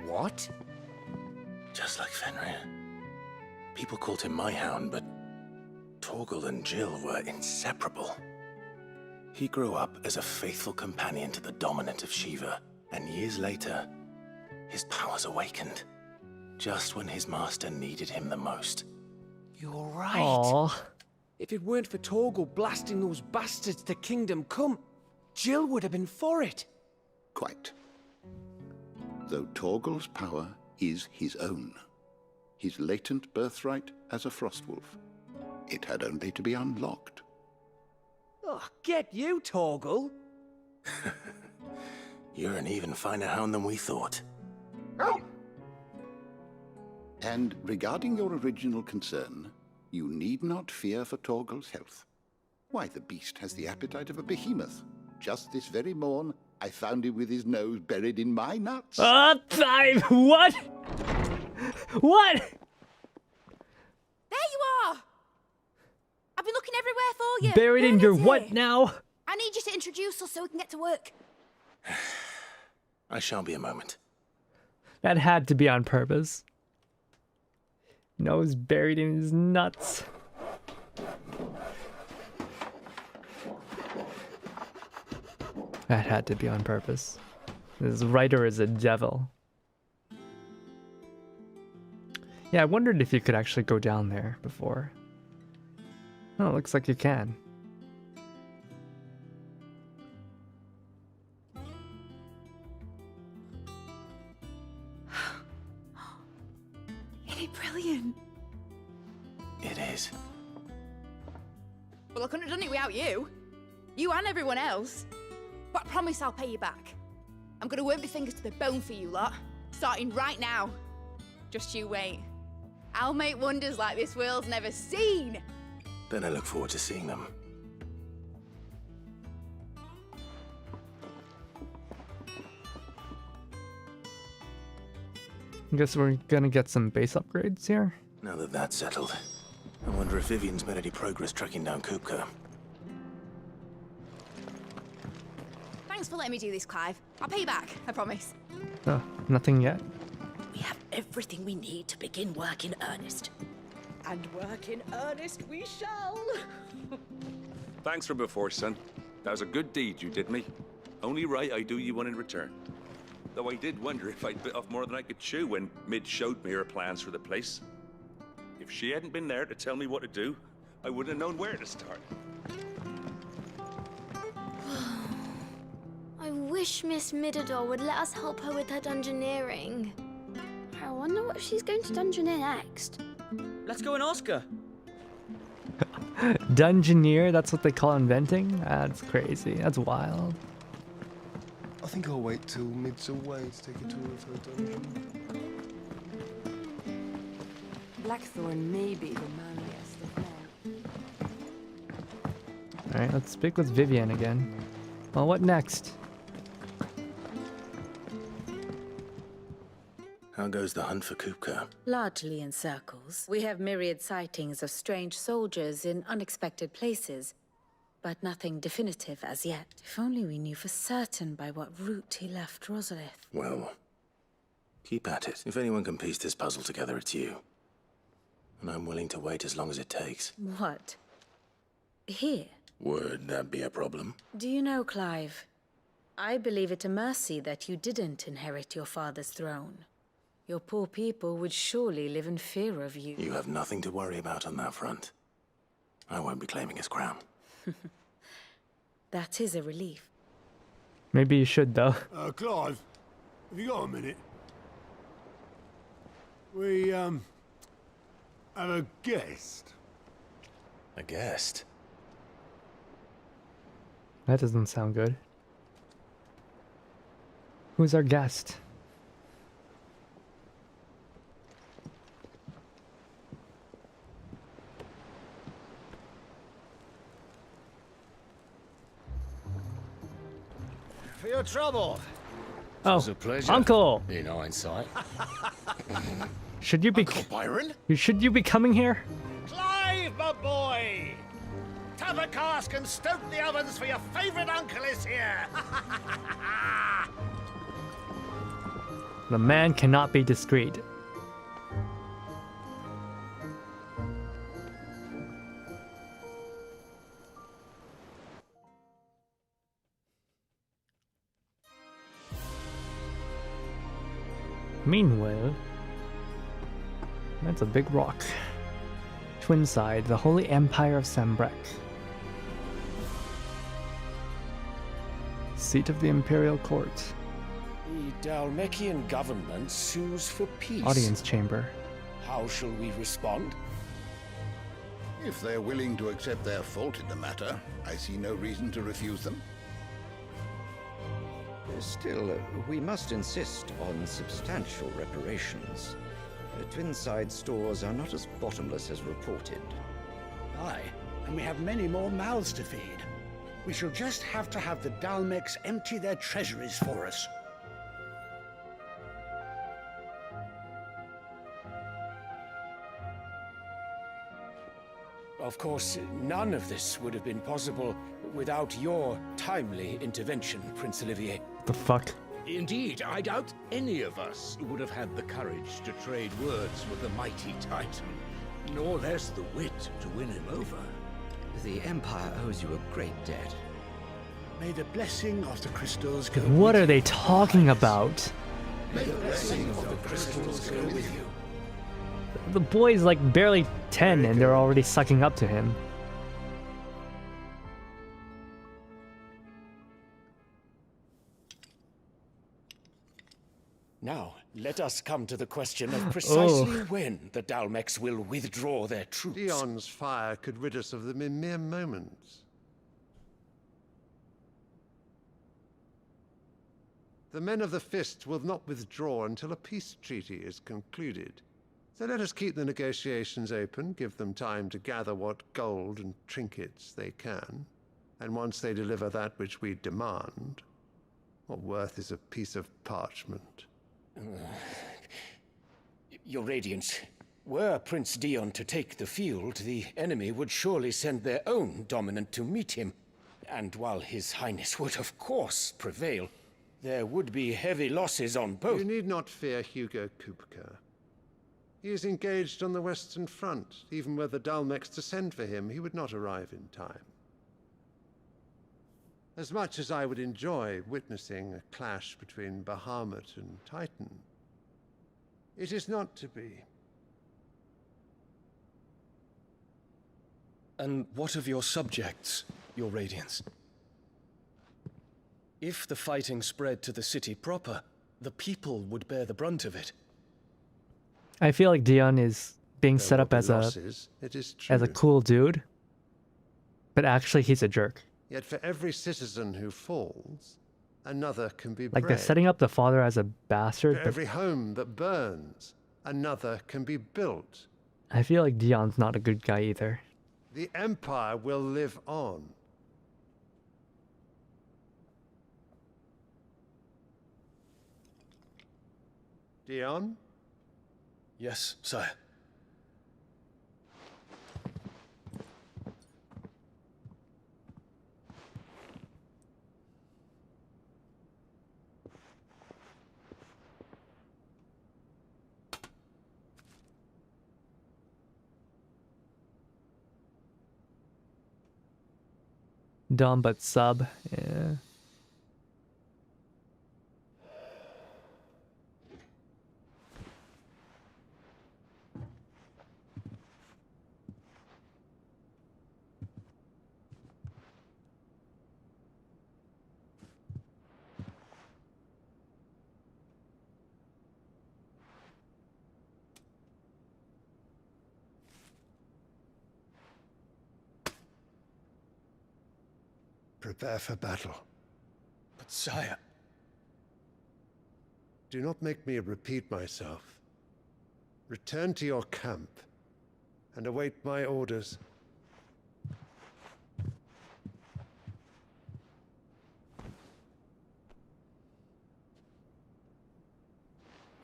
[SPEAKER 9] What?
[SPEAKER 10] Just like Fenrir. People called him my hound, but Torgal and Jill were inseparable. He grew up as a faithful companion to the dominant of Shiva, and years later, his powers awakened, just when his master needed him the most.
[SPEAKER 9] You're right.
[SPEAKER 1] Aww.
[SPEAKER 9] If it weren't for Torgal blasting those bastards to Kingdom Come, Jill would have been for it.
[SPEAKER 13] Quite. Though Torgal's power is his own, his latent birthright as a frostwolf. It had only to be unlocked.
[SPEAKER 9] Oh, get you, Torgal!
[SPEAKER 10] You're an even finer hound than we thought.
[SPEAKER 13] And regarding your original concern, you need not fear for Torgal's health. Why, the beast has the appetite of a behemoth. Just this very morn, I found him with his nose buried in my nuts.
[SPEAKER 1] What? What?
[SPEAKER 14] There you are! I've been looking everywhere for you.
[SPEAKER 1] Buried in your what now?
[SPEAKER 14] I need you to introduce us so we can get to work.
[SPEAKER 10] I shall be a moment.
[SPEAKER 1] That had to be on purpose. Nose buried in his nuts. That had to be on purpose. This writer is a devil. Yeah, I wondered if you could actually go down there before. Oh, it looks like you can.
[SPEAKER 14] Isn't it brilliant?
[SPEAKER 10] It is.
[SPEAKER 14] Well, I couldn't have done it without you. You and everyone else. But I promise I'll pay you back. I'm gonna work my fingers to the bone for you lot, starting right now. Just you wait. I'll make wonders like this world's never seen.
[SPEAKER 10] Then I look forward to seeing them.
[SPEAKER 1] I guess we're gonna get some base upgrades here.
[SPEAKER 10] Now that that's settled, I wonder if Vivian's made any progress tracking down Kupka.
[SPEAKER 14] Thanks for letting me do this, Clive. I'll pay you back, I promise.
[SPEAKER 1] Oh, nothing yet?
[SPEAKER 19] We have everything we need to begin work in earnest. And work in earnest we shall.
[SPEAKER 20] Thanks for before, son. That was a good deed you did me. Only right I do you one in return. Though I did wonder if I'd bit off more than I could chew when Mid showed me her plans for the place. If she hadn't been there to tell me what to do, I wouldn't have known where to start.
[SPEAKER 17] I wish Miss Midador would let us help her with her dungeoneering. I wonder what she's going to dungeoneer next.
[SPEAKER 22] Let's go and ask her.
[SPEAKER 1] Dungeoneer, that's what they call inventing? That's crazy. That's wild.
[SPEAKER 21] I think I'll wait till Mid's away to take a tour of her dungeon.
[SPEAKER 16] Blackthorn may be the manliest of men.
[SPEAKER 1] Alright, let's speak with Vivian again. Well, what next?
[SPEAKER 10] How goes the hunt for Kupka?
[SPEAKER 23] Largely in circles. We have myriad sightings of strange soldiers in unexpected places, but nothing definitive as yet. If only we knew for certain by what route he left Rosalith.
[SPEAKER 10] Well, keep at it. If anyone can piece this puzzle together, it's you. And I'm willing to wait as long as it takes.
[SPEAKER 23] What? Here?
[SPEAKER 10] Would that be a problem?
[SPEAKER 23] Do you know, Clive? I believe it a mercy that you didn't inherit your father's throne. Your poor people would surely live in fear of you.
[SPEAKER 10] You have nothing to worry about on that front. I won't be claiming his crown.
[SPEAKER 23] That is a relief.
[SPEAKER 1] Maybe you should, though.
[SPEAKER 21] Clive, have you got a minute? We, have a guest.
[SPEAKER 10] A guest?
[SPEAKER 1] That doesn't sound good. Who's our guest?
[SPEAKER 24] For your trouble.
[SPEAKER 1] Oh,
[SPEAKER 24] It was a pleasure.
[SPEAKER 1] Uncle!
[SPEAKER 24] In hindsight.
[SPEAKER 1] Should you be
[SPEAKER 24] Uncle Byron?
[SPEAKER 1] Should you be coming here?
[SPEAKER 12] Clive, my boy! Tap a cask and stoke the ovens for your favourite uncle is here!
[SPEAKER 1] The man cannot be discreet. Meanwhile, that's a big rock. Twinside, the Holy Empire of Sambrek. Seat of the Imperial Court.
[SPEAKER 25] The Dalmekian government sues for peace.
[SPEAKER 1] Audience chamber.
[SPEAKER 25] How shall we respond?
[SPEAKER 13] If they're willing to accept their fault in the matter, I see no reason to refuse them.
[SPEAKER 26] Still, we must insist on substantial reparations. Twinside stores are not as bottomless as reported.
[SPEAKER 12] Aye, and we have many more mouths to feed. We shall just have to have the Dalmecs empty their treasuries for us.
[SPEAKER 25] Of course, none of this would have been possible without your timely intervention, Prince Olivier.
[SPEAKER 1] The fuck?
[SPEAKER 27] Indeed, I doubt any of us would have had the courage to trade words with the mighty Titan, nor less the wit to win him over.
[SPEAKER 26] The Empire owes you a great debt.
[SPEAKER 12] May the blessing of the crystals go
[SPEAKER 1] What are they talking about?
[SPEAKER 12] May the blessing of the crystals go with you.
[SPEAKER 1] The boy's like barely 10 and they're already sucking up to him.
[SPEAKER 25] Now, let us come to the question of precisely when the Dalmecs will withdraw their troops.
[SPEAKER 21] Dion's fire could rid us of them in mere moments. The men of the Fist will not withdraw until a peace treaty is concluded. So let us keep the negotiations open, give them time to gather what gold and trinkets they can, and once they deliver that which we demand, what worth is a piece of parchment?
[SPEAKER 25] Your Radiance, were Prince Dion to take the field, the enemy would surely send their own dominant to meet him. And while His Highness would of course prevail, there would be heavy losses on both.
[SPEAKER 21] You need not fear Hugo Kupka. He is engaged on the Western Front. Even were the Dalmecs to send for him, he would not arrive in time. As much as I would enjoy witnessing a clash between Bahamut and Titan, it is not to be.
[SPEAKER 28] And what of your subjects, Your Radiance?
[SPEAKER 3] If the fighting spread to the city proper, the people would bear the brunt of it.
[SPEAKER 1] I feel like Dion is being set up as a cool dude, but actually he's a jerk.
[SPEAKER 21] Yet for every citizen who falls, another can be
[SPEAKER 1] Like
[SPEAKER 21] bred.
[SPEAKER 1] they're setting up the father as a bastard.
[SPEAKER 21] For
[SPEAKER 1] But
[SPEAKER 21] every home that burns, another can be built.
[SPEAKER 1] I feel like Dion's not a good guy either.
[SPEAKER 21] The Empire will live on. Dion?
[SPEAKER 3] Yes, sire.
[SPEAKER 1] Dumb but sub. Yeah.
[SPEAKER 21] Prepare for battle.
[SPEAKER 3] But sire...
[SPEAKER 21] Do not make me repeat myself. Return to your camp and await my orders.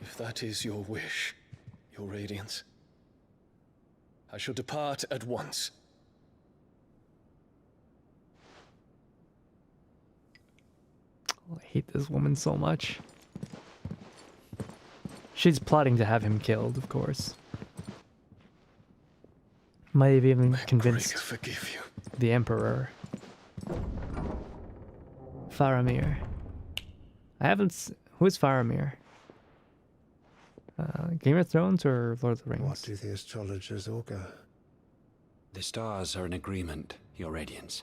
[SPEAKER 3] If that is your wish, your Radiance, I shall depart at once.
[SPEAKER 1] I hate this woman so much. She's plotting to have him killed, of course. Might have even convinced the Emperor. Faramir. I haven't... Who's Faramir? Game of Thrones or Lord of the Rings?
[SPEAKER 21] What do the astrologers augur?
[SPEAKER 5] The stars are in agreement, Your Radiance.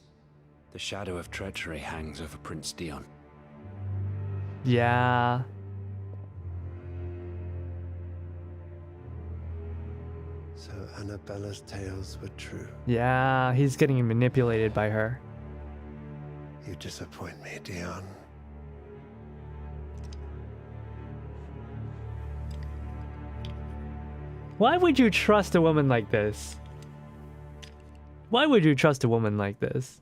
[SPEAKER 5] The shadow of treachery hangs over Prince Dion.
[SPEAKER 1] Yeah.
[SPEAKER 21] So Annabella's tales were true.
[SPEAKER 1] Yeah, he's getting manipulated by her.
[SPEAKER 21] You disappoint me, Dion.
[SPEAKER 1] Why would you trust a woman like this? Why would you trust a woman like this?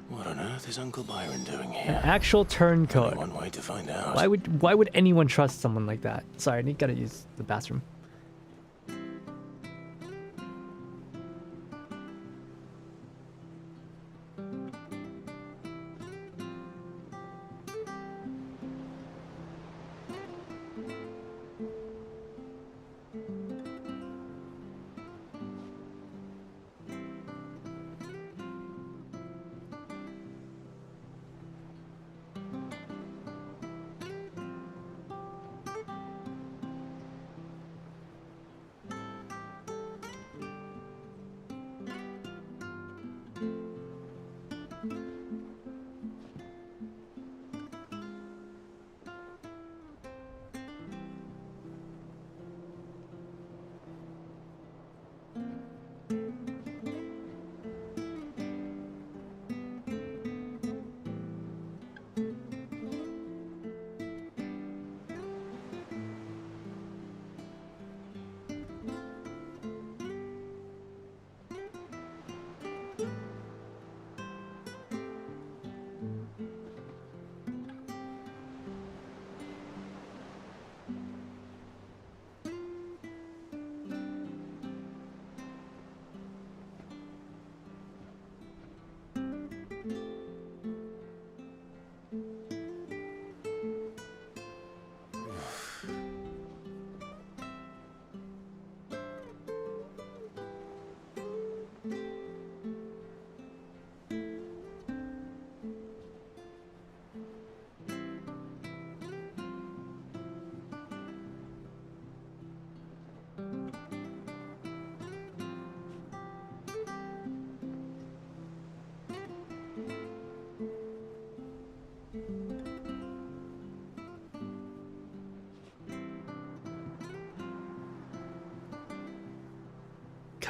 [SPEAKER 12] What on earth is Uncle Byron doing
[SPEAKER 1] An
[SPEAKER 12] here?
[SPEAKER 1] actual turncoat.
[SPEAKER 12] Only one way to find out.
[SPEAKER 1] Why would anyone trust someone like that? Sorry, I gotta use the bathroom.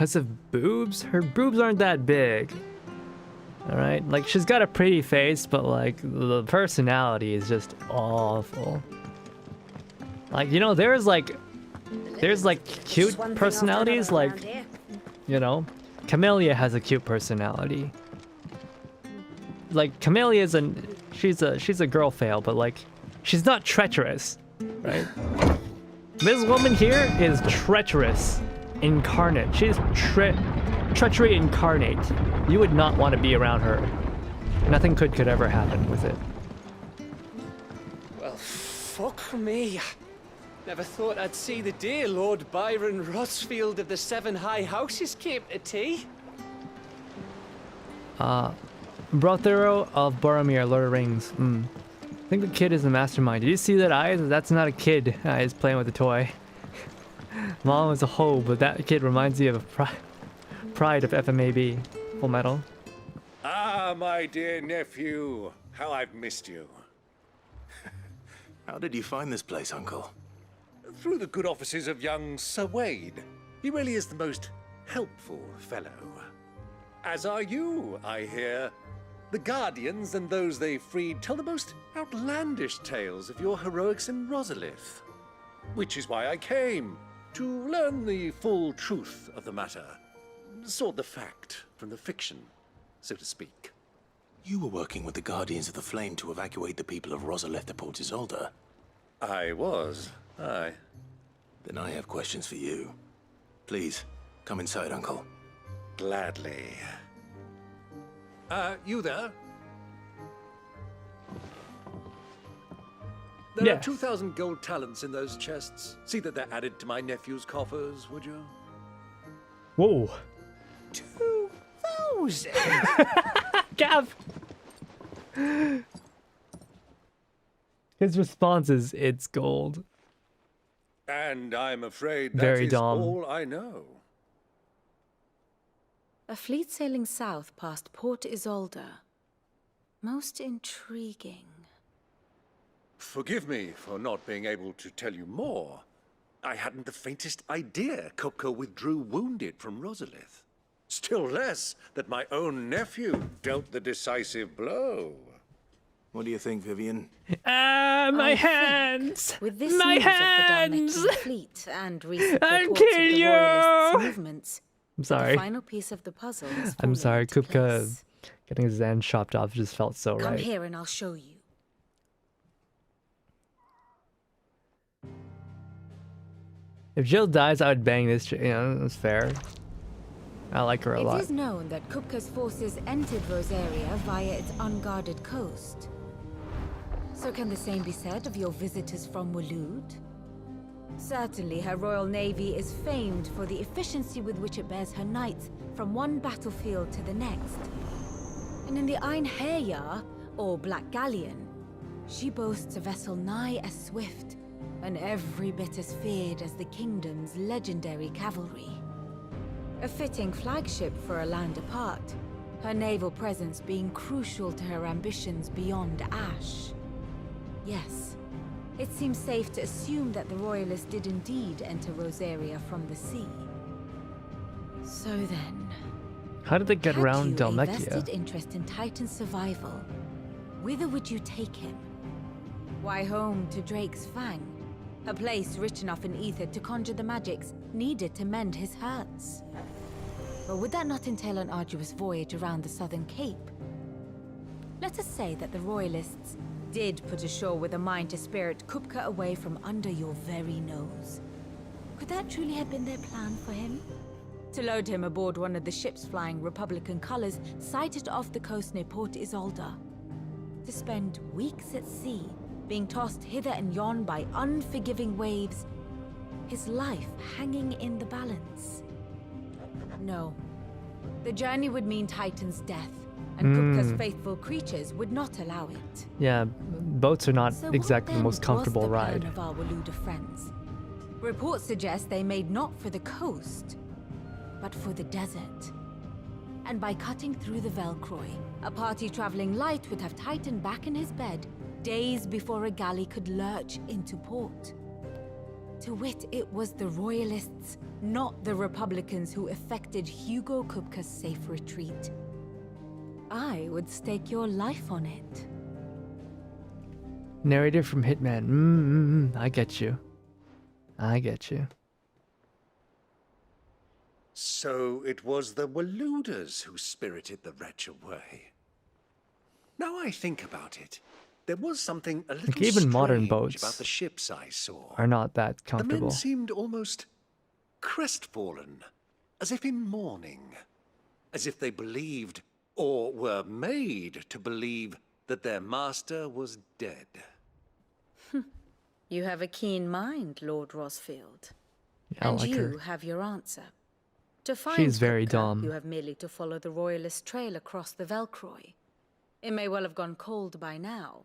[SPEAKER 1] because of boobs? Her boobs aren't that big. Alright? Like, she's got a pretty face, but like, the personality is just awful. Like, you know, there's like cute personalities, like, you know, Camellia has a cute personality. Like, Camellia is she's a girl fail, but like, she's not treacherous, right? This woman here is treacherous incarnate. She's treachery incarnate. You would not want to be around her. Nothing could ever happen with it.
[SPEAKER 9] Well, fuck me. Never thought I'd see the day Lord Byron Rossfield of the Seven High Houses came to tea.
[SPEAKER 1] Brothero of Boromir, Lord of the Rings. I think the kid is the mastermind. Did you see that eye? That's not a kid. He's playing with a toy. Mom was a hoe, but that kid reminds me of Pride of FMAB. Full Metal.
[SPEAKER 27] Ah, my dear nephew. How I've missed you.
[SPEAKER 10] How did you find this place, Uncle?
[SPEAKER 27] Through the good offices of young Sir Wade. He really is the most helpful fellow. As are you, I hear. The Guardians and those they freed tell the most outlandish tales of your heroics in Rosalith. Which is why I came, to learn the full truth of the matter. Sort the fact from the fiction, so to speak.
[SPEAKER 10] You were working with the Guardians of the Flame to evacuate the people of Rosalith to Port Isolde.
[SPEAKER 27] I was, aye.
[SPEAKER 10] Then I have questions for you. Please, come inside, Uncle.
[SPEAKER 27] Gladly. You there? There are 2,000 gold talents in those chests. See that they're added to my nephew's coffers, would you?
[SPEAKER 1] Whoa.
[SPEAKER 27] 2,000?
[SPEAKER 1] Gav! His response is, it's gold.
[SPEAKER 27] And I'm afraid that
[SPEAKER 1] Very
[SPEAKER 27] is
[SPEAKER 1] dumb.
[SPEAKER 27] all I know.
[SPEAKER 23] A fleet sailing south past Port Isolde. Most intriguing.
[SPEAKER 27] Forgive me for not being able to tell you more. I hadn't the faintest idea Kupka withdrew wounded from Rosalith. Still less that my own nephew dealt the decisive blow.
[SPEAKER 10] What do you think, Vivian?
[SPEAKER 1] My hands!
[SPEAKER 23] With this
[SPEAKER 1] My
[SPEAKER 23] news
[SPEAKER 1] hands!
[SPEAKER 23] of the Dhalmekian fleet and recent
[SPEAKER 1] I'll
[SPEAKER 23] reports of
[SPEAKER 1] kill
[SPEAKER 23] the
[SPEAKER 1] you!
[SPEAKER 23] Royalists' movements,
[SPEAKER 1] I'm sorry.
[SPEAKER 23] the final piece of the puzzle is
[SPEAKER 1] I'm
[SPEAKER 23] falling
[SPEAKER 1] sorry,
[SPEAKER 23] into
[SPEAKER 1] Kupka
[SPEAKER 23] place.
[SPEAKER 1] getting his hand chopped off just felt so
[SPEAKER 23] Come
[SPEAKER 1] right.
[SPEAKER 23] here and I'll show you.
[SPEAKER 1] If Jill dies, I would bang this. You know, that's fair. I like her a lot.
[SPEAKER 23] It is known that Kupka's forces entered Rosaria via its unguarded coast. So can the same be said of your visitors from Waloed? Certainly, her royal navy is famed for the efficiency with which it bears her knights from one battlefield to the next. And in the Einherjar, or Black Galleon, she boasts a vessel nigh as swift and every bit as feared as the kingdom's legendary cavalry. A fitting flagship for a land apart, her naval presence being crucial to her ambitions beyond Ash. Yes, it seems safe to assume that the Royalists did indeed enter Rosaria from the sea. So then,
[SPEAKER 1] How did they get around
[SPEAKER 23] had you a vested
[SPEAKER 1] Dhalmekia?
[SPEAKER 23] interest in Titan's survival, whither would you take him? Why home to Drake's Fang, a place rich enough in ether to conjure the magics needed to mend his hurts? Or would that not entail an arduous voyage around the southern cape? Let us say that the Royalists did put ashore with a mind to spirit Kupka away from under your very nose. Could that truly have been their plan for him? To load him aboard one of the ships flying Republican colors sighted off the coast near Port Isolde. To spend weeks at sea, being tossed hither and yon by unforgiving waves, his life hanging in the balance. No. The journey would mean Titan's death, and Kupka's faithful creatures would not allow it.
[SPEAKER 1] Yeah, boats are not
[SPEAKER 23] So
[SPEAKER 1] exactly
[SPEAKER 23] what
[SPEAKER 1] the most
[SPEAKER 23] then
[SPEAKER 1] comfortable
[SPEAKER 23] was the
[SPEAKER 1] ride.
[SPEAKER 23] plan of our Waluda friends? Reports suggest they made not for the coast, but for the desert. And by cutting through the Velcroy, a party traveling light would have Titan back in his bed days before a galley could lurch into port.
[SPEAKER 16] To wit, it was the Royalists, not the Republicans, who effected Hugo Kupka's safe retreat. I would stake your life on it.
[SPEAKER 1] Narrated from Hitman. I get you. I get you.
[SPEAKER 27] So it was the Waluders who spirited the wretch away. Now I think about it, there was something a little
[SPEAKER 1] Like even modern
[SPEAKER 27] strange
[SPEAKER 1] boats
[SPEAKER 27] about the ships I saw.
[SPEAKER 1] are not that
[SPEAKER 27] The
[SPEAKER 1] comfortable.
[SPEAKER 27] men seemed almost crestfallen, as if in mourning, as if they believed, or were made to believe, that their master was dead.
[SPEAKER 23] You have a keen mind, Lord Rosfield.
[SPEAKER 1] I
[SPEAKER 23] And
[SPEAKER 1] like
[SPEAKER 23] you
[SPEAKER 1] her.
[SPEAKER 23] have your answer. To find
[SPEAKER 1] She's very
[SPEAKER 23] Kupka,
[SPEAKER 1] dumb.
[SPEAKER 23] you have merely to follow the Royalist trail across the Velcroy. It may well have gone cold by now,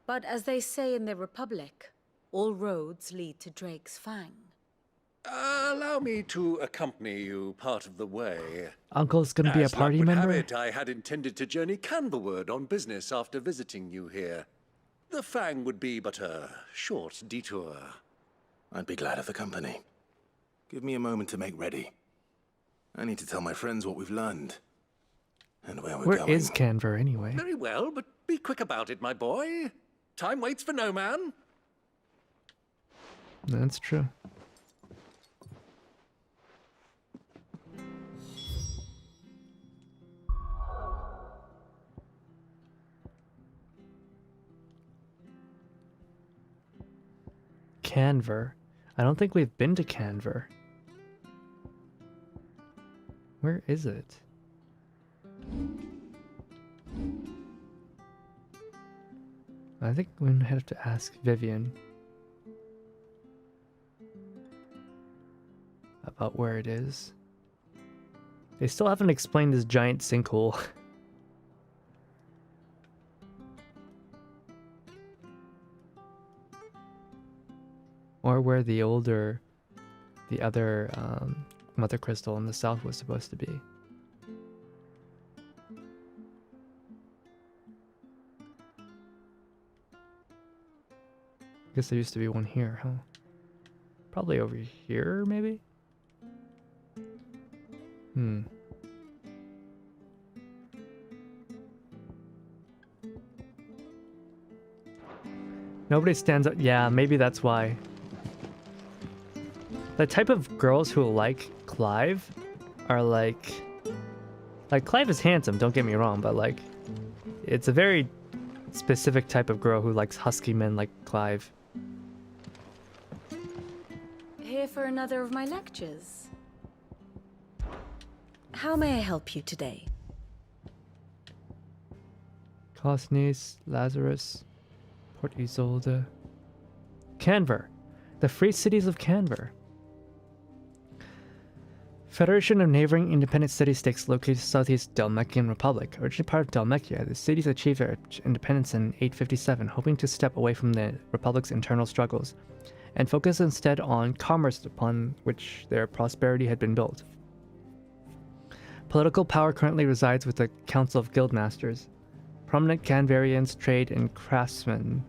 [SPEAKER 23] but as they say in the Republic, all roads lead to Drake's Fang.
[SPEAKER 27] Allow me to accompany you part of the way.
[SPEAKER 1] Uncle's gonna be a
[SPEAKER 27] As luck
[SPEAKER 1] party
[SPEAKER 27] would have
[SPEAKER 1] member?
[SPEAKER 27] it, I had intended to journey Canberward on business after visiting you here. The Fang would be but a short detour.
[SPEAKER 10] I'd be glad of the company. Give me a moment to make ready. I need to tell my friends what we've learned. And where we're
[SPEAKER 1] Where
[SPEAKER 10] going.
[SPEAKER 1] is Canver anyway?
[SPEAKER 27] Very well, but be quick about it, my boy. Time waits for no man.
[SPEAKER 1] That's true. Canver. I don't think we've been to Canver. Where is it? I think we might have to ask Vivian about where it is. They still haven't explained this giant sinkhole. Or where the other mother crystal in the south was supposed to be. I guess there used to be one here, huh? Probably over here, maybe? Nobody stands up. Yeah, maybe that's why. The type of girls who like Clive are like Clive is handsome, don't get me wrong, but like it's a very specific type of girl who likes husky men like Clive.
[SPEAKER 23] Here for another of my lectures. How may I help you today?
[SPEAKER 1] Cosnes, Lazarus, Port Isolde. Canver. The Free Cities of Canver. Federation of neighboring independent city-states located southeast Dalmekian Republic. Originally part of Dalmekia, the cities achieved their independence in 857, hoping to step away from the Republic's internal struggles, and focus instead on commerce upon which their prosperity had been built. Political power currently resides with the Council of Guildmasters. Prominent Canverians trade in craftsmen.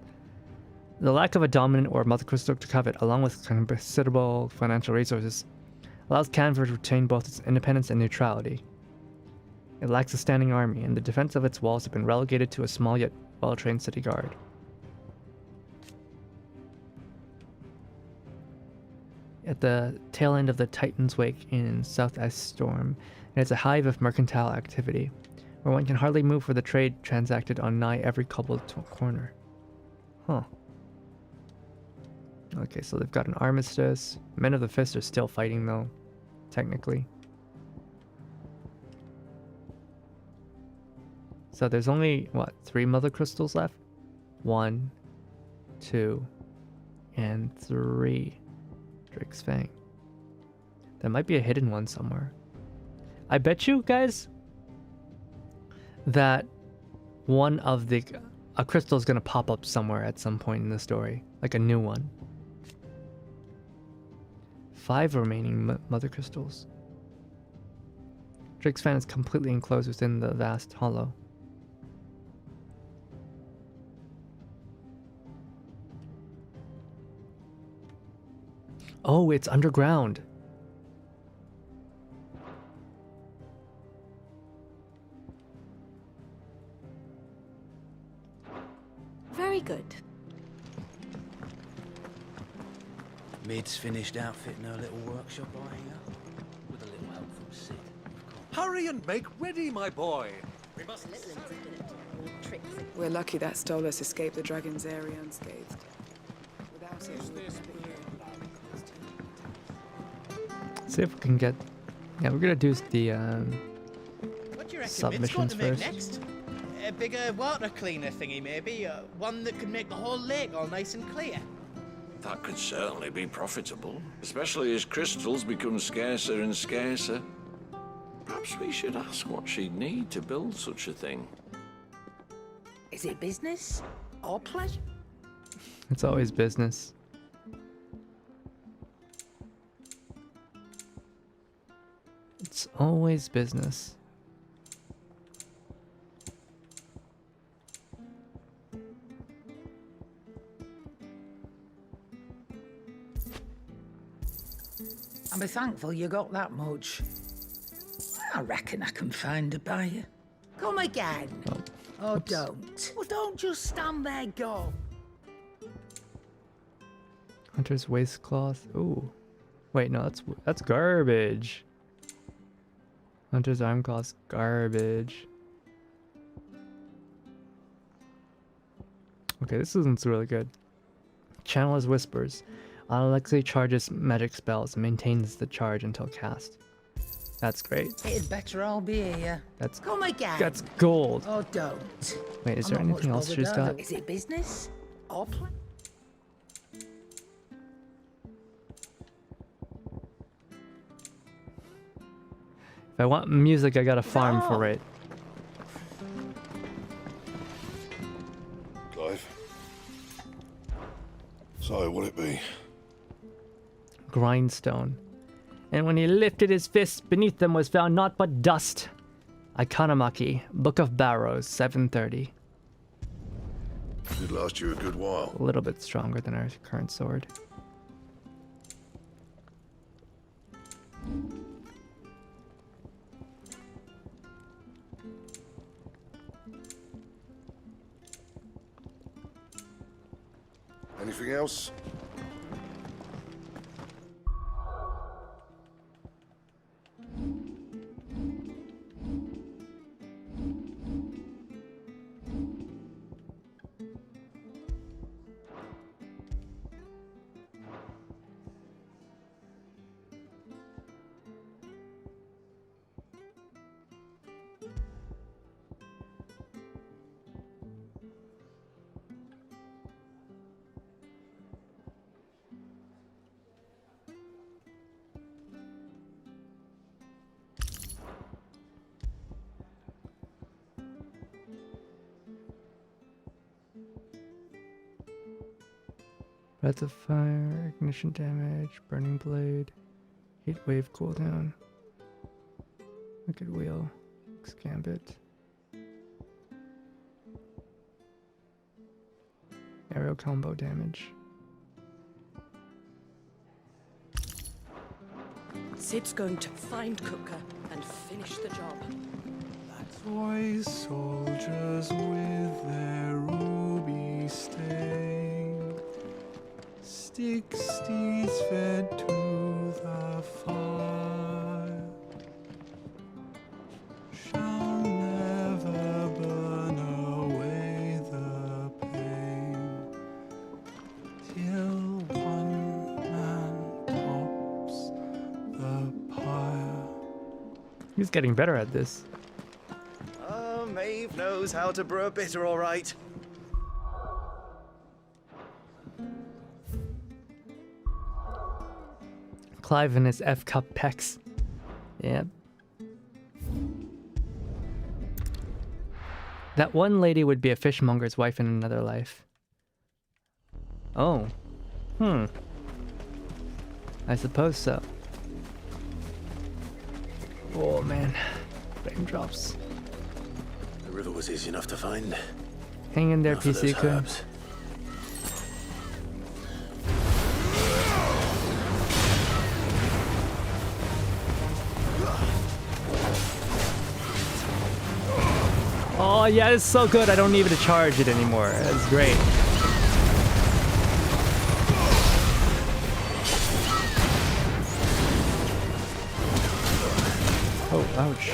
[SPEAKER 1] The lack of a dominant or mother crystal to covet, along with considerable financial resources, allows Canver to retain both its independence and neutrality. It lacks a standing army, and the defense of its walls have been relegated to a small yet well-trained city guard. At the tail end of the Titan's Wake in Southeast Storm, it is a hive of mercantile activity, where one can hardly move for the trade transacted on nigh every cobbled corner. Huh. Okay, so they've got an armistice. Men of the Fist are still fighting, though, technically. So there's only, what, 3 Mother Crystals left? 1, 2, and 3. Drake's Fang. There might be a hidden one somewhere. I bet you, guys, that one of a crystal is going to pop up somewhere at some point in the story. Like a new one. 5 remaining Mother Crystals. Drake's Fan is completely enclosed within the vast hollow. Oh, it's underground.
[SPEAKER 19] Very good.
[SPEAKER 22] Mid's finished outfitting her little workshop, I hear. With a little help from Sid.
[SPEAKER 27] Hurry and make ready, my boy.
[SPEAKER 19] We must listen to it. Tricks.
[SPEAKER 4] We're lucky that Stolas escaped the dragon's area unscathed. Without it,
[SPEAKER 1] See if we can get. Yeah, we're gonna do the
[SPEAKER 22] What do you reckon
[SPEAKER 1] submissions
[SPEAKER 22] Mid's going to
[SPEAKER 1] first.
[SPEAKER 22] make next? A bigger water cleaner thingy, maybe? One that could make the whole lake all nice and clear?
[SPEAKER 12] That could certainly be profitable, especially as crystals become scarcer and scarcer. Perhaps we should ask what she'd need to build such a thing.
[SPEAKER 19] Is it business or pleasure?
[SPEAKER 1] It's always business. It's always business.
[SPEAKER 19] I'm thankful you got that much. I reckon I can find a buyer. Come again.
[SPEAKER 1] Oh,
[SPEAKER 19] don't. Well, don't just stand there, go.
[SPEAKER 1] Hunter's waistcloth. Ooh. Wait, no, that's garbage. Hunter's armcloth's garbage. Okay, this isn't really good. Channel his whispers. Alexei charges magic spells and maintains the charge until cast. That's great.
[SPEAKER 19] It'd better all be here. Come again.
[SPEAKER 1] That's gold.
[SPEAKER 19] Oh, don't.
[SPEAKER 1] Wait, is
[SPEAKER 19] I'm
[SPEAKER 1] there
[SPEAKER 19] not
[SPEAKER 1] anything
[SPEAKER 19] much
[SPEAKER 1] else she's
[SPEAKER 19] bothered
[SPEAKER 1] got?
[SPEAKER 19] either. Is it business or play?
[SPEAKER 1] If I want music, I gotta farm for it.
[SPEAKER 2] Clive. So, what'll it be?
[SPEAKER 1] Grindstone. And when he lifted his fists, beneath them was found naught but dust. Ikanomaki, Book of Barrows, 730.
[SPEAKER 2] Should last you a good while.
[SPEAKER 1] A little bit stronger than our current sword.
[SPEAKER 2] Anything else? Breath of fire, ignition damage, burning blade, heat wave cooldown, wicked wheel, gambit, aerial combo damage.
[SPEAKER 19] Sid's going to find Cooker and finish the job.
[SPEAKER 6] Toy soldiers with their ruby stain, stick steeds fed to the fire, shall never burn away the pain, till one man tops the pyre.
[SPEAKER 1] He's getting better at this.
[SPEAKER 7] Maeve knows how to brew a bitter, all right.
[SPEAKER 1] Clive and his F-cup pecs. Yeah. That one lady would be a fishmonger's wife in another life. Oh. I suppose so. Oh man. Frame drops.
[SPEAKER 10] The river was easy enough to find.
[SPEAKER 1] Hang in there,
[SPEAKER 10] Enough of
[SPEAKER 1] PC
[SPEAKER 10] those
[SPEAKER 1] Kun.
[SPEAKER 10] herbs.
[SPEAKER 1] yeah, it's so good. I don't need to charge it anymore. That's great. Oh, ouch.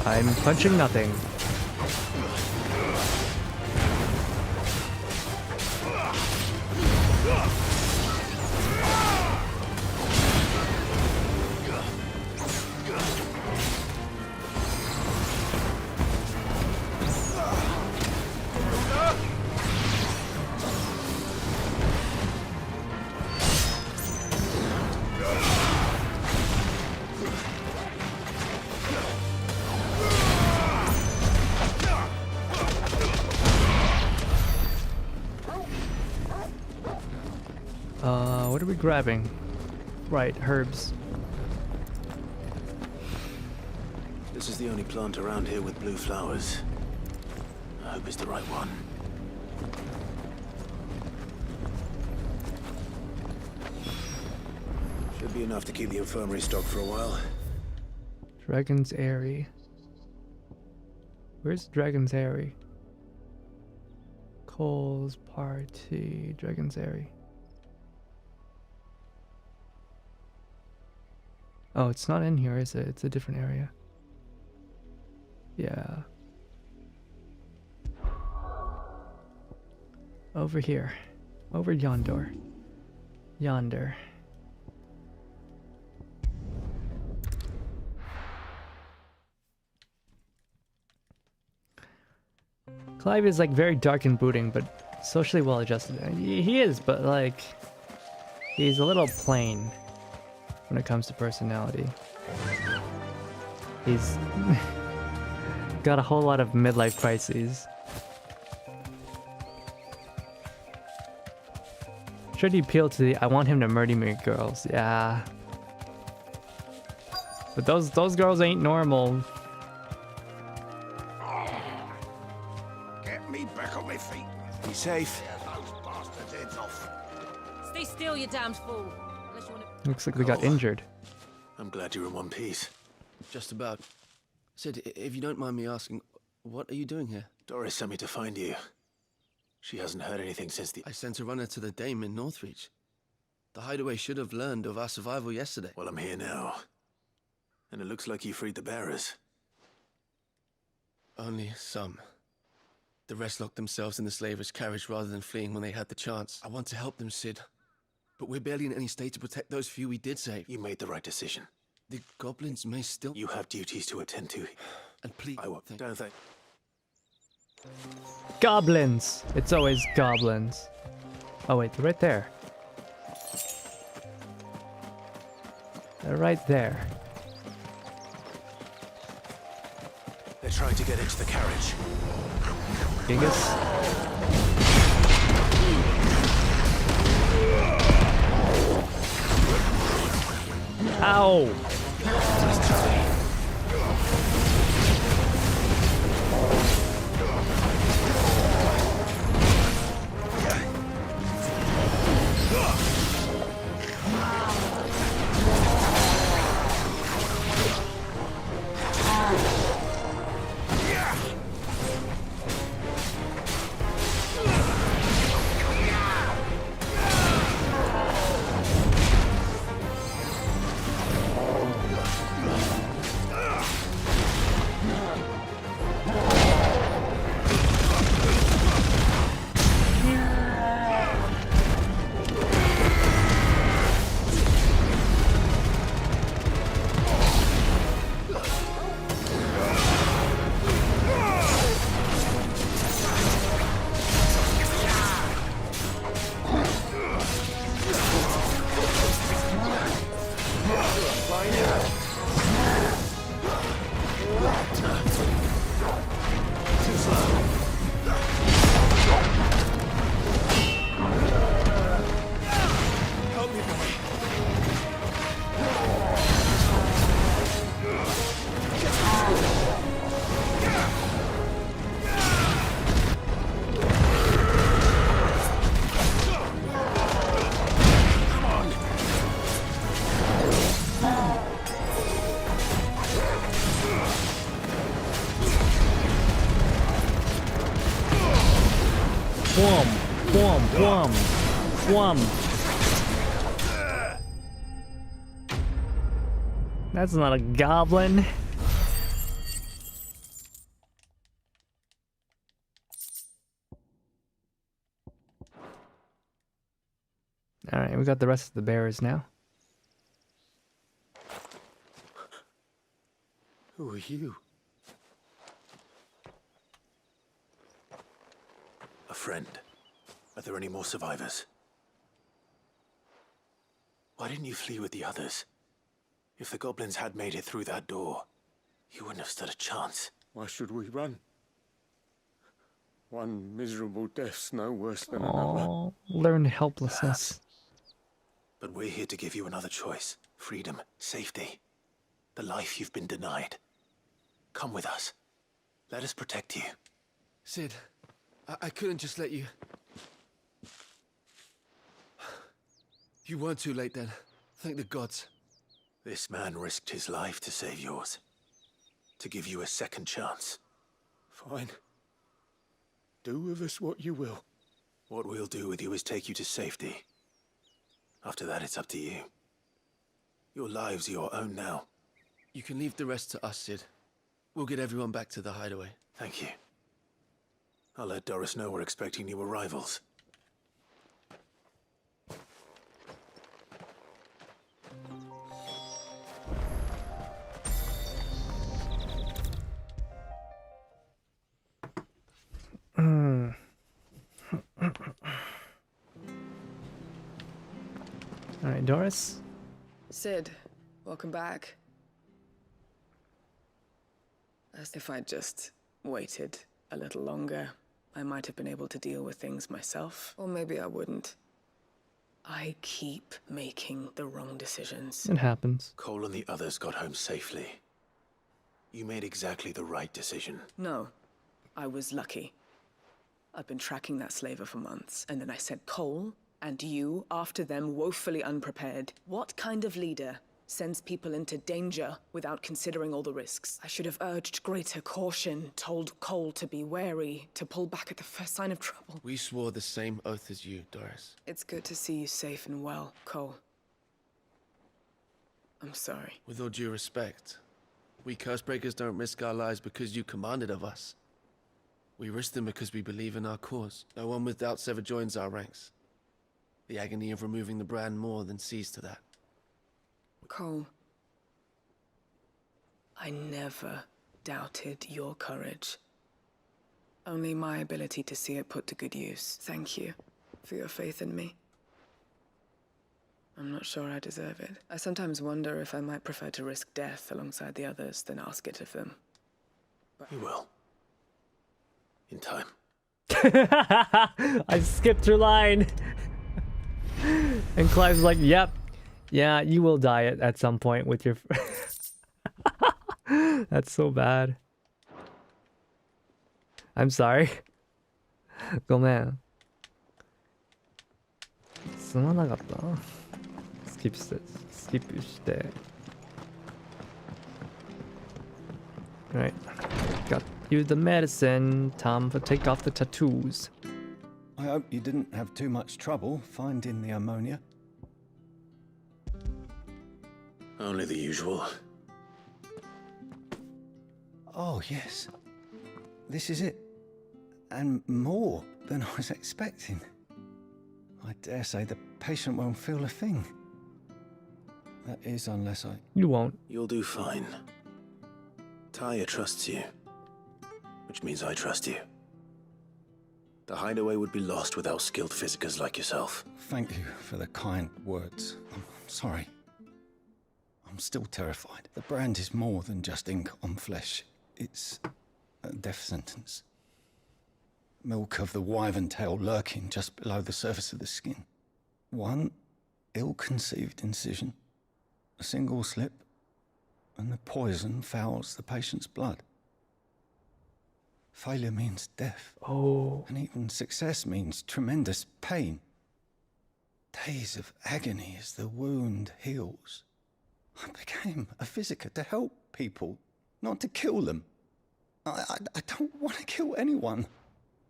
[SPEAKER 1] I'm punching nothing. What are we grabbing? Right, herbs.
[SPEAKER 10] This is the only plant around here with blue flowers. I hope it's the right one. Should be enough to keep the infirmary stocked for a while.
[SPEAKER 1] Dragon's Airy. Where's Dragon's Airy? Cole's Party. Dragon's Airy. Oh, it's not in here, is it? It's a different area. Yeah. Over here. Over yonder. Yonder. Clive is like very dark and brooding, but socially well adjusted. He is, but like, he's a little plain when it comes to personality. He's got a whole lot of midlife crises. Should he appeal to the I want him to murder me girls? Yeah. But those girls ain't normal.
[SPEAKER 12] Get me back on my feet.
[SPEAKER 10] Be safe.
[SPEAKER 12] Those bastards' heads off.
[SPEAKER 16] Stay still, you damned fool. Unless you want to...
[SPEAKER 1] Looks like we got injured.
[SPEAKER 10] I'm glad you're in one piece.
[SPEAKER 8] Just about. Sid, if you don't mind me asking, what are you doing here?
[SPEAKER 10] Doris sent me to find you. She hasn't heard anything since the...
[SPEAKER 8] I sent a runner to the Dame in Northreach. The hideaway should have learned of our survival yesterday.
[SPEAKER 10] Well, I'm here now. And it looks like you freed the bearers.
[SPEAKER 8] Only some. The rest locked themselves in the slaver's carriage rather than fleeing when they had the chance. I want to help them, Sid. But we're barely in any state to protect those few we did save.
[SPEAKER 10] You made the right decision.
[SPEAKER 8] The goblins may still...
[SPEAKER 10] You have duties to attend to.
[SPEAKER 8] And please...
[SPEAKER 10] I won't. Don't think.
[SPEAKER 1] Goblins! It's always goblins. Oh wait, they're right there. They're right there.
[SPEAKER 10] They're trying to get into the carriage.
[SPEAKER 1] Gigas? Ow! That's not a goblin. Alright, we got the rest of the bearers now.
[SPEAKER 8] Who are you?
[SPEAKER 12] A friend. Are there any more survivors? Why didn't you flee with the others? If the goblins had made it through that door, you wouldn't have stood a chance.
[SPEAKER 8] Why should we run? One miserable death's no worse than
[SPEAKER 1] Oh, learn helplessness.
[SPEAKER 12] But we're here to give you another choice. Freedom, safety. The life you've been denied. Come with us. Let us protect you.
[SPEAKER 8] Sid, I couldn't just let you... You weren't too late then. Thank the gods.
[SPEAKER 12] This man risked his life to save yours. To give you a second chance.
[SPEAKER 8] Fine. Do with us what you will.
[SPEAKER 12] What we'll do with you is take you to safety. After that, it's up to you. Your lives are your own now.
[SPEAKER 8] You can leave the rest to us, Sid. We'll get everyone back to the hideaway.
[SPEAKER 12] Thank you. I'll let Doris know we're expecting new arrivals.
[SPEAKER 1] Alright, Doris?
[SPEAKER 4] Sid, welcome back. As if I'd just waited a little longer, I might have been able to deal with things myself. Or maybe I wouldn't. I keep making the wrong decisions.
[SPEAKER 1] It happens.
[SPEAKER 12] Cole and the others got home safely. You made exactly the right decision.
[SPEAKER 4] No, I was lucky. I've been tracking that slaver for months, and then I sent Cole and you after them, woefully unprepared. What kind of leader sends people into danger without considering all the risks? I should have urged greater caution, told Cole to be wary, to pull back at the first sign of trouble.
[SPEAKER 8] We swore the same oath as you, Doris.
[SPEAKER 4] It's good to see you safe and well, Cole. I'm sorry.
[SPEAKER 8] With all due respect, we Cursebreakers don't risk our lives because you commanded of us. We risk them because we believe in our cause. No one with doubts ever joins our ranks. The agony of removing the brand more than sees to that.
[SPEAKER 4] Cole, I never doubted your courage. Only my ability to see it put to good use. Thank you for your faith in me. I'm not sure I deserve it. I sometimes wonder if I might prefer to risk death alongside the others than ask it of them. But
[SPEAKER 12] you will. In time.
[SPEAKER 1] I skipped your line. And Clive's like, yep. Yeah, you will die at some point with your... That's so bad. I'm sorry. ごめん。すまなかったな。スキップして。Right. Got you the medicine. Time to take off the tattoos.
[SPEAKER 11] I hope you didn't have too much trouble finding the ammonia.
[SPEAKER 12] Only the usual.
[SPEAKER 11] Oh, yes. This is it. And more than I was expecting. I dare say the patient won't feel a thing. That is, unless I...
[SPEAKER 1] You won't.
[SPEAKER 12] You'll do fine. Tyre trusts you. Which means I trust you. The hideaway would be lost without skilled physicers like yourself.
[SPEAKER 11] Thank you for the kind words. I'm sorry. I'm still terrified. The brand is more than just ink on flesh. It's a death sentence. Milk of the wyvern tail lurking just below the surface of the skin. One ill-conceived incision, a single slip, and the poison fouls the patient's blood. Failure means death.
[SPEAKER 1] Oh.
[SPEAKER 11] And even success means tremendous pain. Days of agony as the wound heals. I became a physiker to help people, not to kill them. I don't want to kill anyone.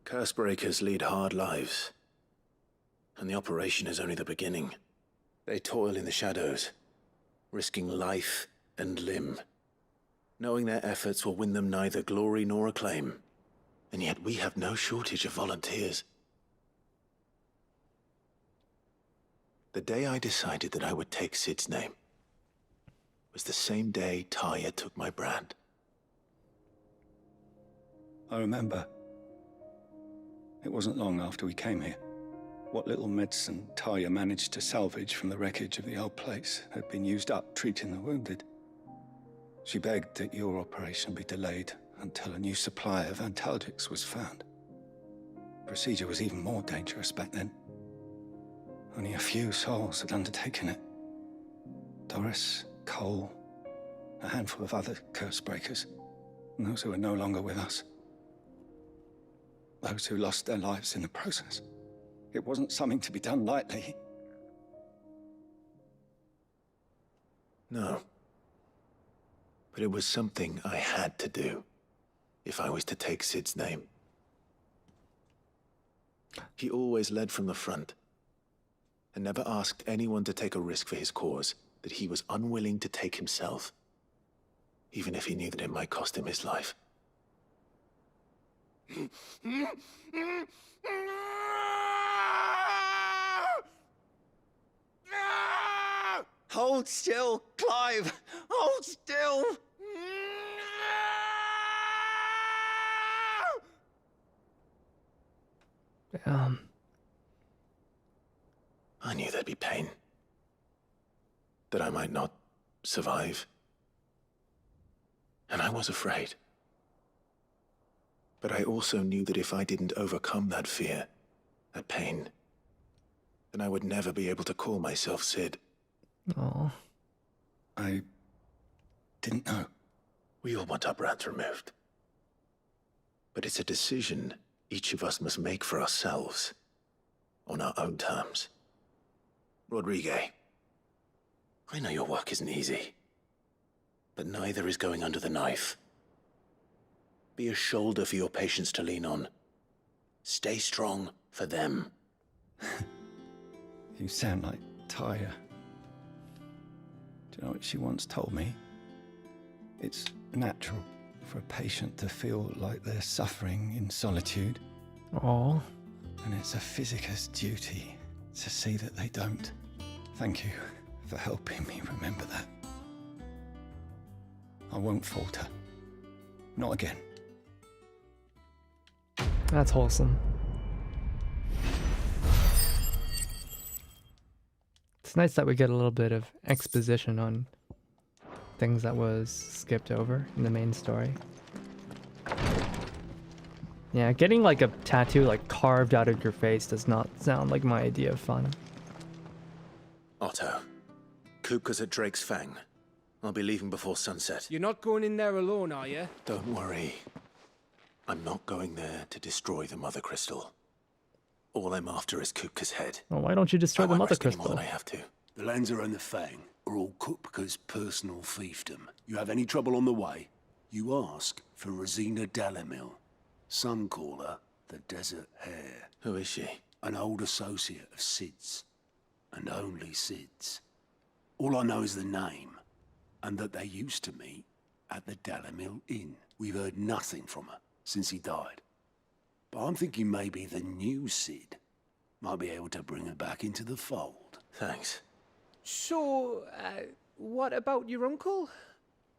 [SPEAKER 12] Cursebreakers lead hard lives. And the operation is only the beginning. They toil in the shadows, risking life and limb, knowing their efforts will win them neither glory nor acclaim. And yet we have no shortage of volunteers. The day I decided that I would take Sid's name was the same day Taya took my brand.
[SPEAKER 11] I remember. It wasn't long after we came here. What little medicine Taya managed to salvage from the wreckage of the old place had been used up treating the wounded. She begged that your operation be delayed until a new supply of antalgics was found. Procedure was even more dangerous back then. Only a few souls had undertaken it. Doris, Cole, a handful of other curse breakers, and those who are no longer with us. Those who lost their lives in the process. It wasn't something to be done lightly.
[SPEAKER 12] No. But it was something I had to do, if I was to take Sid's name. He always led from the front, and never asked anyone to take a risk for his cause that he was unwilling to take himself, even if he knew that it might cost him his life.
[SPEAKER 11] Hold still, Clive! Hold still!
[SPEAKER 12] I knew there'd be pain. That I might not survive. And I was afraid. But I also knew that if I didn't overcome that fear, that pain, then I would never be able to call myself Sid.
[SPEAKER 1] Oh.
[SPEAKER 11] I didn't know.
[SPEAKER 12] We all want our brands removed. But it's a decision each of us must make for ourselves, on our own terms. Rodriguez, I know your work isn't easy, but neither is going under the knife. Be a shoulder for your patients to lean on. Stay strong for them.
[SPEAKER 11] You sound like Taya. Do you know what she once told me? It's natural for a patient to feel like they're suffering in solitude.
[SPEAKER 1] Oh.
[SPEAKER 11] And it's a physicist's duty to see that they don't. Thank you for helping me remember that. I won't falter. Not again.
[SPEAKER 1] That's wholesome. It's nice that we get a little bit of exposition on things that was skipped over in the main story. Yeah, getting like a tattoo like carved out of your face does not sound like my idea of fun.
[SPEAKER 12] Otto, Kupka's at Drake's Fang. I'll be leaving before sunset.
[SPEAKER 9] You're not going in there alone, are you?
[SPEAKER 12] Don't worry. I'm not going there to destroy the Mother Crystal. All I'm after is Kupka's head.
[SPEAKER 1] Well, why don't you destroy the Mother Crystal?
[SPEAKER 12] More than I have to.
[SPEAKER 13] The Lanza and the Fang are all Kupka's personal fiefdom. You have any trouble on the way, you ask for Rosina Dalamil, Suncaller, the Desert Hare.
[SPEAKER 12] Who is she?
[SPEAKER 13] An old associate of Sid's, and only Sid's. All I know is the name, and that they used to meet at the Dalamil Inn. We've heard nothing from her since he died. But I'm thinking maybe the new Sid might be able to bring her back into the fold.
[SPEAKER 12] Thanks.
[SPEAKER 9] So, what about your uncle?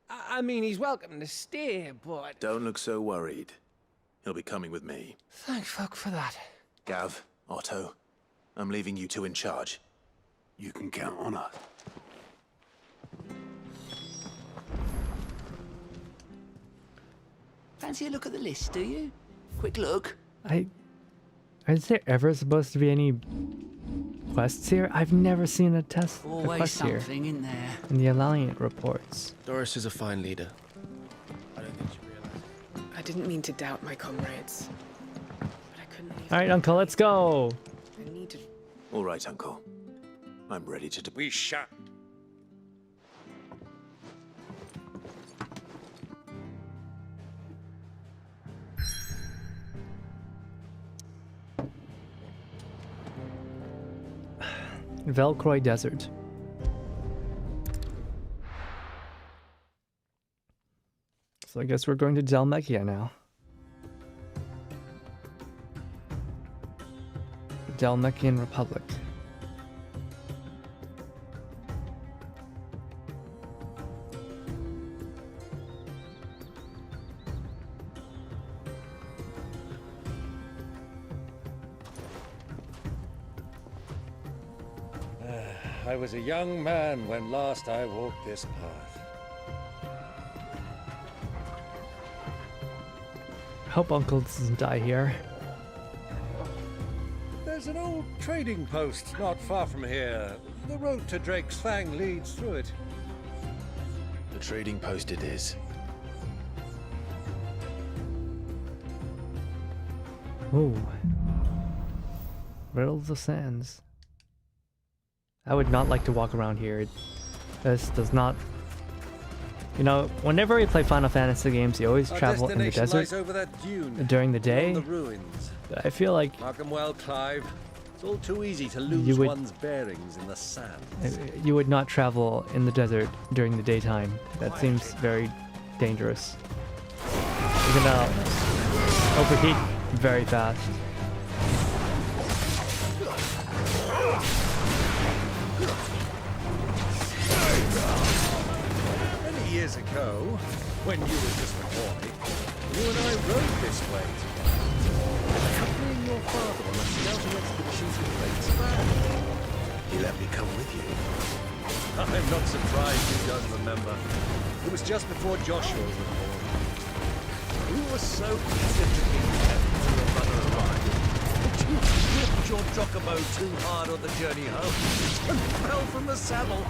[SPEAKER 9] I mean, he's welcome to stay, but...
[SPEAKER 12] Don't look so worried. He'll be coming with me.
[SPEAKER 9] Thank fuck for that.
[SPEAKER 12] Gav, Otto, I'm leaving you two in charge.
[SPEAKER 13] You can count on us.
[SPEAKER 19] Fancy a look at the list, do you? Quick look.
[SPEAKER 1] Is there ever supposed to be any quests here? I've never seen a quest
[SPEAKER 19] something
[SPEAKER 1] here.
[SPEAKER 19] in there.
[SPEAKER 1] In the Alliant reports.
[SPEAKER 8] Doris is a fine leader. I don't think she realized.
[SPEAKER 4] I didn't mean to doubt my comrades, but I couldn't leave.
[SPEAKER 1] All right, Uncle, let's go.
[SPEAKER 4] I need to.
[SPEAKER 12] All right, Uncle. I'm ready to...
[SPEAKER 27] We shall...
[SPEAKER 1] Velcroy Desert. So I guess we're going to Dalmatia now. Dalmatian Republic.
[SPEAKER 27] I was a young man when last I walked this path.
[SPEAKER 1] Hope Uncle doesn't die here.
[SPEAKER 27] There's an old trading post not far from here. The road to Drake's Fang leads through it.
[SPEAKER 10] The trading post it is.
[SPEAKER 1] Ooh. Riddle of the Sands. I would not like to walk around here. This does not... You know, whenever we play Final Fantasy games, you always travel in the desert
[SPEAKER 27] over that dune,
[SPEAKER 1] during the day.
[SPEAKER 27] the ruins.
[SPEAKER 1] I feel like
[SPEAKER 27] Mark 'em well, Clive. It's all too easy to lose one's bearings in the sand.
[SPEAKER 1] you would not travel in the desert during the daytime. That seems very dangerous. You're gonna overheat very fast.
[SPEAKER 27] Many years ago, when you were just a boy, you and I rode this way together, accompanying your father on a scouting expedition to Drake's Fang.
[SPEAKER 12] He let me come with you.
[SPEAKER 27] I'm not surprised you don't remember. It was just before Joshua was born. You were so eager to be kept till your mother arrived that you whipped your chocobo too hard on the journey home and fell from the saddle.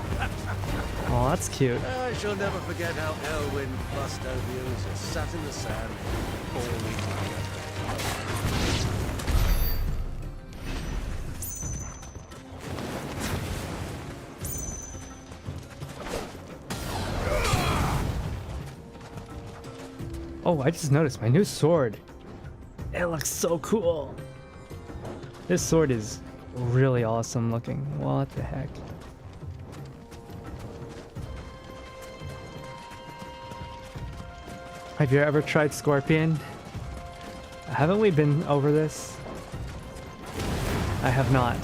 [SPEAKER 1] Oh, that's cute.
[SPEAKER 27] I shall never forget how Elwyn fussed over you as you sat in the sand, bawling together.
[SPEAKER 1] Oh, I just noticed my new sword. It looks so cool. This sword is really awesome looking. What the heck? Have you ever tried Scorpion? Haven't we been over this? I have not.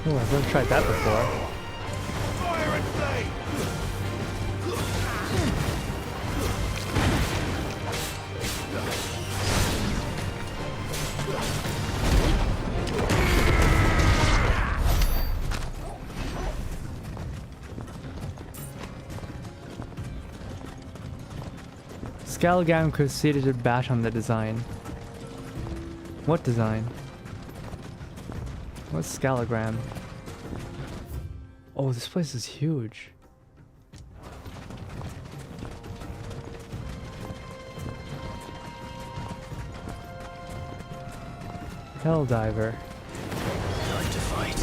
[SPEAKER 1] Oh, I've never tried that before.
[SPEAKER 12] Fire and flame!
[SPEAKER 1] Scalagam conceded a bat on the design. What design? What's Scalagram? Oh, this place is huge. Helldiver.
[SPEAKER 12] Time to fight.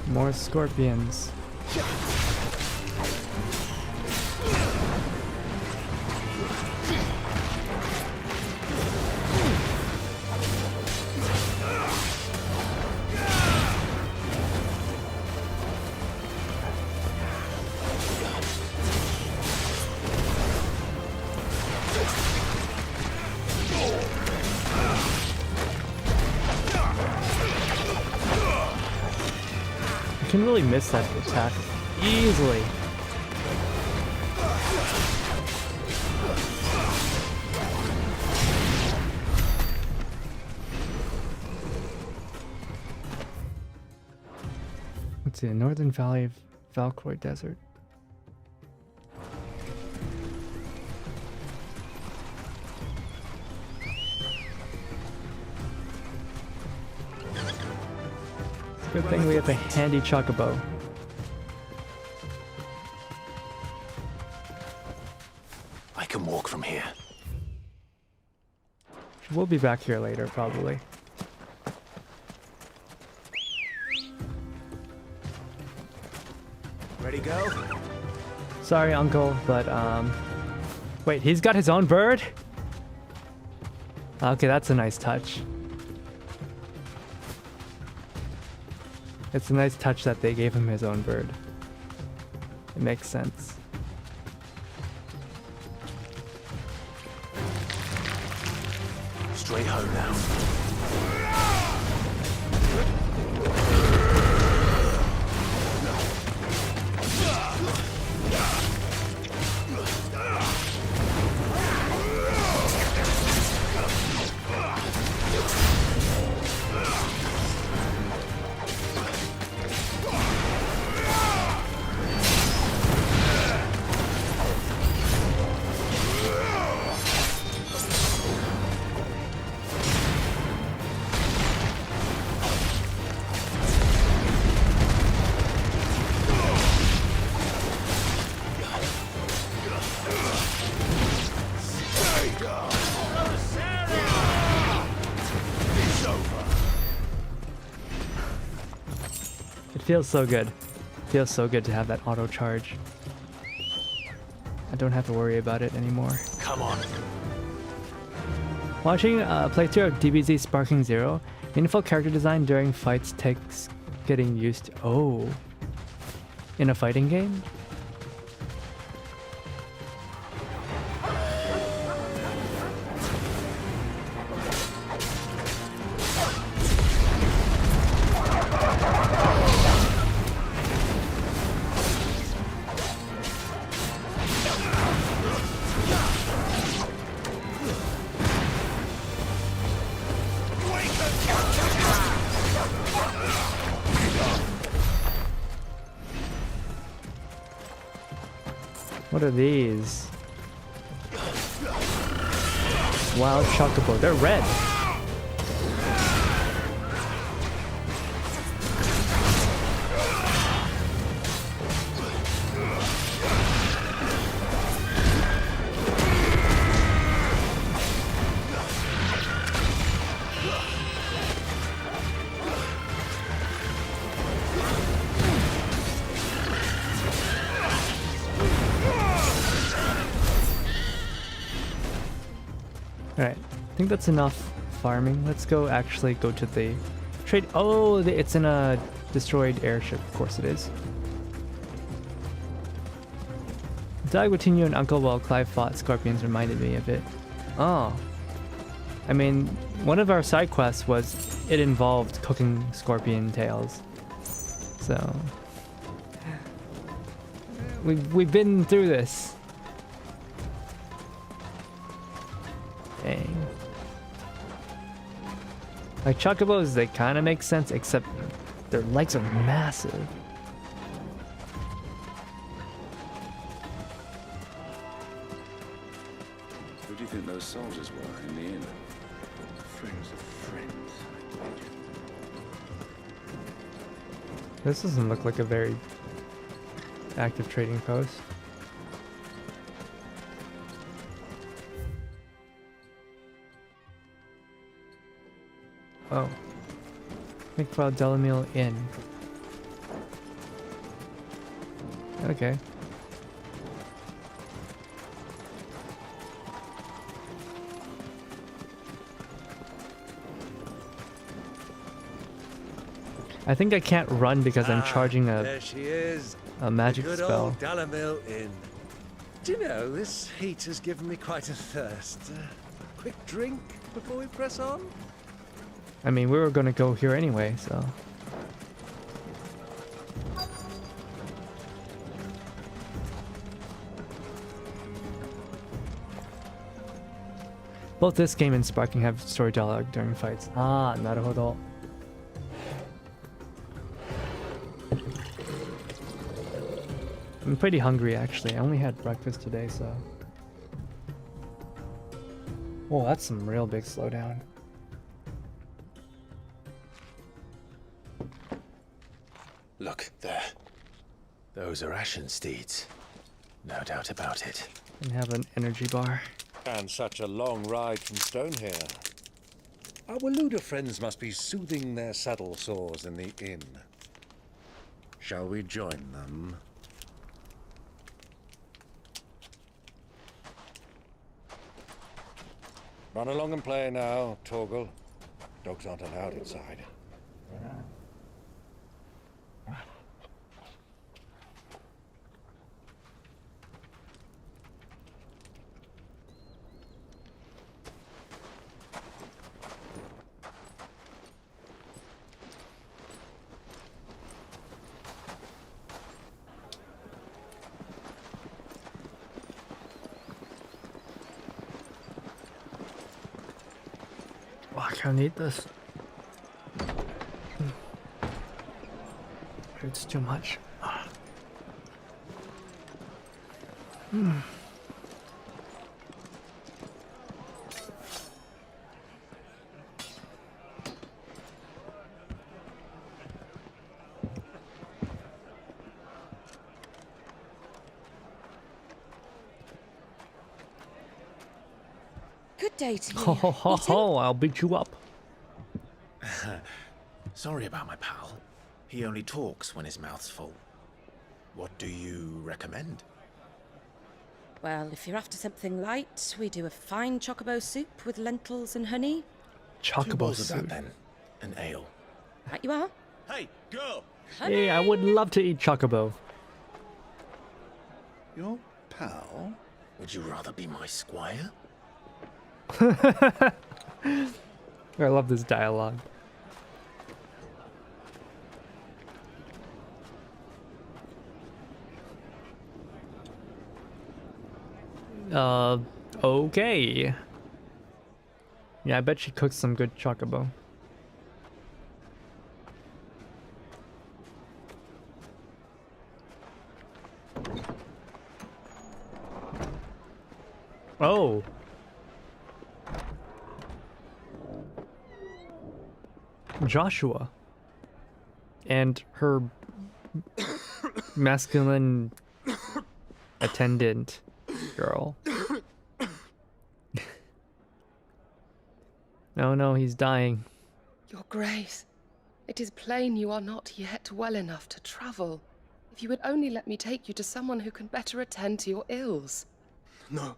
[SPEAKER 1] More scorpions. I can really miss that attack easily. Let's see, the Northern Valley of Valcroy Desert. Good thing we have a handy chocobo.
[SPEAKER 12] I can walk from here.
[SPEAKER 1] We'll be back here later, probably.
[SPEAKER 22] Ready, go?
[SPEAKER 1] Sorry, Uncle, but wait, he's got his own bird? Okay, that's a nice touch. It's a nice touch that they gave him his own bird. It makes sense.
[SPEAKER 12] Straight home now.
[SPEAKER 1] Feels so good. Feels so good to have that auto charge. I don't have to worry about it anymore.
[SPEAKER 12] Come on.
[SPEAKER 1] Watching a playthrough of DBZ Sparking Zero, meaningful character design during fights takes getting used to. Oh. In a fighting game? What are these? Wild chocobo. They're red. Alright, I think that's enough farming. Let's go to the trade. Oh, it's in a destroyed airship. Of course it is. Dialogue between you and Uncle while Clive fought scorpions reminded me of it. Oh. I mean, one of our side quests was it involved cooking scorpion tails. So we've been through this. Dang. Like chocobos, they kind of make sense, except their legs are massive.
[SPEAKER 10] Who do you think those soldiers were in the inn? Friends of friends.
[SPEAKER 1] This doesn't look like a very active trading post. Oh. McFarland Delamille Inn. Okay. I think I can't run because I'm charging
[SPEAKER 21] There she is.
[SPEAKER 1] a magic
[SPEAKER 21] the good
[SPEAKER 1] spell.
[SPEAKER 21] Old Delamille Inn. Do you know, this heat has given me quite a thirst. Quick drink before we press on?
[SPEAKER 1] I mean, we were gonna go here anyway, so. Both this game and Sparking have story dialogue during fights. Ah, なるほど. I'm pretty hungry actually. I only had breakfast today, so. Oh, that's some real big slowdown.
[SPEAKER 10] Look, there. Those are ashen steeds. No doubt about it.
[SPEAKER 1] And have an energy bar.
[SPEAKER 27] And such a long ride from Stonehere. Our Waluda friends must be soothing their saddle sores in the inn. Shall we join them? Run along and play now, Torgal. Dogs aren't allowed inside.
[SPEAKER 1] Oh, I can't eat this. It's too much.
[SPEAKER 23] Good day to you.
[SPEAKER 1] Ho ho ho ho, I'll beat you up.
[SPEAKER 12] Sorry about my pal. He only talks when his mouth's full. What do you recommend?
[SPEAKER 23] Well, if you're after something light, we do a fine chocobo soup with lentils and honey.
[SPEAKER 1] Chocobo
[SPEAKER 12] soup. That, then. An ale.
[SPEAKER 23] Right you are.
[SPEAKER 12] Hey, girl!
[SPEAKER 1] Hey, I would love to eat chocobo.
[SPEAKER 12] Your pal? Would you rather be my squire?
[SPEAKER 1] I love this dialogue. Okay. Yeah, I bet she cooks some good chocobo. Oh. Joshua. And her masculine attendant girl. No, no, he's dying.
[SPEAKER 14] Your Grace, it is plain you are not yet well enough to travel. If you would only let me take you to someone who can better attend to your ills.
[SPEAKER 15] No.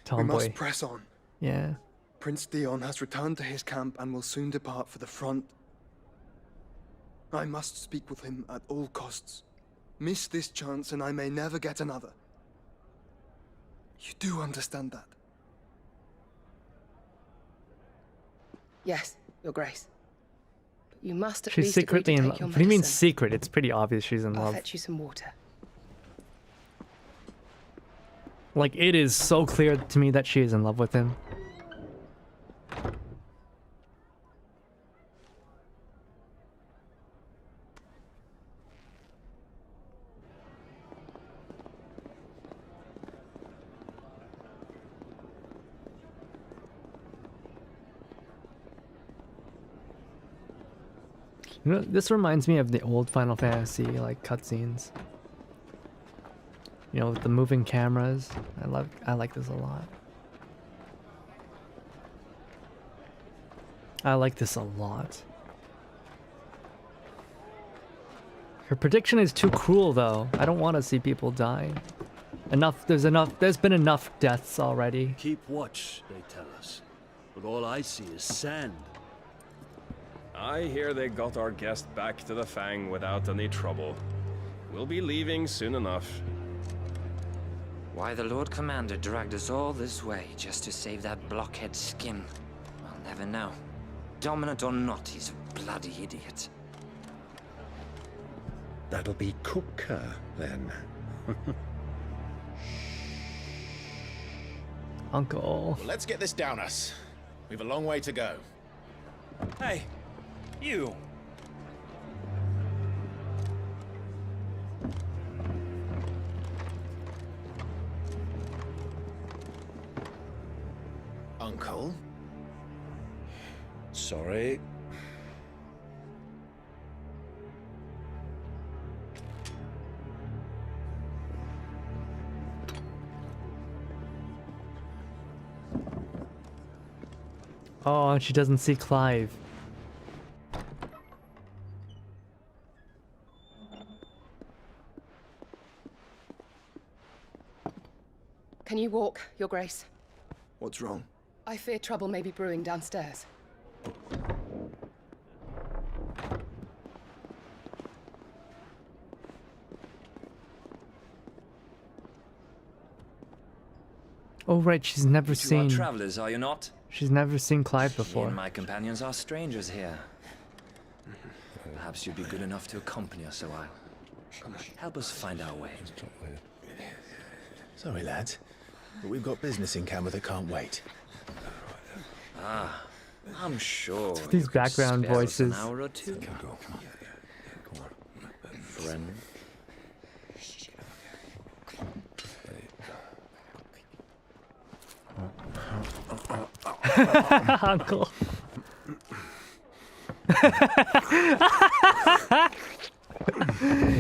[SPEAKER 1] Tomboy.
[SPEAKER 15] We must press on.
[SPEAKER 1] Yeah.
[SPEAKER 15] Prince Dion has returned to his camp and will soon depart for the front. I must speak with him at all costs. Miss this chance and I may never get another. You do understand that?
[SPEAKER 14] Yes, Your Grace. But you must at
[SPEAKER 1] She's
[SPEAKER 14] least
[SPEAKER 1] secretly
[SPEAKER 14] agree
[SPEAKER 1] in
[SPEAKER 14] to take
[SPEAKER 1] love.
[SPEAKER 14] your
[SPEAKER 1] What do you mean
[SPEAKER 14] medicine.
[SPEAKER 1] secret? It's pretty obvious she's in
[SPEAKER 14] I'll
[SPEAKER 1] love.
[SPEAKER 14] fetch you some water.
[SPEAKER 1] Like, it is so clear to me that she is in love with him. You know, this reminds me of the old Final Fantasy, like, cutscenes. You know, with the moving cameras. I like this a lot. I like this a lot. Her prediction is too cruel though. I don't want to see people die. There's been enough deaths already.
[SPEAKER 17] Keep watch, they tell us. But all I see is sand.
[SPEAKER 18] I hear they got our guest back to the Fang without any trouble. We'll be leaving soon enough.
[SPEAKER 20] Why the Lord Commander dragged us all this way just to save that blockhead skin, I'll never know. Dominant or not, he's a bloody idiot.
[SPEAKER 12] That'll be Cooker, then.
[SPEAKER 1] Uncle.
[SPEAKER 12] Well, let's get this down us. We've a long way to go.
[SPEAKER 17] Hey, you.
[SPEAKER 10] Sorry.
[SPEAKER 1] Oh, she doesn't see Clive.
[SPEAKER 14] Can you walk, Your Grace?
[SPEAKER 15] What's wrong?
[SPEAKER 14] I fear trouble may be brewing downstairs.
[SPEAKER 1] Oh right, she's never
[SPEAKER 20] You
[SPEAKER 1] seen.
[SPEAKER 20] are travelers, are you not?
[SPEAKER 1] She's never seen Clive
[SPEAKER 20] Me
[SPEAKER 1] before.
[SPEAKER 20] and my companions are strangers here. Perhaps you'd be good enough to accompany us a while. Come on, help us find our way.
[SPEAKER 10] Sorry, lads, but we've got business in camera that can't wait.
[SPEAKER 20] Ah, I'm sure.
[SPEAKER 1] These
[SPEAKER 20] you could
[SPEAKER 1] background
[SPEAKER 20] spare us
[SPEAKER 1] voices.
[SPEAKER 20] An hour or two. Friend.
[SPEAKER 1] Uncle.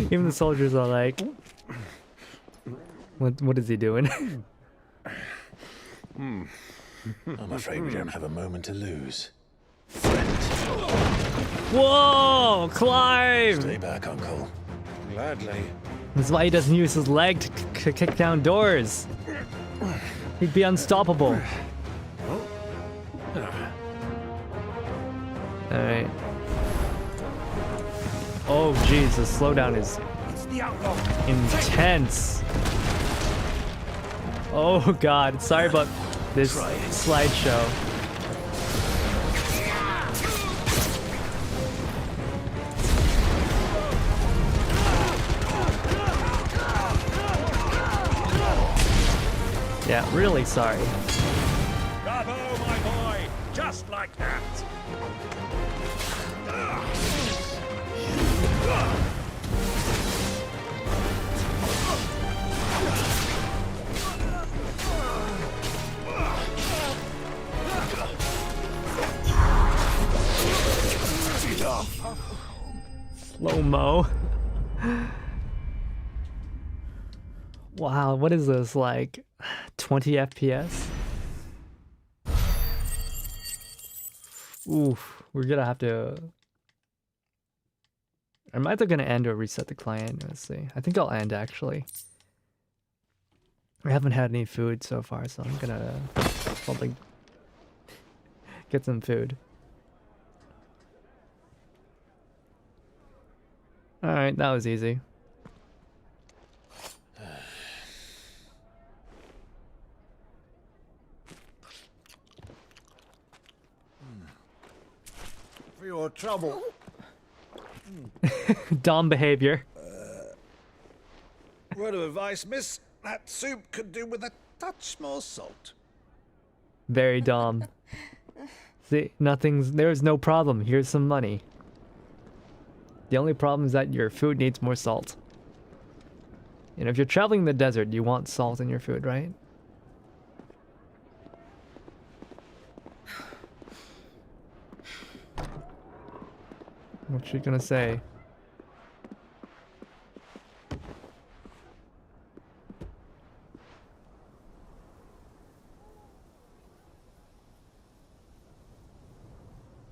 [SPEAKER 1] Even the soldiers are like, what is he doing?
[SPEAKER 10] I'm afraid we don't have a moment to lose.
[SPEAKER 1] Whoa, Clive!
[SPEAKER 10] Stay back, Uncle.
[SPEAKER 27] Gladly.
[SPEAKER 1] That's why he doesn't use his leg to kick down doors. He'd be unstoppable. Alright. Oh jeez, the slowdown is intense. Oh god, sorry about this slideshow. Yeah, really sorry.
[SPEAKER 12] Bravo, my boy! Just like that!
[SPEAKER 1] Slow-mo. Wow, what is this, like 20 FPS? Oof, we're gonna have to... I'm either gonna end or reset the client, let's see. I think I'll end, actually. I haven't had any food so far, so I'm gonna probably get some food. Alright, that was easy.
[SPEAKER 27] For your trouble.
[SPEAKER 1] Dumb behavior.
[SPEAKER 27] Word of advice, miss. That soup could do with a touch more salt.
[SPEAKER 1] Very dumb. See, there's no problem. Here's some money. The only problem is that your food needs more salt. You know, if you're traveling in the desert, you want salt in your food, right? What's she gonna say?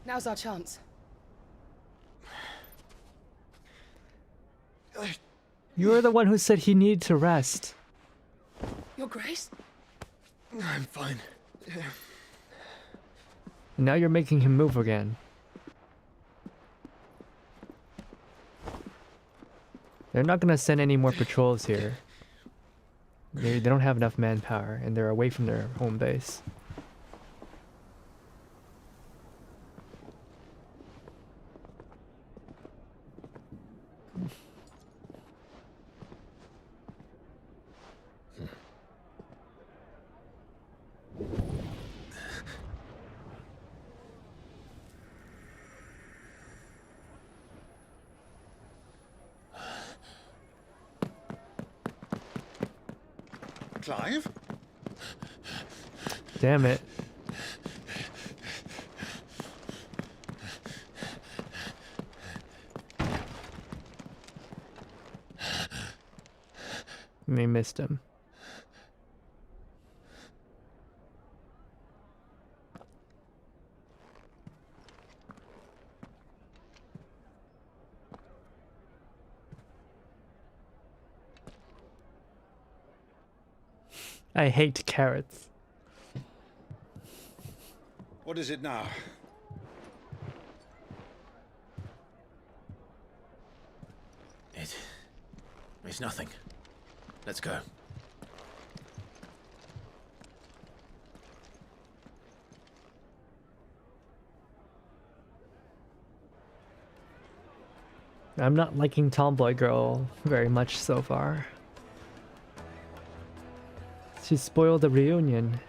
[SPEAKER 14] Now's our chance.
[SPEAKER 1] You're the one who said he needed to rest.
[SPEAKER 14] Your Grace?
[SPEAKER 15] I'm fine.
[SPEAKER 1] And now you're making him move again. They're not gonna send any more patrols here. They don't have enough manpower, and they're away from their home base.
[SPEAKER 27] Clive?
[SPEAKER 1] Damn it. And they missed him. I hate carrots.
[SPEAKER 10] What is it now?
[SPEAKER 12] It's nothing. Let's go.
[SPEAKER 1] I'm not liking Tomboy Girl very much so far. She spoiled the reunion.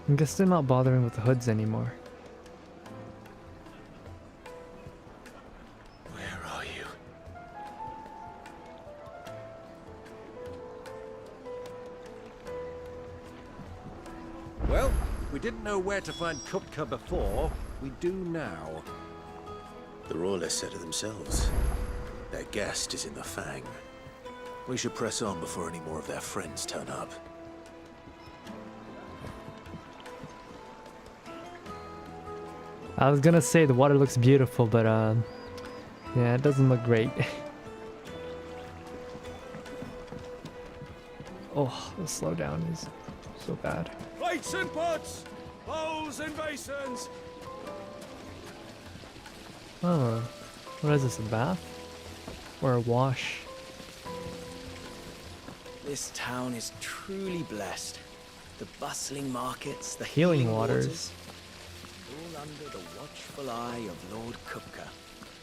[SPEAKER 1] I guess they're not bothering with the hoods anymore.
[SPEAKER 12] Where are you?
[SPEAKER 27] Well, we didn't know where to find Kupka before. We do now.
[SPEAKER 12] The Rawlers said it themselves. Their guest is in the Fang. We should press on before any more of their friends turn up.
[SPEAKER 1] I was gonna say the water looks beautiful, but yeah, it doesn't look great. Oh, the slowdown is so bad.
[SPEAKER 18] Plates and pots! Bowls and basins!
[SPEAKER 1] Oh, what is this, a bath? Or a wash?
[SPEAKER 2] This town is truly blessed. The bustling markets, the
[SPEAKER 1] Healing waters.
[SPEAKER 2] All under the watchful eye of Lord Kupka,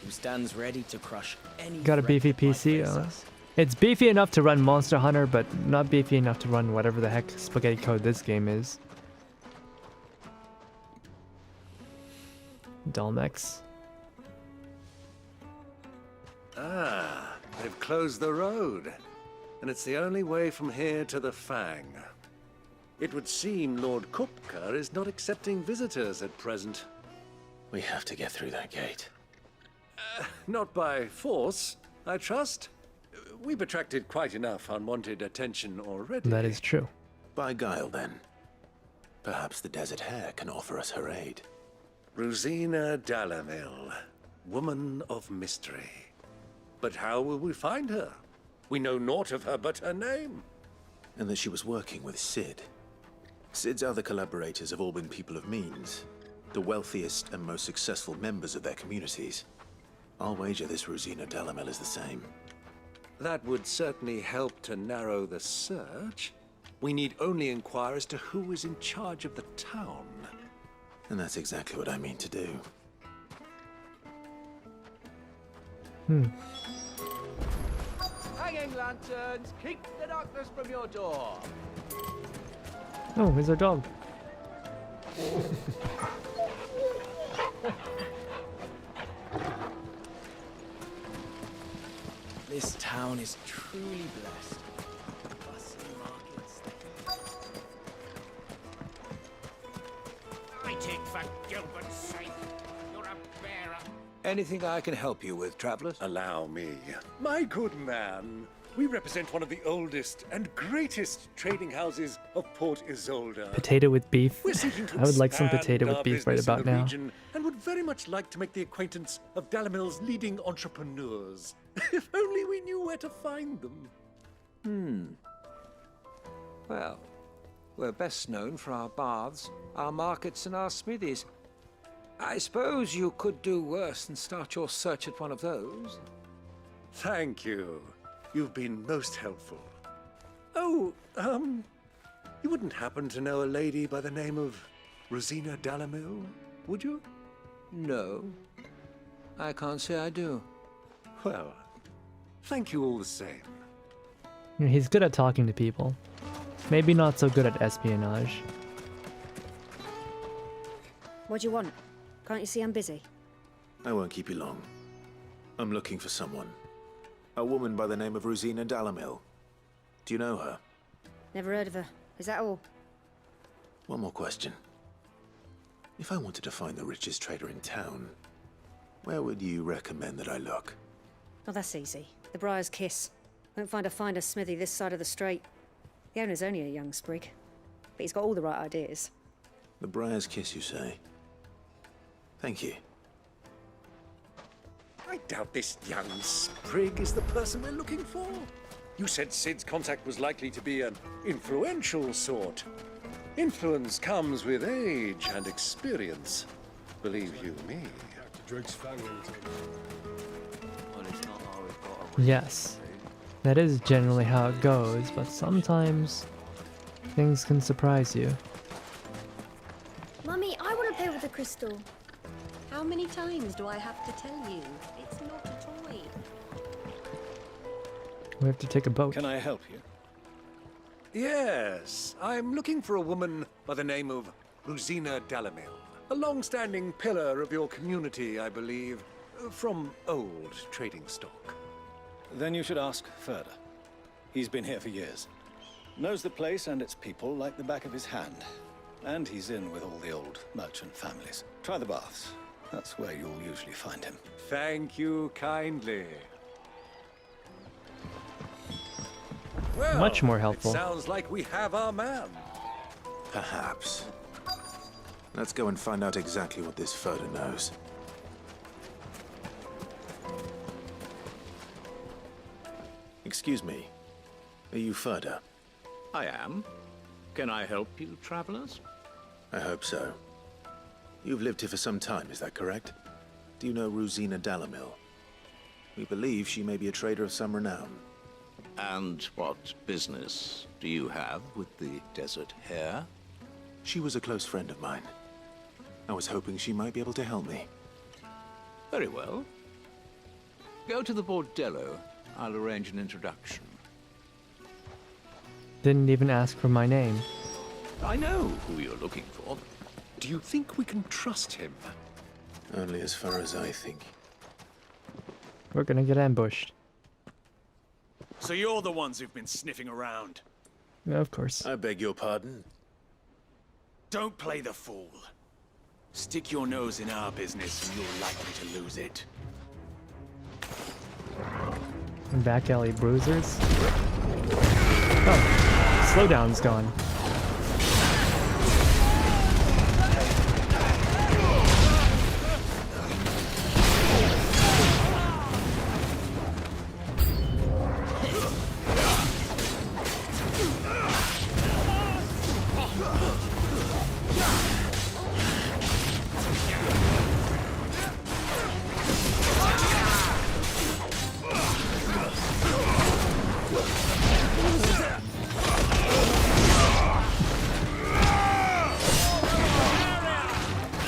[SPEAKER 2] who stands ready to crush any
[SPEAKER 1] Got a beefy PC. It's beefy enough to run Monster Hunter, but not beefy enough to run whatever the heck spaghetti code this game is. Dalmex.
[SPEAKER 27] Ah, they've closed the road. And it's the only way from here to the Fang. It would seem Lord Kupka is not accepting visitors at present.
[SPEAKER 12] We have to get through that gate.
[SPEAKER 27] Not by force, I trust. We've attracted quite enough unwanted attention already.
[SPEAKER 1] That is true.
[SPEAKER 12] By guile, then. Perhaps the Desert Hare can offer us her aid.
[SPEAKER 27] Rosina Dalamil, woman of mystery. But how will we find her? We know naught of her but her name.
[SPEAKER 12] And that she was working with Sid. Sid's other collaborators have all been people of means, the wealthiest and most successful members of their communities. I'll wager this Rosina Dalamel is the same.
[SPEAKER 27] That would certainly help to narrow the search. We need only inquire as to who is in charge of the town.
[SPEAKER 12] And that's exactly what I mean to do.
[SPEAKER 18] Hanging lanterns, keep the darkness from your door.
[SPEAKER 1] Oh, here's our dog.
[SPEAKER 2] This town is truly blessed. Bustling markets.
[SPEAKER 12] I take for Gilbert's sake. You're a bearer.
[SPEAKER 27] Anything I can help you with, travelers? Allow me. My good man, we represent one of the oldest and greatest trading houses of Port Isolde.
[SPEAKER 1] Potato with beef.
[SPEAKER 27] We're seeking to
[SPEAKER 1] I would like some
[SPEAKER 27] expand
[SPEAKER 1] potato with
[SPEAKER 27] our
[SPEAKER 1] beef right
[SPEAKER 27] business in
[SPEAKER 1] about
[SPEAKER 27] the
[SPEAKER 1] now.
[SPEAKER 27] region and would very much like to make the acquaintance of Dalamil's leading entrepreneurs. If only we knew where to find them.
[SPEAKER 3] Well, we're best known for our baths, our markets, and our smithies. I suppose you could do worse than start your search at one of those.
[SPEAKER 27] Thank you. You've been most helpful. Oh, you wouldn't happen to know a lady by the name of Rosina Dalamil, would you?
[SPEAKER 3] No, I can't say I do.
[SPEAKER 27] Well, thank you all the same.
[SPEAKER 1] He's good at talking to people. Maybe not so good at espionage.
[SPEAKER 5] What do you want? Can't you see I'm busy?
[SPEAKER 12] I won't keep you long. I'm looking for someone. A woman by the name of Rosina Dalamil. Do you know her?
[SPEAKER 5] Never heard of her. Is that all?
[SPEAKER 12] One more question. If I wanted to find the richest trader in town, where would you recommend that I look?
[SPEAKER 5] Oh, that's easy. The Briar's Kiss. Won't find a finer smithy this side of the strait. The owner's only a young sprig, but he's got all the right ideas.
[SPEAKER 12] The Briar's Kiss, you say? Thank you.
[SPEAKER 27] I doubt this young sprig is the person we're looking for. You said Sid's contact was likely to be an influential sort. Influence comes with age and experience. Believe you me.
[SPEAKER 1] Yes, that is generally how it goes, but sometimes things can surprise you.
[SPEAKER 6] Mummy, I want to play with the crystal.
[SPEAKER 7] How many times do I have to tell you? It's not a toy.
[SPEAKER 1] We have to take a boat.
[SPEAKER 27] Can I help you? Yes, I'm looking for a woman by the name of Rosina Dalamil. A long-standing pillar of your community, I believe, from old trading stock.
[SPEAKER 16] Then you should ask further. He's been here for years. Knows the place and its people like the back of his hand. And he's in with all the old merchant families. Try the baths. That's where you'll usually find him.
[SPEAKER 27] Thank you kindly. Well,
[SPEAKER 1] Much more helpful.
[SPEAKER 27] It sounds like we have our man.
[SPEAKER 12] Perhaps. Let's go and find out exactly what this Furter knows. Excuse me. Are you Furter?
[SPEAKER 24] I am. Can I help you, travelers?
[SPEAKER 12] I hope so. You've lived here for some time, is that correct? Do you know Rosina Dalamil? We believe she may be a trader of some renown.
[SPEAKER 24] And what business do you have with the Desert Hare?
[SPEAKER 12] She was a close friend of mine. I was hoping she might be able to help me.
[SPEAKER 24] Very well. Go to the bordello. I'll arrange an introduction.
[SPEAKER 1] Didn't even ask for my name.
[SPEAKER 24] I know who you're looking for.
[SPEAKER 27] Do you think we can trust him?
[SPEAKER 12] Only as far as I think.
[SPEAKER 1] We're gonna get ambushed.
[SPEAKER 25] So you're the ones who've been sniffing around.
[SPEAKER 1] Yeah, of course.
[SPEAKER 12] I beg your pardon?
[SPEAKER 25] Don't play the fool. Stick your nose in our business and you're likely to lose it.
[SPEAKER 1] Back alley bruisers. Oh, slowdown's gone.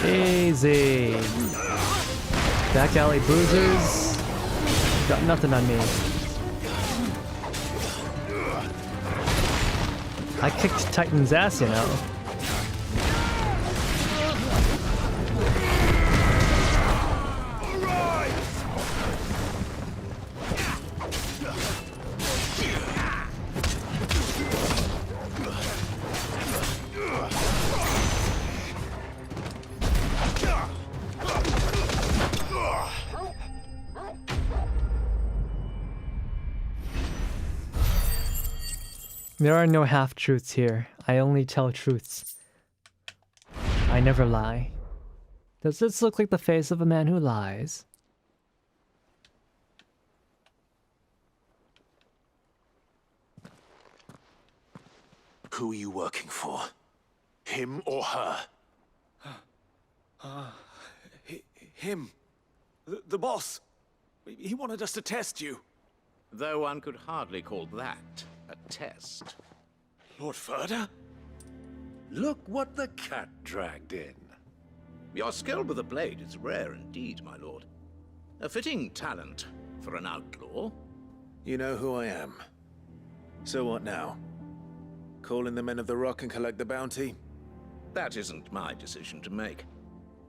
[SPEAKER 1] Easy. Back alley bruisers. Got nothing on me. I kicked Titan's ass, you know. There are no half-truths here. I only tell truths. I never lie. Does this look like the face of a man who lies?
[SPEAKER 12] Who are you working for? Him or her?
[SPEAKER 25] Him. The boss. He wanted us to test you.
[SPEAKER 24] Though one could hardly call that a test.
[SPEAKER 25] Lord Furter?
[SPEAKER 27] Look what the cat dragged in.
[SPEAKER 24] Your skill with the blade is rare indeed, my lord. A fitting talent for an outlaw.
[SPEAKER 12] You know who I am. So what now? Call in the men of the Rock and collect the bounty?
[SPEAKER 24] That isn't my decision to make.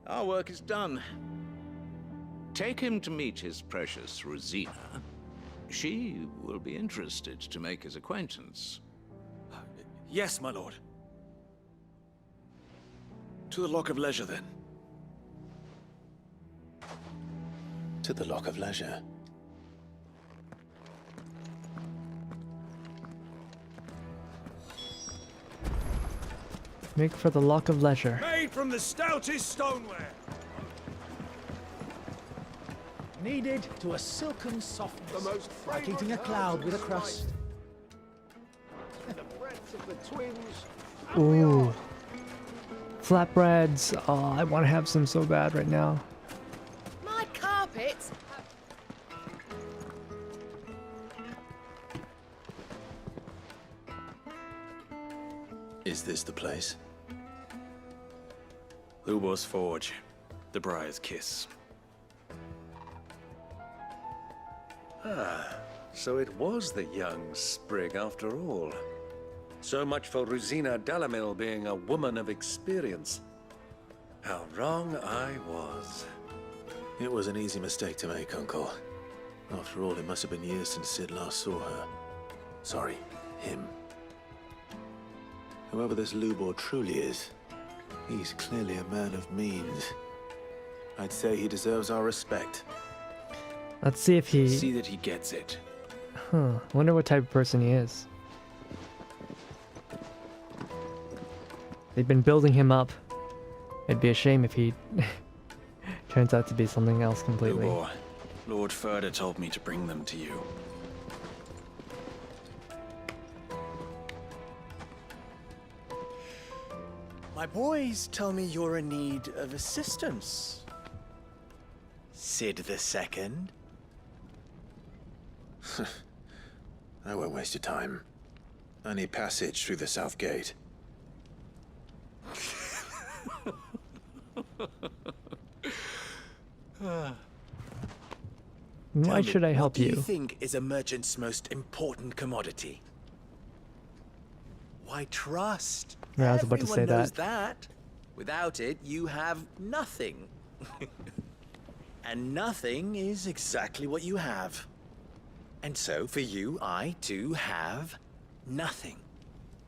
[SPEAKER 24] Our work is done. Take him to meet his precious Rosina. She will be interested to make his acquaintance.
[SPEAKER 25] Yes, my lord. To the Lock of Leisure, then.
[SPEAKER 10] To the Lock of Leisure.
[SPEAKER 1] Make for the Lock of Leisure.
[SPEAKER 25] Made from the stoutest stoneware.
[SPEAKER 12] Kneaded to a silken softness, like eating a cloud with a crust.
[SPEAKER 21] The breadth of the twins.
[SPEAKER 1] Ooh. Flatbreads. Oh, I want to have some so bad right now.
[SPEAKER 14] My carpets.
[SPEAKER 10] Is this the place?
[SPEAKER 25] Lubo's Forge. The Briar's Kiss.
[SPEAKER 27] Ah, so it was the young sprig after all. So much for Rosina Dalamil being a woman of experience. How wrong I was.
[SPEAKER 10] It was an easy mistake to make, Uncle. After all, it must have been years since Sid last saw her. Sorry, him. Whoever this Lubor truly is, he's clearly a man of means. I'd say he deserves our respect.
[SPEAKER 1] Let's see if he...
[SPEAKER 25] See that he gets it.
[SPEAKER 1] Huh. Wonder what type of person he is. They've been building him up. It'd be a shame if he turns out to be something else completely.
[SPEAKER 25] Lubor, Lord Furder told me to bring them to you.
[SPEAKER 2] My boys tell me you're in need of assistance. Sid the Second.
[SPEAKER 10] I won't waste your time. I need passage through the south gate.
[SPEAKER 1] Why should I help you?
[SPEAKER 2] What do you think is a merchant's most important commodity? Why, trust.
[SPEAKER 1] Yeah, I was about to say
[SPEAKER 2] Everyone knows
[SPEAKER 1] that.
[SPEAKER 2] that. Without it, you have nothing. And nothing is exactly what you have. And so, for you, I, too, have nothing.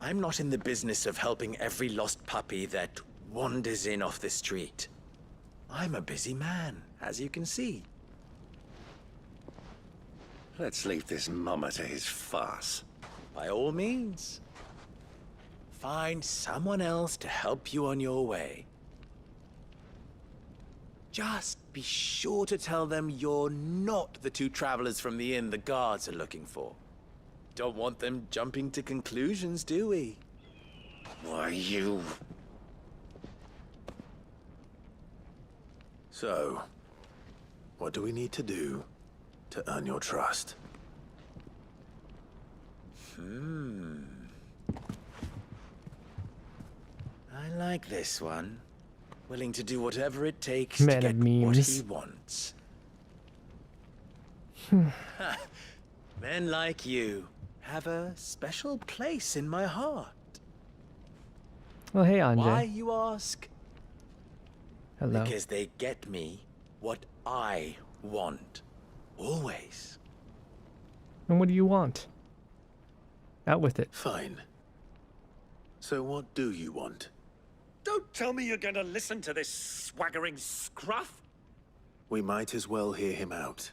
[SPEAKER 2] I'm not in the business of helping every lost puppy that wanders in off the street. I'm a busy man, as you can see.
[SPEAKER 27] Let's leave this mummer to his farce.
[SPEAKER 2] By all means. Find someone else to help you on your way. Just be sure to tell them you're not the two travelers from the inn the guards are looking for. Don't want them jumping to conclusions, do we?
[SPEAKER 10] Why, you... So, what do we need to do to earn your trust?
[SPEAKER 2] I like this one. Willing to do whatever it takes
[SPEAKER 1] Man
[SPEAKER 2] to
[SPEAKER 1] of
[SPEAKER 2] get what
[SPEAKER 1] memes.
[SPEAKER 2] he wants. Men like you have a special place in my heart.
[SPEAKER 1] Well, hey, Anjay.
[SPEAKER 2] Why, you ask?
[SPEAKER 1] Hello.
[SPEAKER 2] Because they get me what I want. Always.
[SPEAKER 1] And what do you want? Out with it.
[SPEAKER 10] Fine. So what do you want?
[SPEAKER 27] Don't tell me you're gonna listen to this swaggering scruff!
[SPEAKER 10] We might as well hear him out.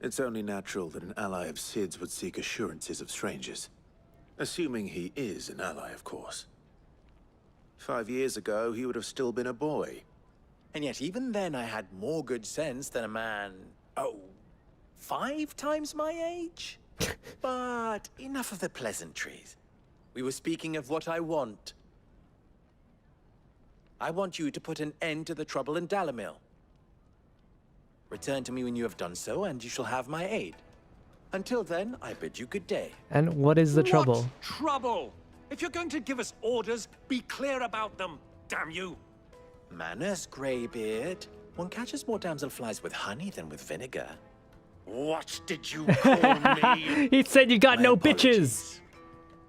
[SPEAKER 10] It's only natural that an ally of Sid's would seek assurances of strangers. Assuming he is an ally, of course. 5 years ago, he would have still been a boy.
[SPEAKER 2] And yet even then I had more good sense than a man, 5 times my age? But enough of the pleasantries. We were speaking of what I want. I want you to put an end to the trouble in Dalamil. Return to me when you have done so, and you shall have my aid. Until then, I bid you good day.
[SPEAKER 1] And what is the trouble?
[SPEAKER 27] Trouble! If you're going to give us orders, be clear about them, damn you!
[SPEAKER 2] Manners, Greybeard. One catches more damselflies with honey than with vinegar.
[SPEAKER 27] What did you call me?
[SPEAKER 1] He said you got
[SPEAKER 2] My
[SPEAKER 1] no
[SPEAKER 2] apologies.
[SPEAKER 1] bitches!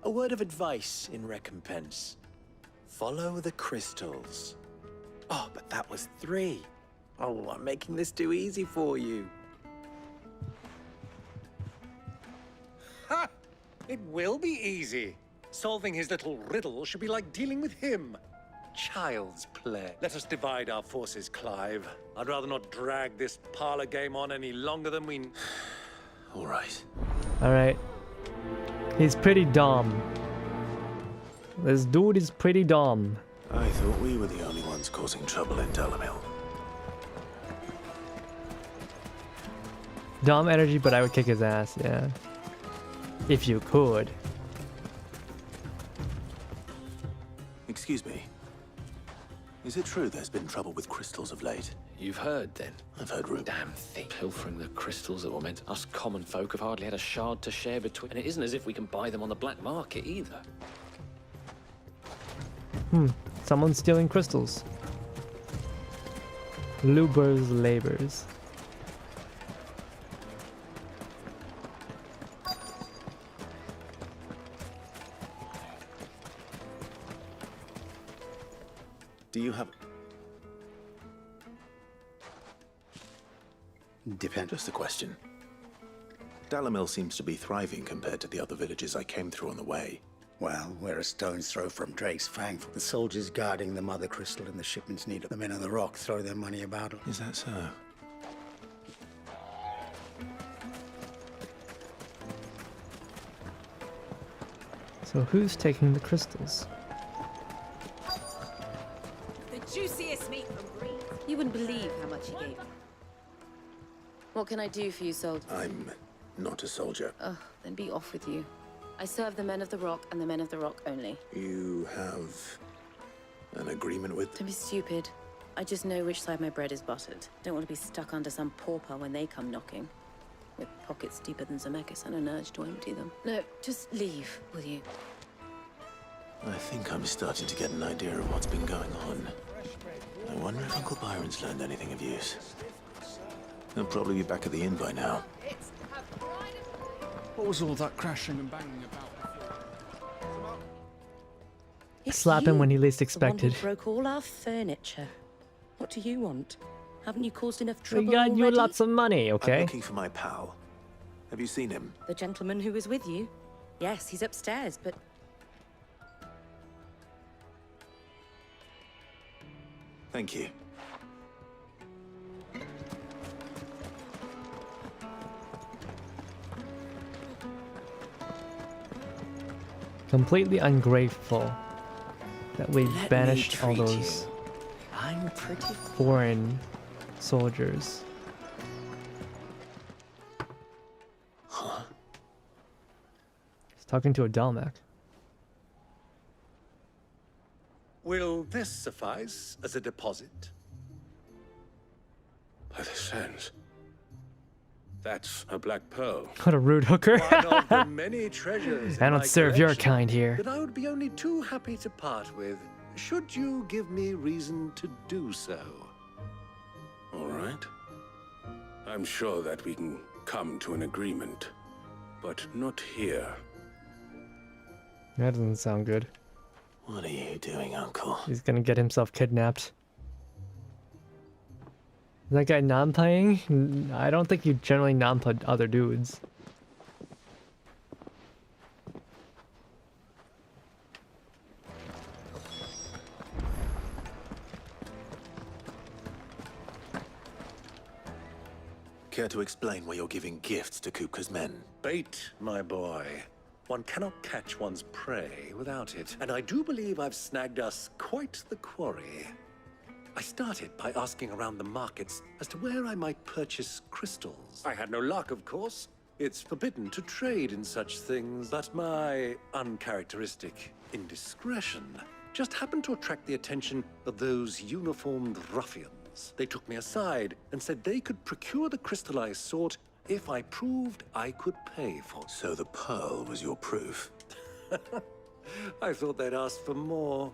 [SPEAKER 2] A word of advice in recompense. Follow the crystals. Oh, but that was 3. Oh, I'm making this too easy for you.
[SPEAKER 27] Ha! It will be easy. Solving his little riddle should be like dealing with him. Child's play. Let us divide our forces, Clive. I'd rather not drag this parlor game on any longer than we...
[SPEAKER 10] All right.
[SPEAKER 1] All right. He's pretty dumb. This dude is pretty dumb.
[SPEAKER 10] I thought we were the only ones causing trouble in Delamil.
[SPEAKER 1] Dumb energy, but I would kick his ass, yeah. If you could.
[SPEAKER 10] Excuse me. Is it true there's been trouble with crystals of late?
[SPEAKER 6] You've heard, then?
[SPEAKER 10] I've heard rumors.
[SPEAKER 6] Damn thing. Pilfering the crystals that were meant us common folk have hardly had a shard to share between. And it isn't as if we can buy them on the black market, either.
[SPEAKER 1] Someone's stealing crystals. Luber's labors.
[SPEAKER 10] Do you have...
[SPEAKER 22] Depends.
[SPEAKER 10] Just a question. Dalamil seems to be thriving compared to the other villages I came through on the way.
[SPEAKER 22] Well, we're a stone's throw from Drake's Fang. The soldiers guarding the mother crystal and the shipments need it. The men of the rock throw their money about.
[SPEAKER 10] Is that so?
[SPEAKER 1] So who's taking the crystals?
[SPEAKER 7] The juiciest meat from Greece. You wouldn't believe how much he gave me. What can I do for you, soldier?
[SPEAKER 10] I'm not a soldier.
[SPEAKER 7] Ugh, then be off with you. I serve the men of the rock and the men of the rock only.
[SPEAKER 10] You have an agreement with...
[SPEAKER 7] Don't be stupid. I just know which side my bread is buttered. Don't want to be stuck under some pauper when they come knocking. With pockets deeper than Zemeckis and an urge to empty them. No, just leave, will you?
[SPEAKER 10] I think I'm starting to get an idea of what's been going on. I wonder if Uncle Byron's learned anything of use. He'll probably be back at the inn by now.
[SPEAKER 8] What was all that crashing and banging about?
[SPEAKER 1] Slap him when he least expected.
[SPEAKER 7] The one who broke all our furniture. What do you want? Haven't you caused enough trouble
[SPEAKER 1] We got you
[SPEAKER 7] already?
[SPEAKER 1] lots of money, okay?
[SPEAKER 10] I'm looking for my pal. Have you seen him?
[SPEAKER 7] The gentleman who was with you? Yes, he's upstairs, but...
[SPEAKER 10] Thank you.
[SPEAKER 1] Completely ungrateful that we
[SPEAKER 7] Let me
[SPEAKER 1] banished all
[SPEAKER 7] treat
[SPEAKER 1] those
[SPEAKER 7] you. I'm pretty...
[SPEAKER 1] foreign soldiers.
[SPEAKER 10] Huh?
[SPEAKER 1] He's talking to a Dalmak.
[SPEAKER 27] Will this suffice as a deposit?
[SPEAKER 9] By the sands. That's a black pearl.
[SPEAKER 1] What a rude hooker.
[SPEAKER 27] One of the many treasures
[SPEAKER 1] I
[SPEAKER 27] in
[SPEAKER 1] don't
[SPEAKER 27] my
[SPEAKER 1] serve your
[SPEAKER 27] collection
[SPEAKER 1] kind here.
[SPEAKER 27] that I would be only too happy to part with, should you give me reason to do so.
[SPEAKER 9] All right. I'm sure that we can come to an agreement, but not here.
[SPEAKER 1] That doesn't sound good.
[SPEAKER 10] What are you doing, Uncle?
[SPEAKER 1] He's gonna get himself kidnapped. Is that guy non-playing? I don't think you generally non-play other dudes.
[SPEAKER 10] Care to explain why you're giving gifts to Kupka's men?
[SPEAKER 27] Bait, my boy. One cannot catch one's prey without it, and I do believe I've snagged us quite the quarry. I started by asking around the markets as to where I might purchase crystals. I had no luck, of course. It's forbidden to trade in such things, but my uncharacteristic indiscretion just happened to attract the attention of those uniformed ruffians. They took me aside and said they could procure the crystal I sought if I proved I could pay for it.
[SPEAKER 10] So the pearl was your proof?
[SPEAKER 27] I thought they'd ask for more.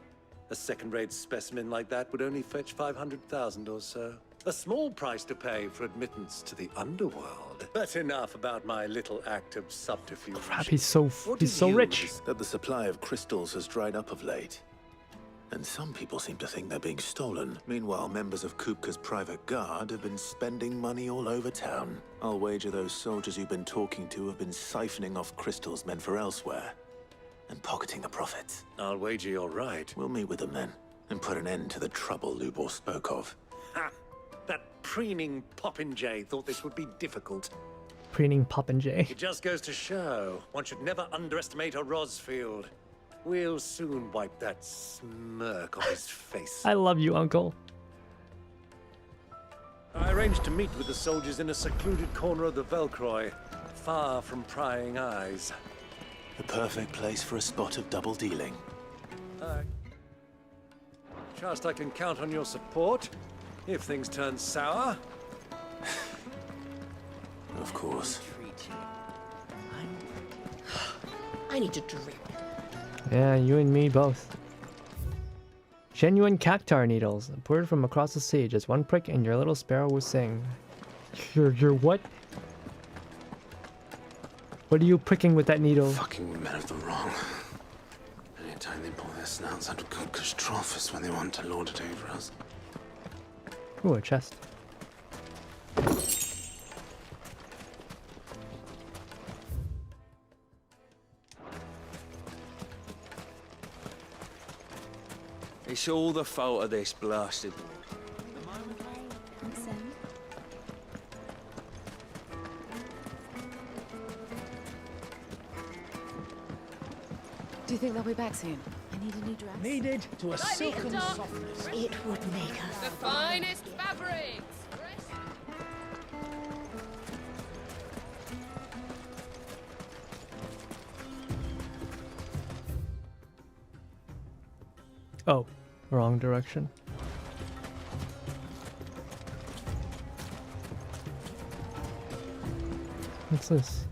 [SPEAKER 27] A second-rate specimen like that would only fetch 500,000 or so. A small price to pay for admittance to the underworld. But enough about my little act of subterfuge.
[SPEAKER 1] Crap, he's so rich.
[SPEAKER 10] That the supply of crystals has dried up of late.
[SPEAKER 12] And some people seem to think they're being stolen. Meanwhile, members of Kupka's private guard have been spending money all over town. I'll wager those soldiers you've been talking to have been siphoning off crystals meant for elsewhere and pocketing the profits.
[SPEAKER 27] I'll wager you're right.
[SPEAKER 12] We'll meet with them then and put an end to the trouble Lubor spoke of.
[SPEAKER 27] Ha! That preening popinjay thought this would be difficult.
[SPEAKER 1] Preening popinjay.
[SPEAKER 27] It just goes to show one should never underestimate a Rosfield. We'll soon wipe that smirk off his face.
[SPEAKER 1] I love you, Uncle.
[SPEAKER 27] I arranged to meet with the soldiers in a secluded corner of the Velcroy, far from prying eyes.
[SPEAKER 12] The perfect place for a spot of double dealing.
[SPEAKER 27] Trust I can count on your support if things turn sour.
[SPEAKER 12] Of course.
[SPEAKER 4] I need to drink.
[SPEAKER 1] Yeah, you and me both. Genuine cactar needles, poured from across the sea. Just one prick and your little sparrow will sing. You're what? What are you pricking with that needle?
[SPEAKER 10] Fucking men of the wrong. Anytime they pull their snouts out of Kupka's trough is when they want to lord it over us.
[SPEAKER 1] Ooh, a chest.
[SPEAKER 25] It's all the fault of this blasted.
[SPEAKER 7] Do you think they'll be back soon? I need a new dress.
[SPEAKER 25] Needed to a silken
[SPEAKER 4] dark.
[SPEAKER 25] softness.
[SPEAKER 4] It would make her.
[SPEAKER 14] The finest fabrics!
[SPEAKER 1] Oh, wrong direction. What's this?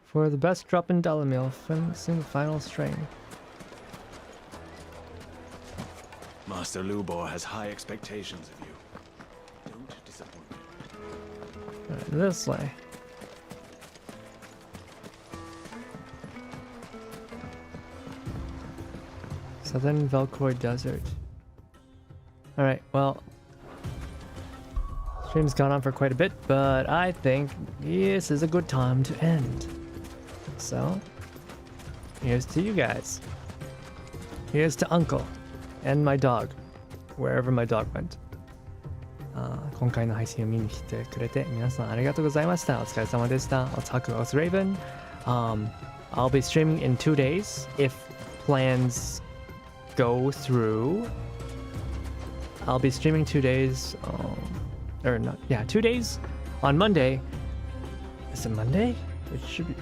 [SPEAKER 1] For the best drop in Delamil, sing the final strain.
[SPEAKER 25] Master Lubor has high expectations of you. Don't disappoint him.
[SPEAKER 1] Right, this way. Southern Velcroy Desert. Alright, well, stream's gone on for quite a bit, but I think this is a good time to end. So, here's to you guys. Here's to Uncle and my dog, wherever my dog went. 今回の配信を見に来てくれて皆さんありがとうございました。お疲れ様でした。Otaku Ox Raven. I'll be streaming in 2 days if plans go through. I'll be streaming 2 days, or not, yeah, 2 days on Monday. Is it Monday? It should be.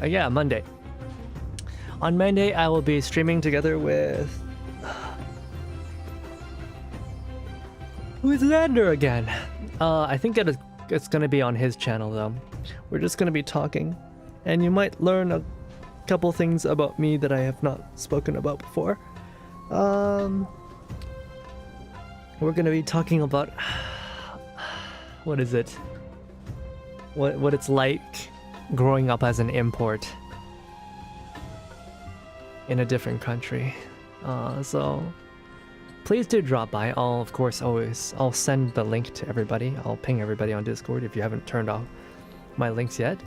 [SPEAKER 1] Yeah, Monday. On Monday, I will be streaming together with Xander again. I think it's gonna be on his channel though. We're just gonna be talking, and you might learn a couple things about me that I have not spoken about before. We're gonna be talking about what is it? What it's like growing up as an import in a different country. So please do drop by. I'll of course I'll send the link to everybody. I'll ping everybody on Discord if you haven't turned off my links yet.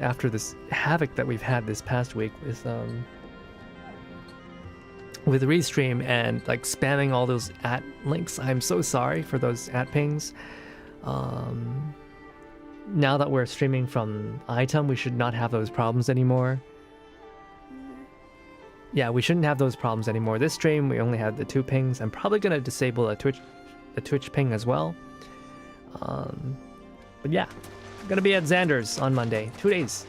[SPEAKER 1] After this havoc that we've had this past week with Restream and like spamming all those @ links, I'm so sorry for those @ pings. Now that we're streaming from item, we should not have those problems anymore. Yeah, we shouldn't have those problems anymore. This stream, we only had the 2 pings. I'm probably gonna disable a Twitch ping as well. But yeah, I'm gonna be at Xander's on Monday. 2 days.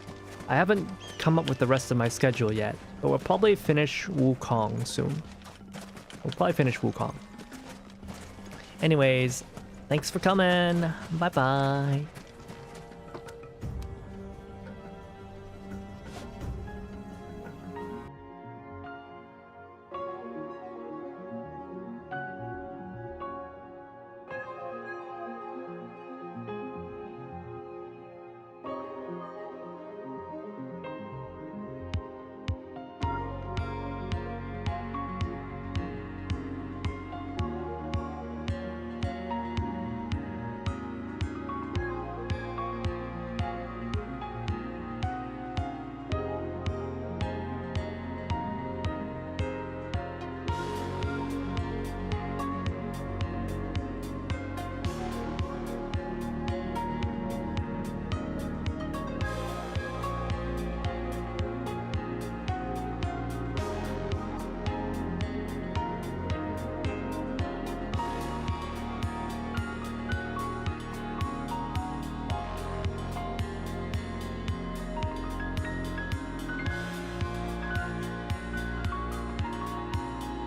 [SPEAKER 1] I haven't come up with the rest of my schedule yet, but we'll probably finish Wukong soon. We'll probably finish Wukong. Anyways, thanks for coming. Bye bye.